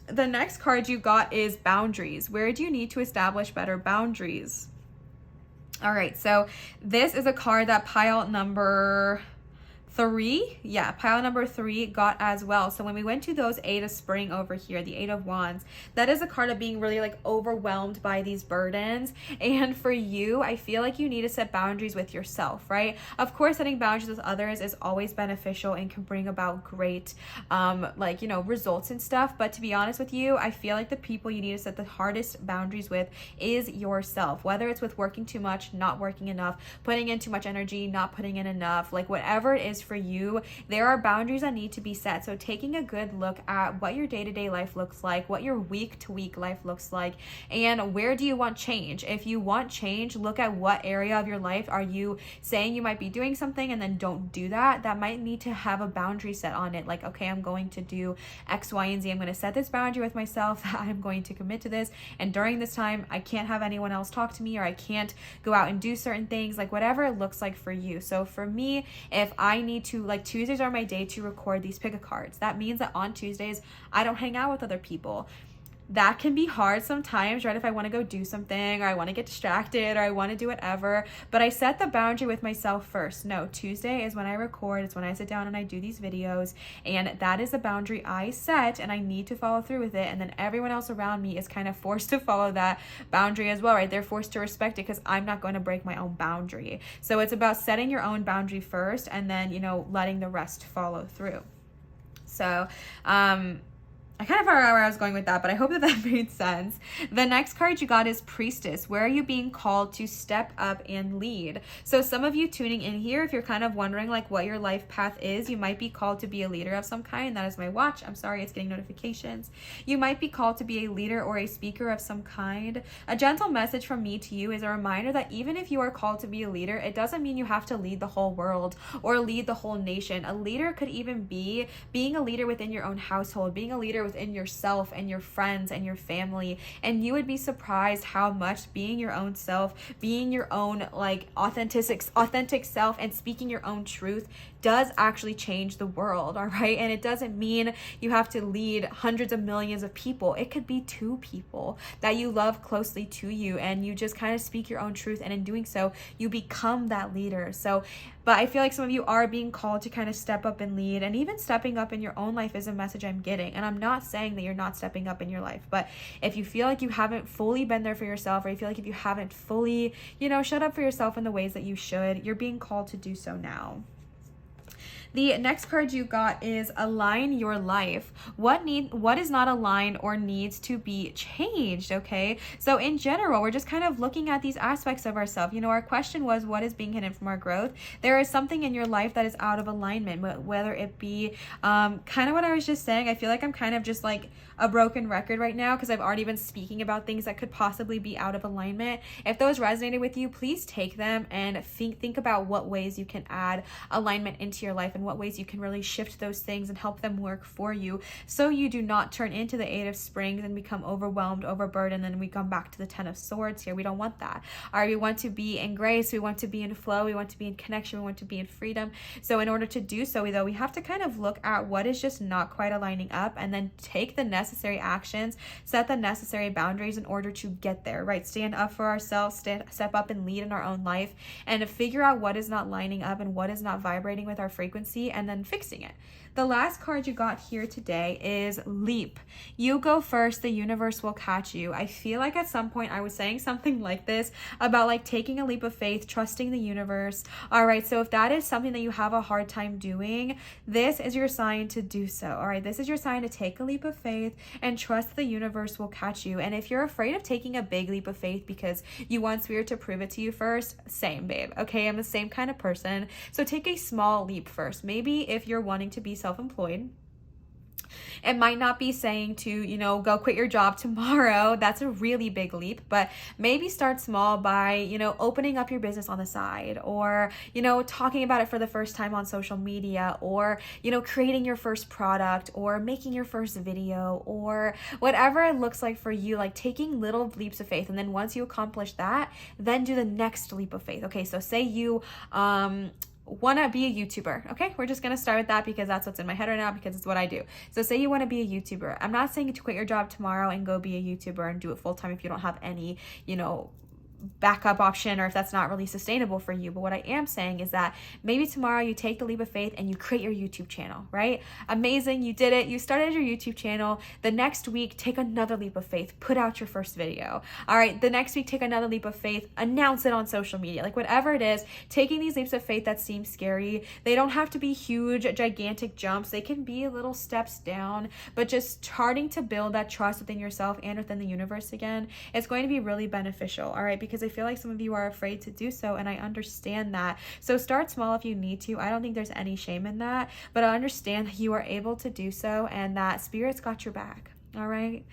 The next card you got is Boundaries. Where do you need to establish better boundaries? All right, so this is a card that pile number 3, yeah, pile number 3 got as well. So when we went to those Eight of Spring over here, the Eight of Wands, that is a card of being really like overwhelmed by these burdens. And for you, I feel like you need to set boundaries with yourself, right? Of course, setting boundaries with others is always beneficial and can bring about great, like, you know, results and stuff. But to be honest with you, I feel like the people you need to set the hardest boundaries with is yourself, whether it's with working too much, not working enough, putting in too much energy, not putting in enough, like whatever it is for you, there are boundaries that need to be set. So taking a good look at what your day-to-day life looks like, what your week-to-week life looks like, and where do you want change? If you want change, look at what area of your life are you saying you might be doing something and then don't do that. That might need to have a boundary set on it. Like, okay, I'm going to do X, Y, and Z. I'm going to set this boundary with myself that I'm going to commit to this. And during this time, I can't have anyone else talk to me, or I can't go out and do certain things, like whatever it looks like for you. So for me, if I need to, like, Tuesdays are my day to record these pick a cards. That means that on Tuesdays, I don't hang out with other people. That can be hard sometimes, right? If I want to go do something, or I want to get distracted, or I want to do whatever, but I set the boundary with myself first. No, Tuesday is when I record. It's when I sit down and I do these videos, and that is a boundary I set, and I need to follow through with it. And then everyone else around me is kind of forced to follow that boundary as well, right? They're forced to respect it because I'm not going to break my own boundary. So it's about setting your own boundary first, and then, you know, letting the rest follow through. So, I kind of forgot where I was going with that, but I hope that that made sense. The next card you got is Priestess. Where are you being called to step up and lead? So some of you tuning in here, if you're kind of wondering like what your life path is, you might be called to be a leader of some kind. That is my watch. I'm sorry, it's getting notifications. You might be called to be a leader or a speaker of some kind. A gentle message from me to you is a reminder that even if you are called to be a leader, it doesn't mean you have to lead the whole world or lead the whole nation. A leader could even be being a leader within your own household, being a leader within yourself and your friends and your family. And you would be surprised how much being your own self, being your own like authentic self, and speaking your own truth does actually change the world. All right. And it doesn't mean you have to lead hundreds of millions of people. It could be 2 people that you love closely to you, and you just kind of speak your own truth, and in doing so you become that leader. So but I feel like some of you are being called to kind of step up and lead, and even stepping up in your own life is a message I'm getting. And I'm not saying that you're not stepping up in your life, but if you feel like you haven't fully been there for yourself, or you feel like if you haven't fully, you know, shut up for yourself in the ways that you should, you're being called to do so now. The next card you got is align your life. What is not aligned or needs to be changed, okay? So in general, we're just kind of looking at these aspects of ourselves. You know, our question was, what is being hidden from our growth? There is something in your life that is out of alignment, whether it be kind of what I was just saying. I feel like I'm kind of just like a broken record right now because I've already been speaking about things that could possibly be out of alignment. If those resonated with you, please take them and think about what ways you can add alignment into your life and what ways you can really shift those things and help them work for you, so you do not turn into the Eight of Springs and become overwhelmed, overburdened, and then we come back to the Ten of Swords here. We don't want that. All right, we want to be in grace, we want to be in flow, we want to be in connection, we want to be in freedom. So in order to do so, though, we have to kind of look at what is just not quite aligning up and then take the necessary actions, set the necessary boundaries in order to get there, right? Stand up for ourselves, step up and lead in our own life, and figure out what is not lining up and what is not vibrating with our frequency, and then fixing it. The last card you got here today is leap. You go first, the universe will catch you. I feel like at some point I was saying something like this about like taking a leap of faith, trusting the universe. All right, so if that is something that you have a hard time doing, this is your sign to do so. All right, this is your sign to take a leap of faith and trust the universe will catch you. And if you're afraid of taking a big leap of faith because you want spirit to prove it to you first, same, babe. Okay, I'm the same kind of person. So take a small leap first. Maybe if you're wanting to be self-employed, it might not be saying to, you know, go quit your job tomorrow. That's a really big leap, but maybe start small by, you know, opening up your business on the side, or, you know, talking about it for the first time on social media, or, you know, creating your first product, or making your first video, or whatever it looks like for you, like taking little leaps of faith. And then once you accomplish that, then do the next leap of faith. Okay, so say you, want to be a YouTuber. Okay, we're just going to start with that because that's what's in my head right now, because it's what I do. So say you want to be a YouTuber. I'm not saying to quit your job tomorrow and go be a YouTuber and do it full time if you don't have any, you know, backup option, or if that's not really sustainable for you. But what I am saying is that maybe tomorrow you take the leap of faith and you create your YouTube channel, right? Amazing, you did it. You started your YouTube channel. The next week, take another leap of faith, put out your first video. All right, the next week, take another leap of faith, announce it on social media. Like whatever it is, taking these leaps of faith that seem scary, they don't have to be huge, gigantic jumps. They can be little steps down, but just starting to build that trust within yourself and within the universe again, it's going to be really beneficial. All right, because I feel like some of you are afraid to do so, and I understand that. So start small if you need to. I don't think there's any shame in that, but I understand that you are able to do so and that spirit's got your back. All right.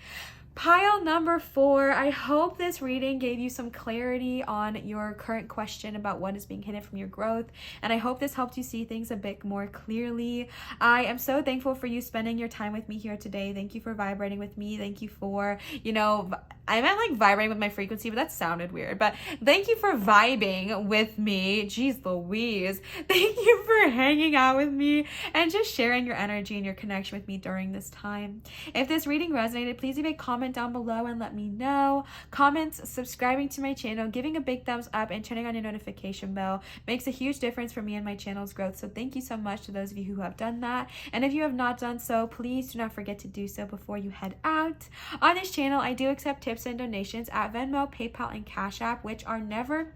Pile number 4, I hope this reading gave you some clarity on your current question about what is being hidden from your growth, and I hope this helped you see things a bit more clearly. I am so thankful for you spending your time with me here today. Thank you for vibrating with me. Thank you for, you know, I meant like vibrating with my frequency, but that sounded weird. But thank you for vibing with me. Jeez Louise. Thank you for hanging out with me and just sharing your energy and your connection with me during this time. If this reading resonated, please leave a comment down below and let me know. Comments, subscribing to my channel, giving a big thumbs up, and turning on your notification bell makes a huge difference for me and my channel's growth. So thank you so much to those of you who have done that. And if you have not done so, please do not forget to do so before you head out. On this channel, I do accept tips and donations at Venmo, PayPal, and Cash App, which are never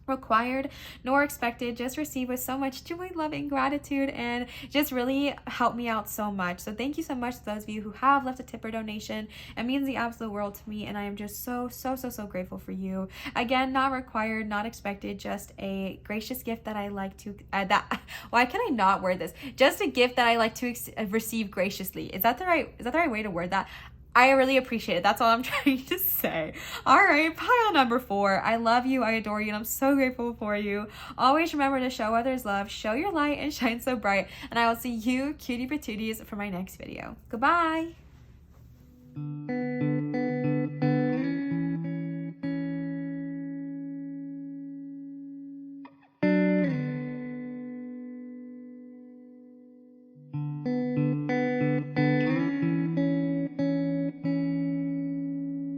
required nor expected, just received with so much joy, love, and gratitude, and just really help me out so much. So thank you so much to those of you who have left a tip or donation. It means the absolute world to me, and I am just so grateful for you. Again, not required, not expected, just a gracious gift that I like to why can I not word this? Just a gift that I like to receive graciously. Is that the right way to word that? I really appreciate it. That's all I'm trying to say. All right, pile number 4. I love you. I adore you. And I'm so grateful for you. Always remember to show others love, show your light, and shine so bright. And I will see you, cutie patooties, for my next video. Goodbye.